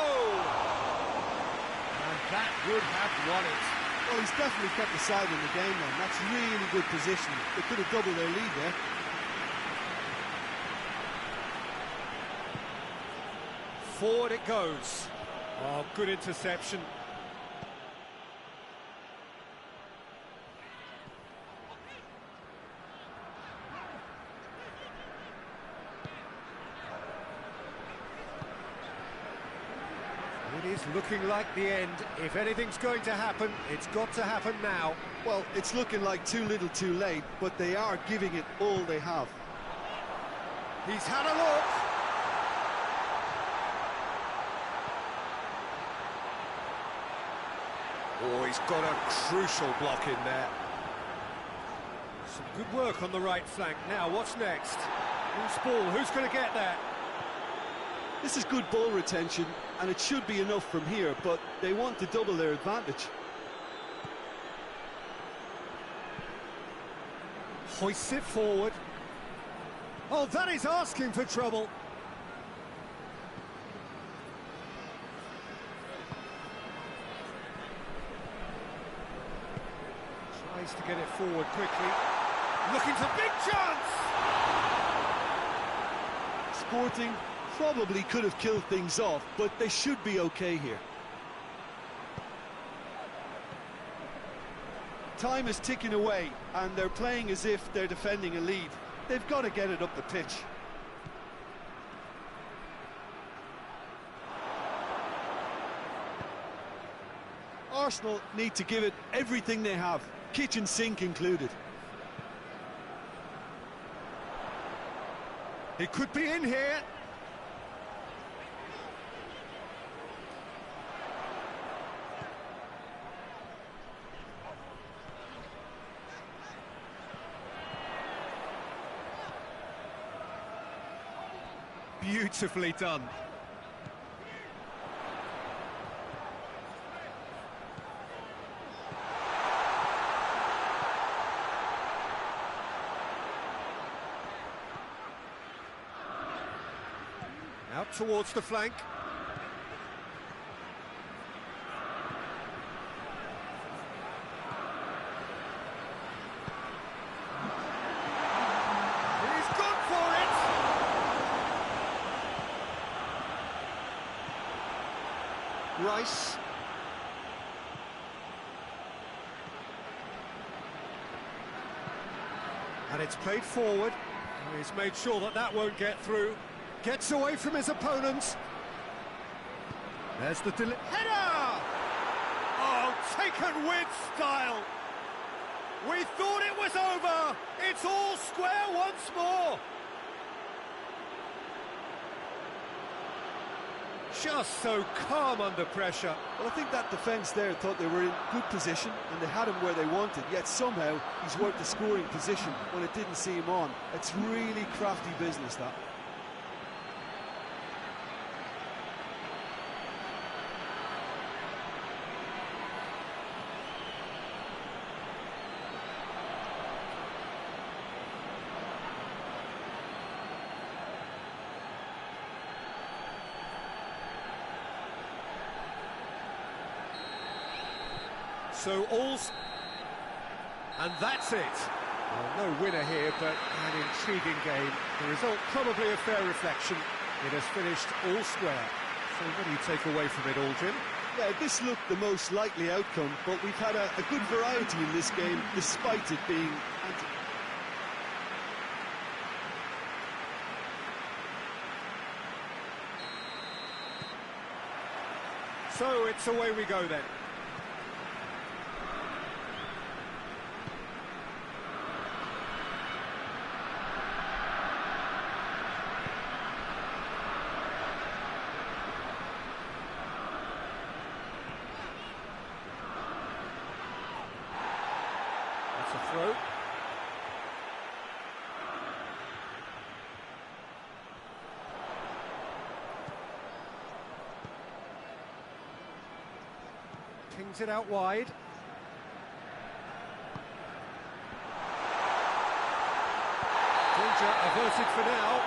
And that would have won it. Well, he's definitely kept the side in the game then. That's really good positioning. They could have doubled their lead there. Forward it goes. Oh, good interception. It is looking like the end. If anything's going to happen, it's got to happen now. Well, it's looking like too little too late, but they are giving it all they have. He's had a look. Oh, he's got a crucial block in there. Some good work on the right flank. Now, what's next? Loose ball, who's going to get that? This is good ball retention, and it should be enough from here, but they want to double their advantage. Hoists it forward. Oh, that is asking for trouble. Tries to get it forward quickly. Looking for big chance! Sporting probably could have killed things off, but they should be okay here. Time is ticking away, and they're playing as if they're defending a lead. They've got to get it up the pitch. Arsenal need to give it everything they have, kitchen sink included. It could be in here. Beautifully done. out towards the flank. He's gone for it! Rice. And it's played forward. He's made sure that that won't get through. Gets away from his opponents. There's the header! Oh, taken with style. We thought it was over. It's all square once more. Just so calm under pressure. Well, I think that defence there thought they were in good position and they had him where they wanted, yet somehow he's worked the scoring position when it didn't see him on. It's really crafty business, that. So all's... And that's it. Well, no winner here, but an intriguing game. The result probably a fair reflection. It has finished all square. So what do you take away from it all, Jim? Yeah, this looked the most likely outcome, but we've had a good variety in this game, despite it being So it's away we go then. That's a throw. Pings it out wide. Danger averted for now.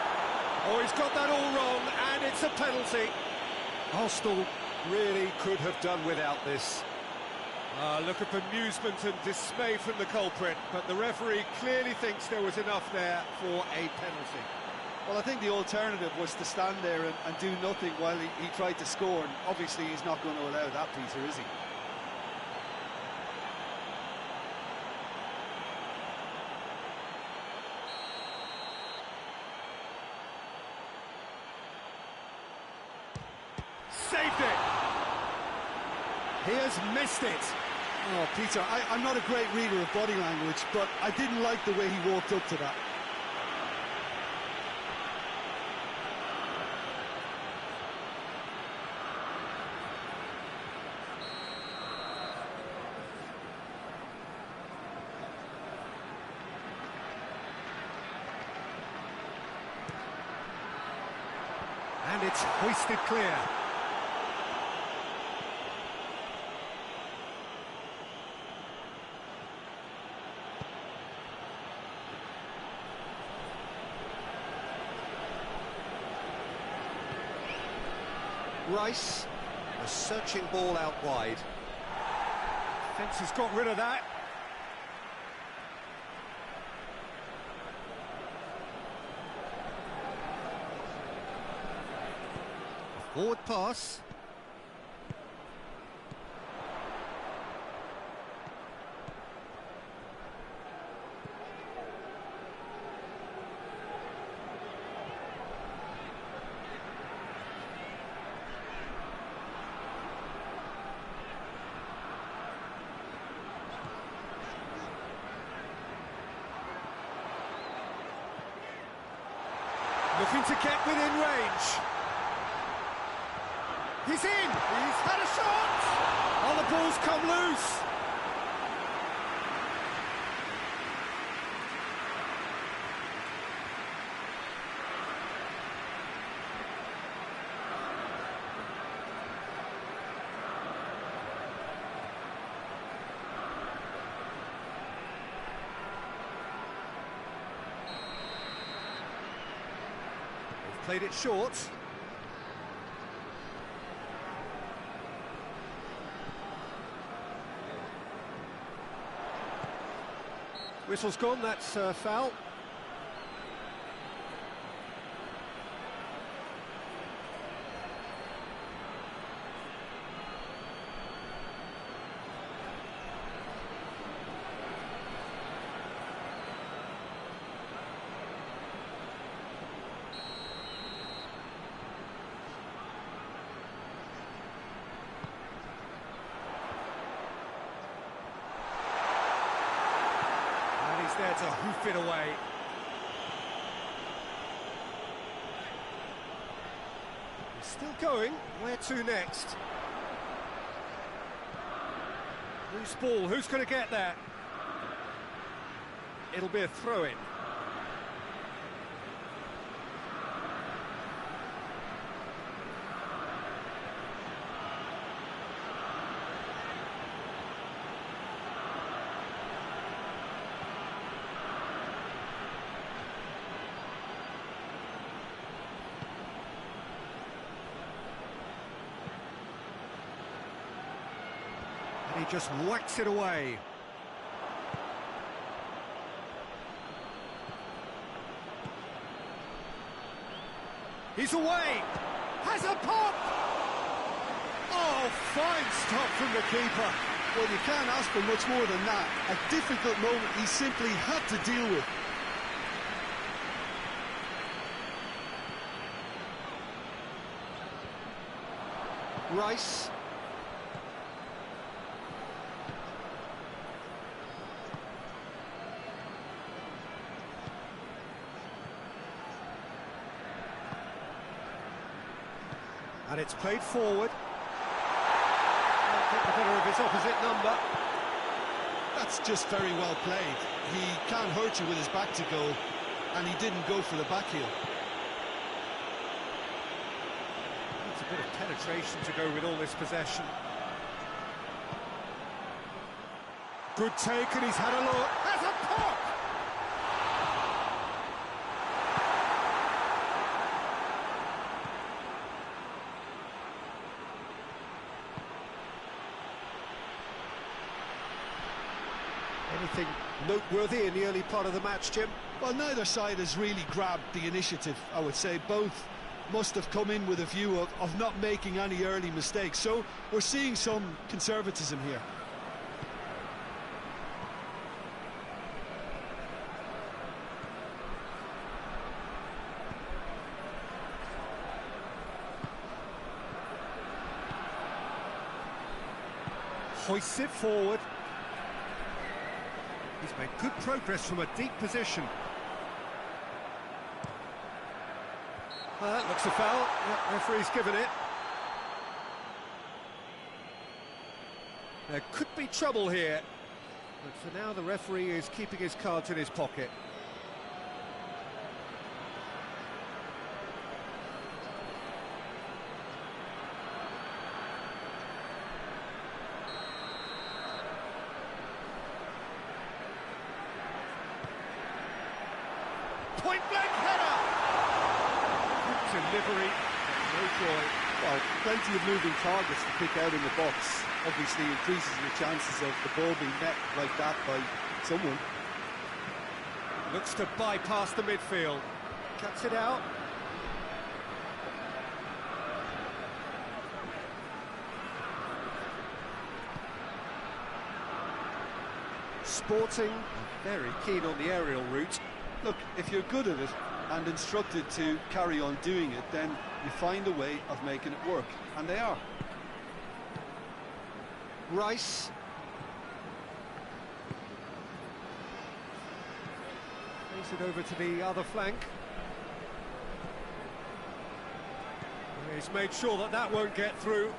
Oh, he's got that all wrong, and it's a penalty. Arsenal really could have done without this. Look at bemusement and dismay from the culprit, but the referee clearly thinks there was enough there for a penalty. Well, I think the alternative was to stand there and do nothing while he tried to score, and obviously he's not going to allow that, Peter, is he? Saved it! He has missed it. Oh, Peter, I'm not a great reader of body language, but I didn't like the way he walked up to that. And it's hoisted clear. Rice, a searching ball out wide. Defence has got rid of that. Forward pass. Looking to get within range. He's in! He's had a shot! Oh, the ball's come loose! They've played it short. Whistle's gone, that's foul. He's there to hoof it away. He's still going. Where to next? Loose ball. Who's going to get that? It'll be a throw-in. And he just whacks it away. He's away! Has a pop! Oh, fine stop from the keeper. Well, you can't ask for much more than that. A difficult moment he simply had to deal with. Rice. And it's played forward. Get the better of his opposite number. That's just very well played. He can't hurt you with his back to goal, and he didn't go for the back heel. Needs a bit of penetration to go with all this possession. Good take, and he's had a look. Has a pop! Anything noteworthy in the early part of the match, Jim? Well, neither side has really grabbed the initiative, I would say. Both must have come in with a view of not making any early mistakes. So we're seeing some conservatism here. Hoists it forward. He's made good progress from a deep position. Well, that looks a foul. The referee's given it. There could be trouble here. But for now, the referee is keeping his cards in his pocket. Point-blank header! Good delivery, no joy. Well, plenty of moving targets to pick out in the box. Obviously increases your chances of the ball being met like that by someone. Looks to bypass the midfield. Cuts it out. Sporting, very keen on the aerial route. Look, if you're good at it and instructed to carry on doing it, then you find a way of making it work, and they are. Rice. Plays it over to the other flank. He's made sure that that won't get through.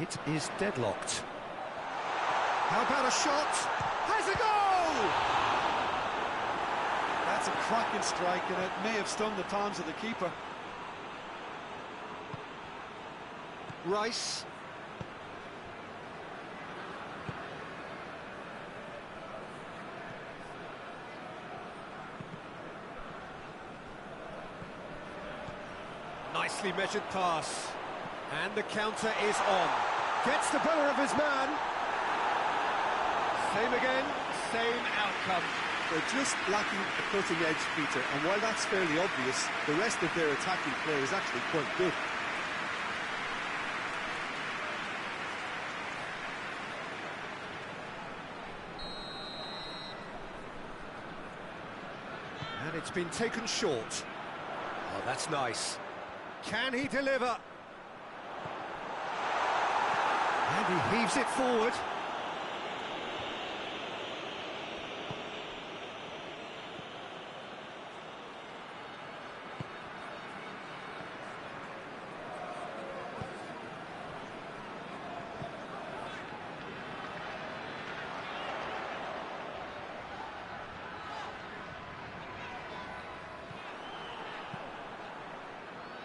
It is deadlocked. How about a shot? Has a goal! That's a cracking strike, and it may have stung the palms of the keeper. Rice. Nicely measured pass. And the counter is on. Gets the better of his man. Same again, same outcome. They're just lacking a cutting edge, Peter, and while that's fairly obvious, the rest of their attacking play is actually quite good. And it's been taken short. Oh, that's nice. Can he deliver? And he heaves it forward.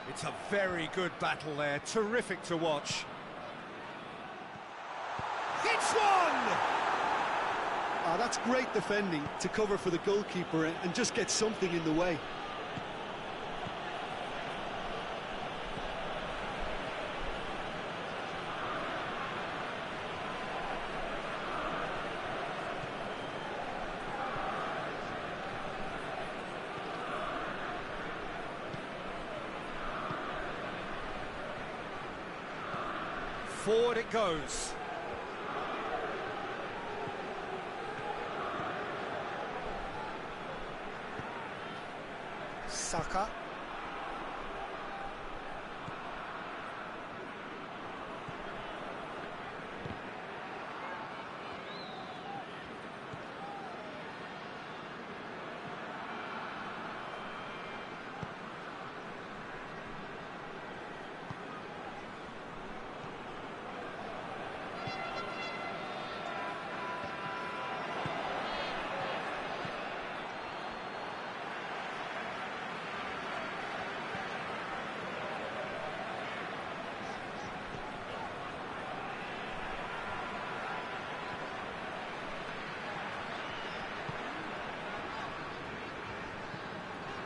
It's a very good battle there, terrific to watch. It's one! That's great defending to cover for the goalkeeper and just get something in the way. Forward it goes. Saka.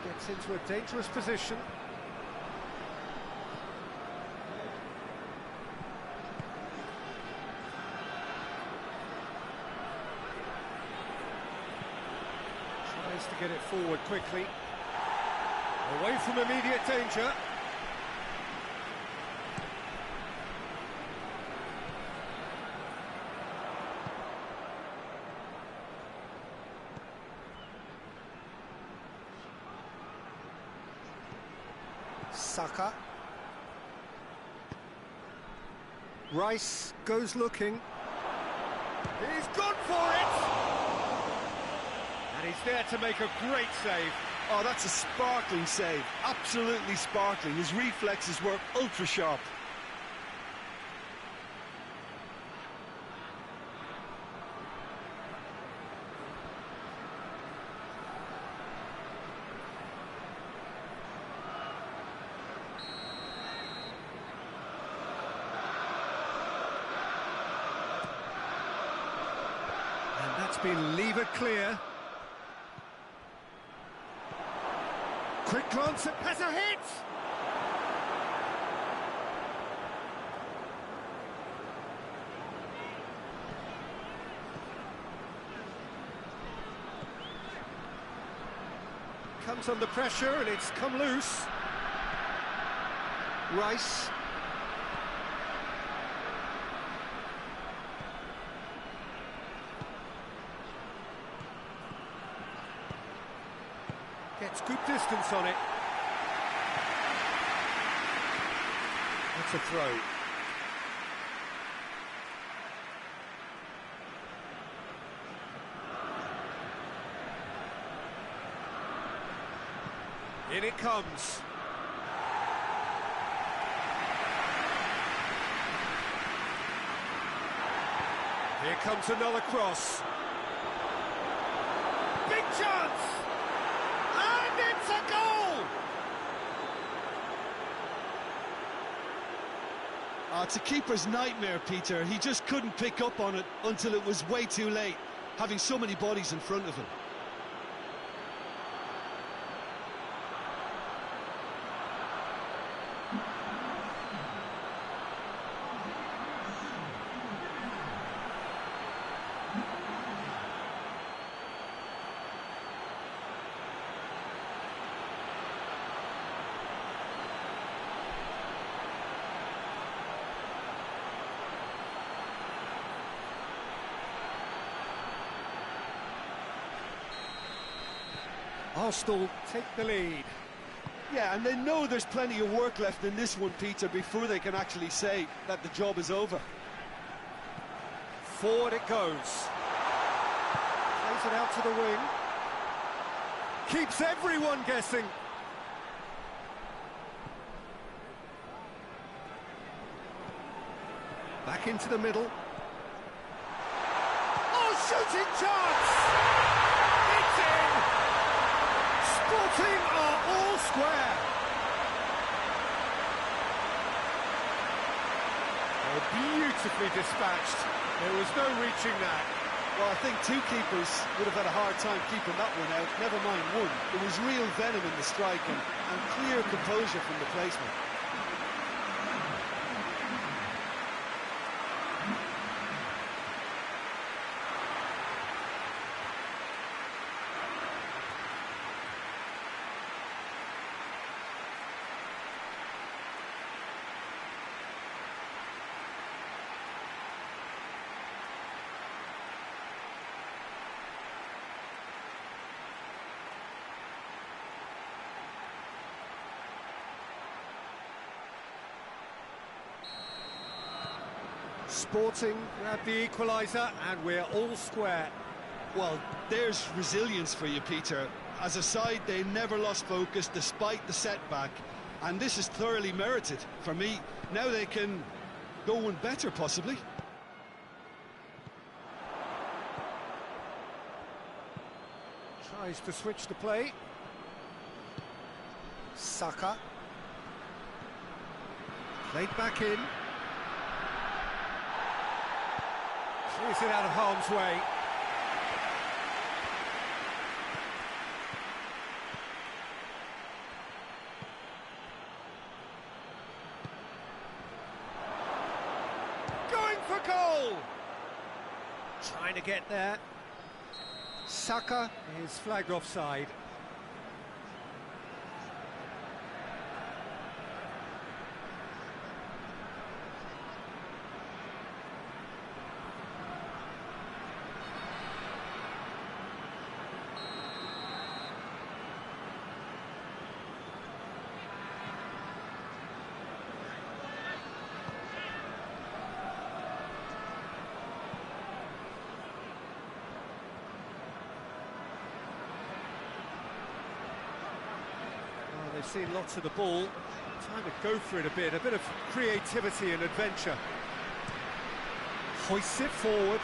Gets into a dangerous position. Tries to get it forward quickly. Away from immediate danger. Saka. Rice goes looking. He's gone for it! And he's there to make a great save. Oh, that's a sparkling save. Absolutely sparkling. His reflexes were ultra sharp. And that's been levered clear. Quick glance, has a hit! Comes under pressure and it's come loose. Rice. Gets good distance on it. That's a throw. In it comes. Here comes another cross. Big chance! And it's a goal! It's a keeper's nightmare, Peter. He just couldn't pick up on it until it was way too late, having so many bodies in front of him. Arsenal take the lead. Yeah, and they know there's plenty of work left in this one, Peter, before they can actually say that the job is over. Forward it goes. Plays it out to the wing. Keeps everyone guessing. Back into the middle. Oh, shooting chance! It's in! Sporting are all square. Oh, beautifully dispatched. There was no reaching that. Well, I think two keepers would have had a hard time keeping that one out, never mind one. There was real venom in the strike and clear composure from the placement. Sporting grab the equaliser and we're all square. Well, there's resilience for you, Peter. As a side, they never lost focus despite the setback, and this is thoroughly merited. For me, now they can go one better, possibly. Tries to switch the play. Saka. Played back in. Clears it out of harm's way. Going for goal! Trying to get there. Saka is flagged offside. They've seen lots of the ball. Time to go for it a bit of creativity and adventure. Hoists it forward.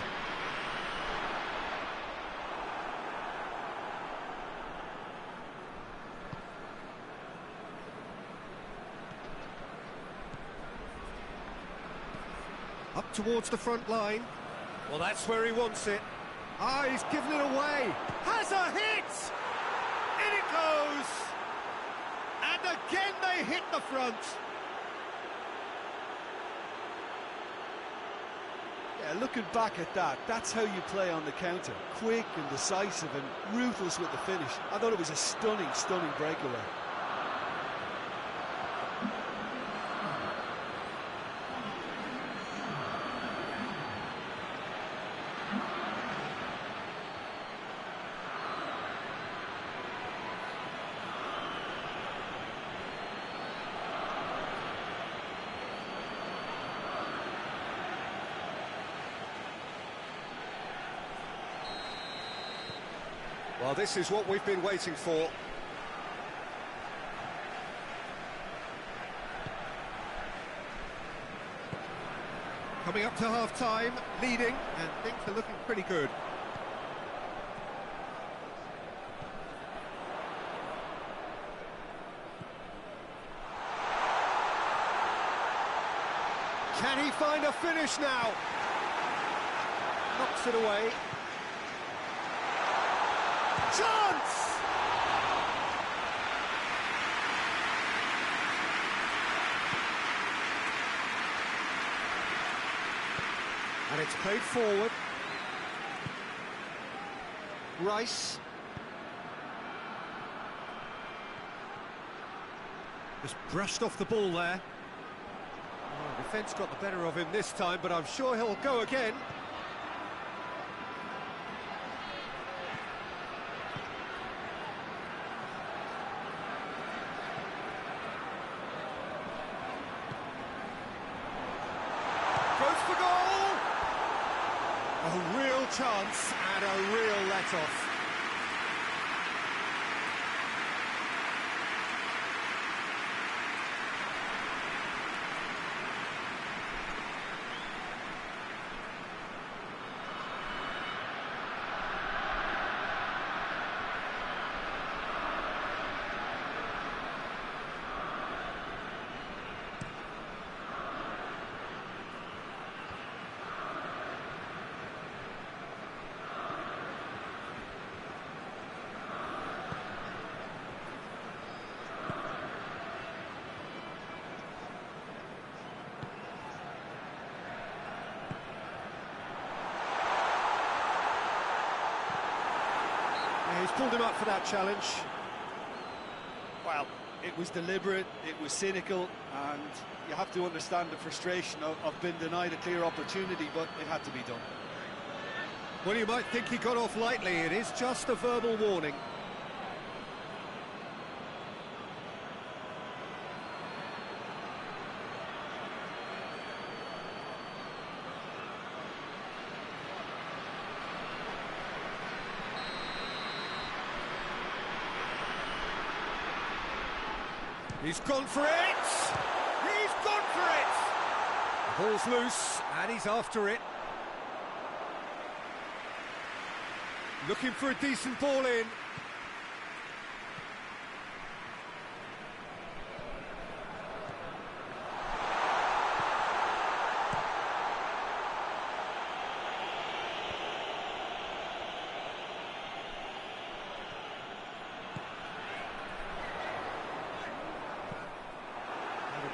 Up towards the front line. Well, that's where he wants it. Ah, he's given it away. Has a hit! In it goes! And again they hit the front. Yeah, looking back at that, that's how you play on the counter. Quick and decisive and ruthless with the finish. I thought it was a stunning, stunning breakaway. Well, this is what we've been waiting for. Coming up to half-time, leading, and things are looking pretty good. Can he find a finish now? Knocks it away. Chance! And it's played forward. Rice. Just brushed off the ball there. Oh, defence got the better of him this time, but I'm sure he'll go again. chance and a real let-off. He's pulled him up for that challenge. Well, it was deliberate, it was cynical, and you have to understand the frustration of being denied a clear opportunity, but it had to be done. Well, you might think he got off lightly. It is just a verbal warning. He's gone for it! He's gone for it! The ball's loose, and he's after it. Looking for a decent ball in.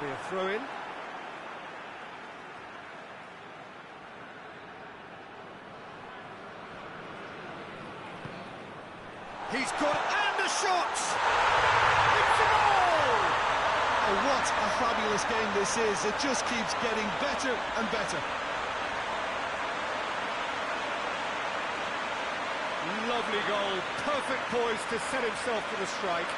Be a throw-in. He's got and a shot! It's a goal! Oh, what a fabulous game this is. It just keeps getting better and better. Lovely goal. Perfect poise to set himself for the strike.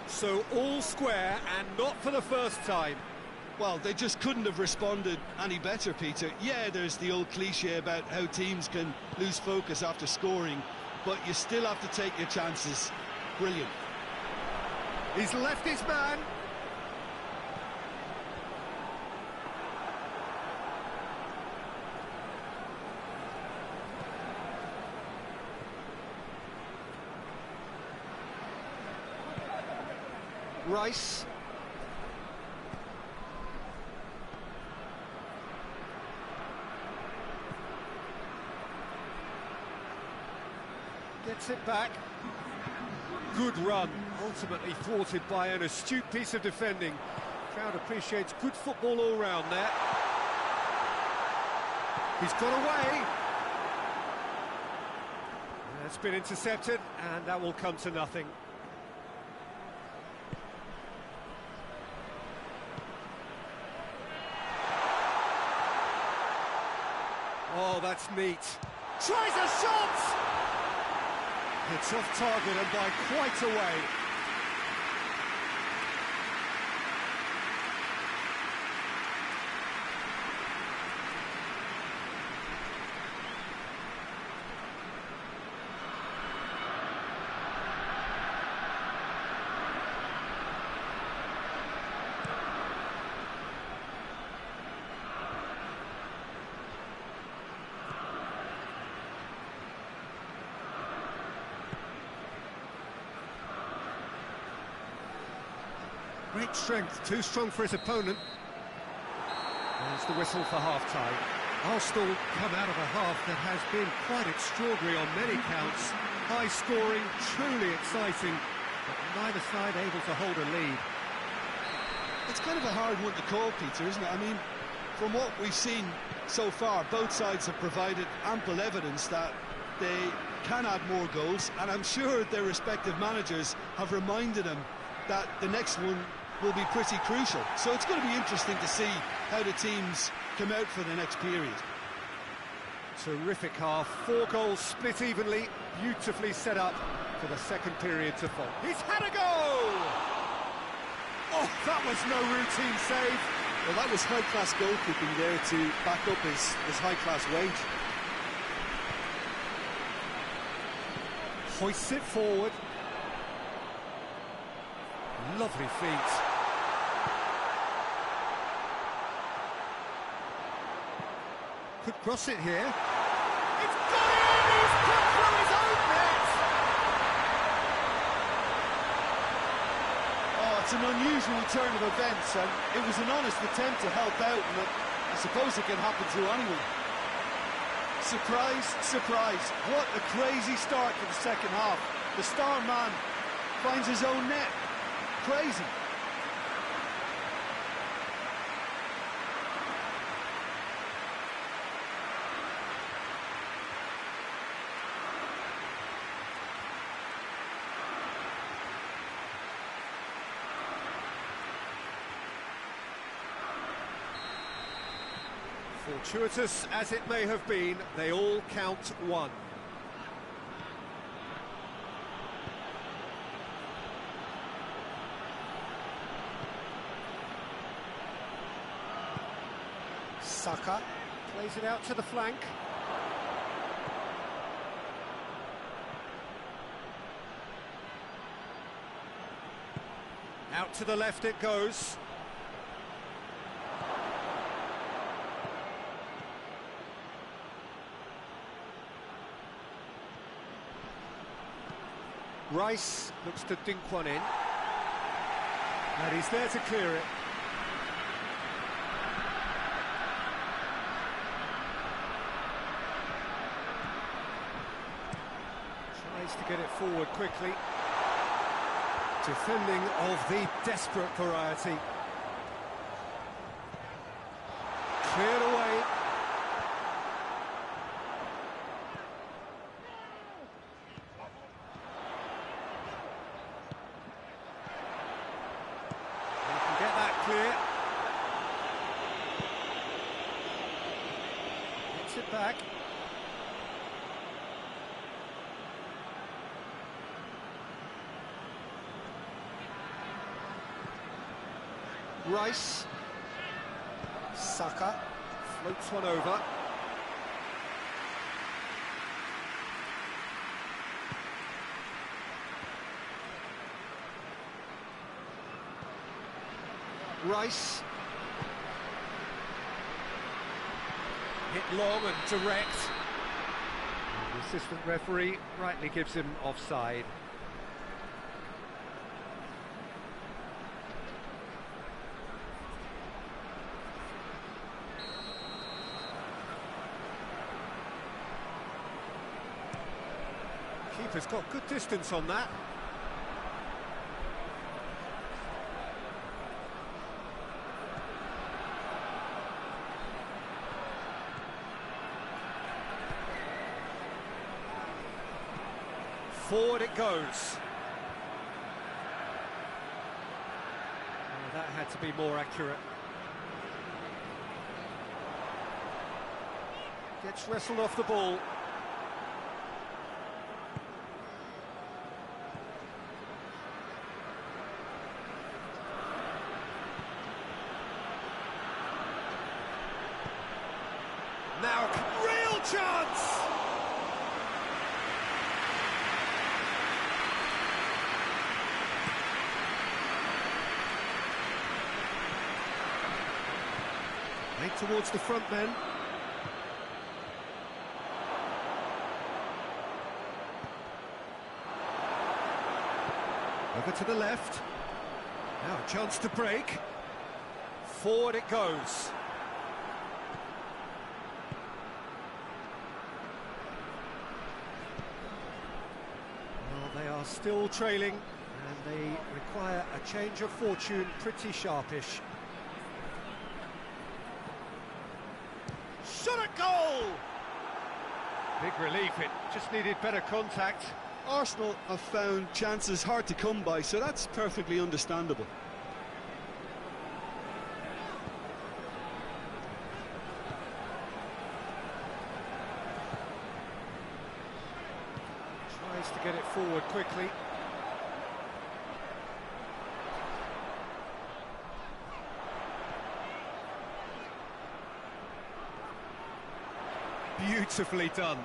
So all square, and not for the first time. Well, they just couldn't have responded any better, Peter. Yeah, there's the old cliche about how teams can lose focus after scoring, but you still have to take your chances. Brilliant. He's left his man. Rice. Gets it back. Good run, ultimately thwarted by an astute piece of defending. Crowd appreciates good football all round there. He's got away. That's been intercepted, and that will come to nothing. Oh, that's neat. Tries a shot! It's off target and by quite a way. Great strength, too strong for his opponent. There's the whistle for half-time. Arsenal come out of a half that has been quite extraordinary on many counts. High scoring, truly exciting, but neither side able to hold a lead. It's kind of a hard one to call, Peter, isn't it? I mean, From what we've seen so far, both sides have provided ample evidence that they can add more goals, and I'm sure their respective managers have reminded them that the next one will be pretty crucial. So it's going to be interesting to see how the teams come out for the next period. Terrific half, 4 goals split evenly, beautifully set up for the second period to follow. He's had a goal! Oh, that was no routine save. Well, that was high-class goalkeeping there to back up his high-class weight. Hoists it forward. Lovely feet. Could cross it here. It's got in! He's put through his own net! Oh, it's an unusual turn of events, and it was an honest attempt to help out, and I suppose it can happen to anyone. Surprise, surprise. What a crazy start to the second half. The star man finds his own net. Crazy. Fortuitous as it may have been, they all count one. Saka Plays it out to the flank. Out to the left it goes. Rice looks to dink one in. And he's there to clear it. Tries to get it forward quickly. Defending of the desperate variety. Cleared away. Get that clear. Gets it back. Rice. Saka Floats one over. Rice. Hit long and direct. The assistant referee rightly gives him offside. Keeper's got good distance on that. Forward it goes. Oh, that had to be more accurate. Gets wrestled off the ball. Now, real chance! Right towards the front men. Over to the left. Now a chance to break. Forward it goes. Well, they are still trailing, and they require a change of fortune, pretty sharpish. Big relief, it just needed better contact. Arsenal have found chances hard to come by, so that's perfectly understandable. Tries to get it forward quickly. Beautifully done.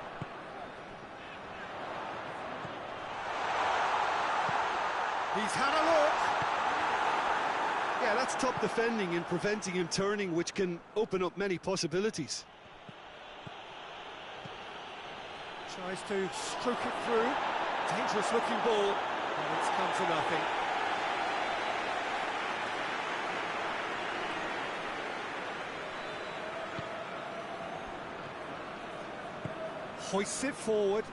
He's had a look. Yeah, that's top defending and preventing him turning, which can open up many possibilities. Tries to stroke it through. Dangerous looking ball, and it's come to nothing. Hoists it forward.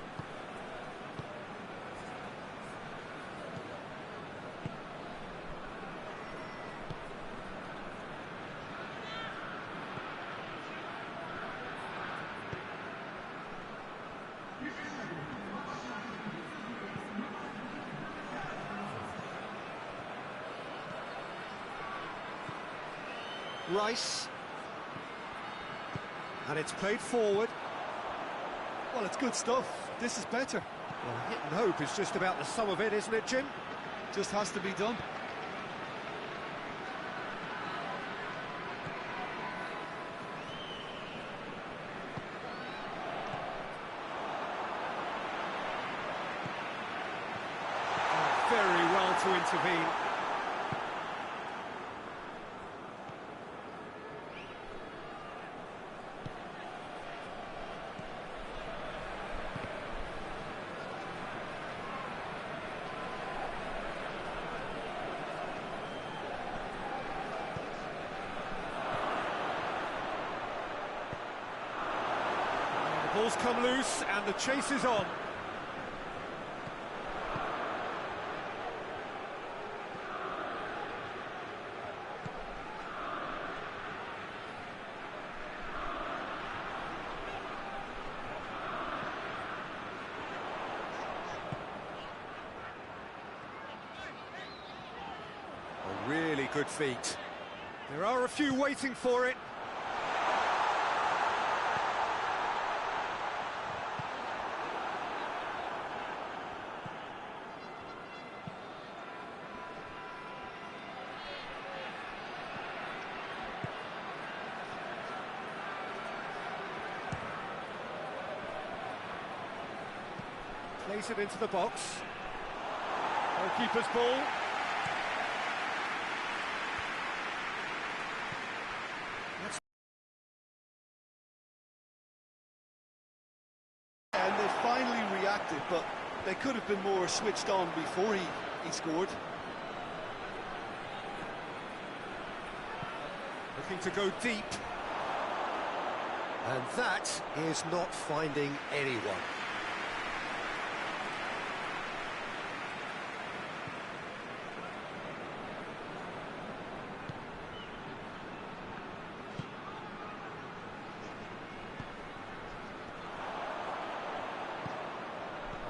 Rice. And it's played forward. Well, it's good stuff. This is better. Well, hit and hope is just about the sum of it, isn't it, Jim? Just has to be done. Very well to intervene. The ball's come loose and the chase is on. A really good feat. There are a few waiting for it. Plays it into the box. Goalkeeper's ball. And they finally reacted, but they could have been more switched on before he scored. Looking to go deep. And that is not finding anyone.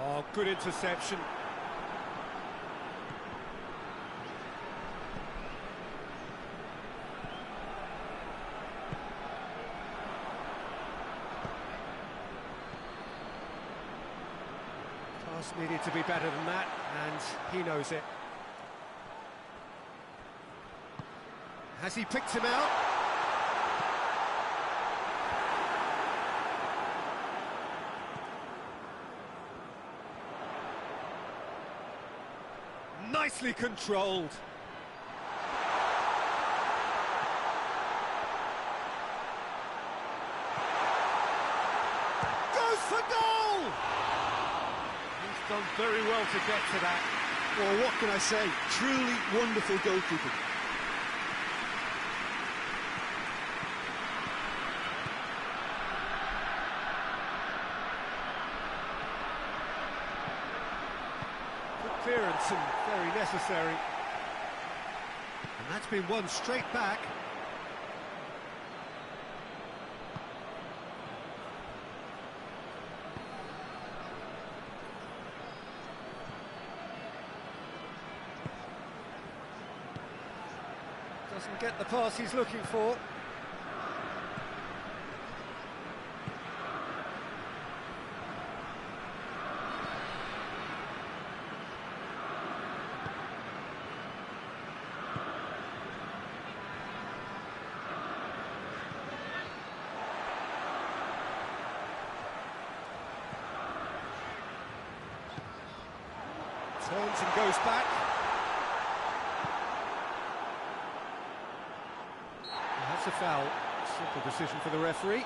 Oh, good interception. Pass needed to be better than that, and he knows it. Has he picked him out? Nicely controlled. Goes for goal! He's done very well to get to that. Well, what can I say? Truly wonderful goalkeeping. Clearance and very necessary. And that's been won straight back. Doesn't get the pass he's looking for. Turns and goes back. That's a foul. Simple decision for the referee.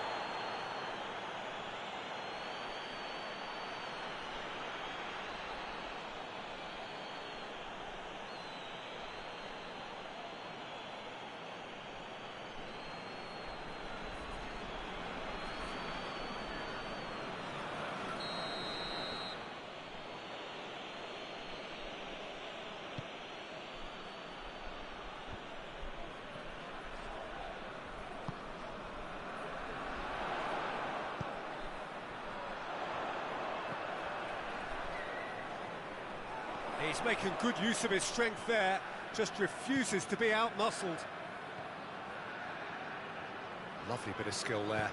He's making good use of his strength there, just refuses to be out-muscled. Lovely bit of skill there.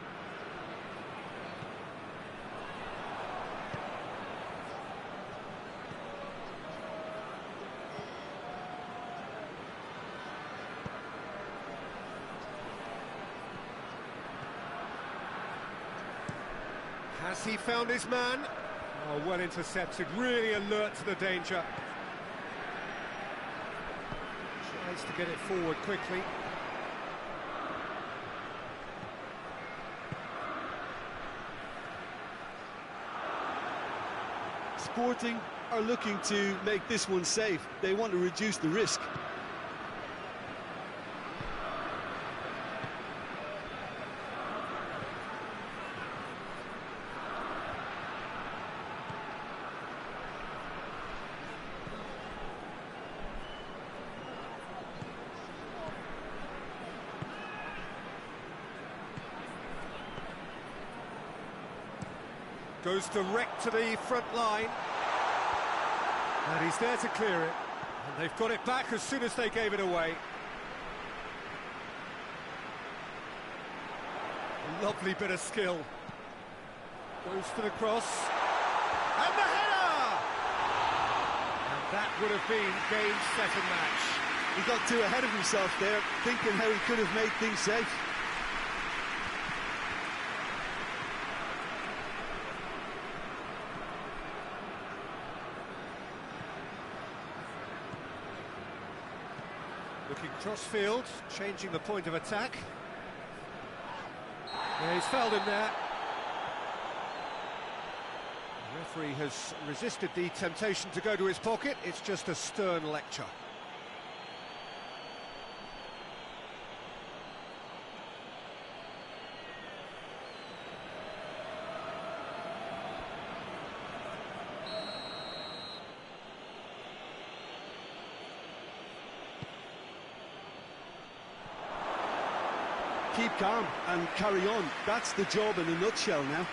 Has he found his man? Oh, well intercepted, really alert to the danger. Tries to get it forward quickly. Sporting are looking to make this one safe. They want to reduce the risk. Goes direct to the front line. And he's there to clear it. And they've got it back as soon as they gave it away. Lovely bit of skill. Goes for the cross. And the header! And that would have been game, set and match. He got too ahead of himself there, thinking how he could have made things safe. Looking cross-field, changing the point of attack. Yeah, he's fouled him there. The referee has resisted the temptation to go to his pocket. It's just a stern lecture. Keep calm and carry on. That's the job in a nutshell now.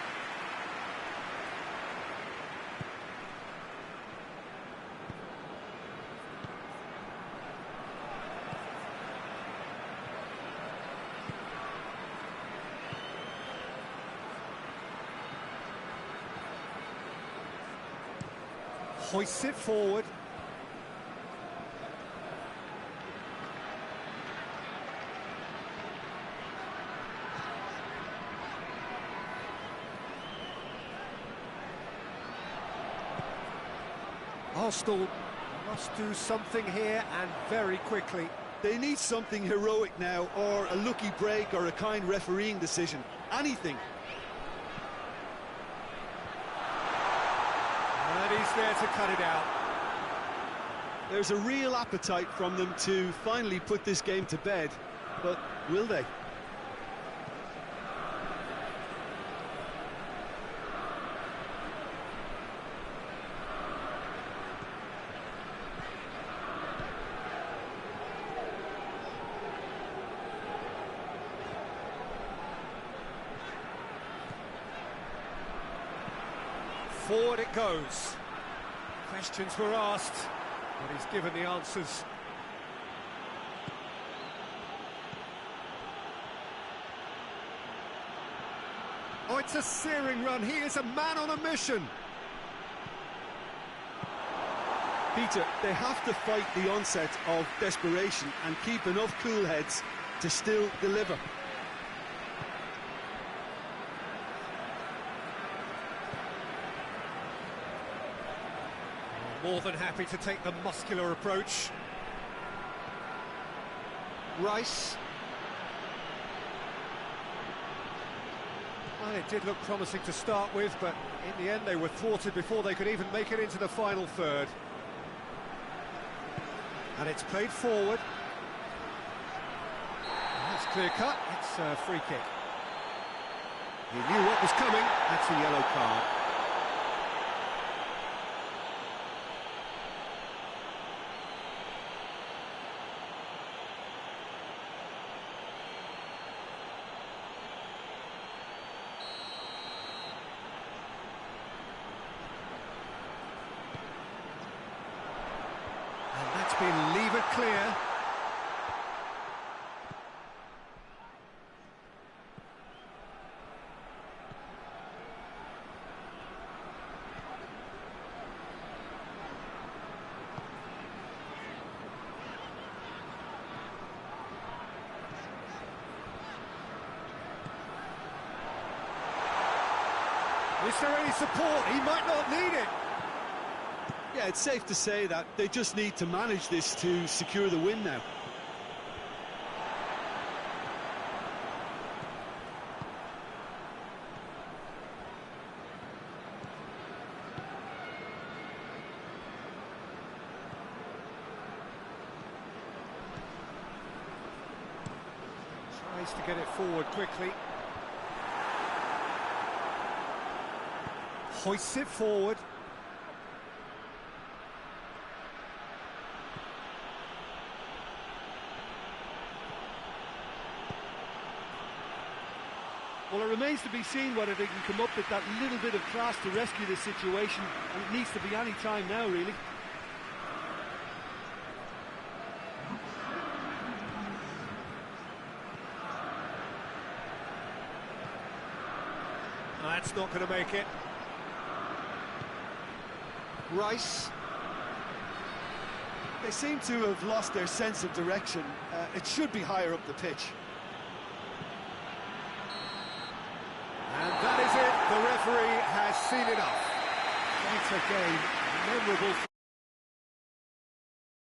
Hoists it forward. Arsenal must do something here, and very quickly. They need something heroic now, or a lucky break, or a kind refereeing decision. Anything. And he's there to cut it out. There's a real appetite from them to finally put this game to bed, but will they? Forward it goes. Questions were asked, but he's given the answers. That's a searing run. He is a man on a mission. Peter, they have to fight the onset of desperation and keep enough cool heads to still deliver. More than happy to take the muscular approach. Rice. Well, it did look promising to start with, but in the end they were thwarted before they could even make it into the final third. And it's played forward. That's clear cut. It's a free kick. He knew what was coming. That's a yellow card. Leave it clear. Is there any support? He might not need it. Yeah, it's safe to say that they just need to manage this to secure the win now. Tries to get it forward quickly. Hoists it forward. Well, it remains to be seen whether they can come up with that little bit of class to rescue this situation, and it needs to be any time now, really. That's not going to make it. Rice. They seem to have lost their sense of direction. It should be higher up the pitch. And that is it. The referee has seen enough. Quite a game. Memorable.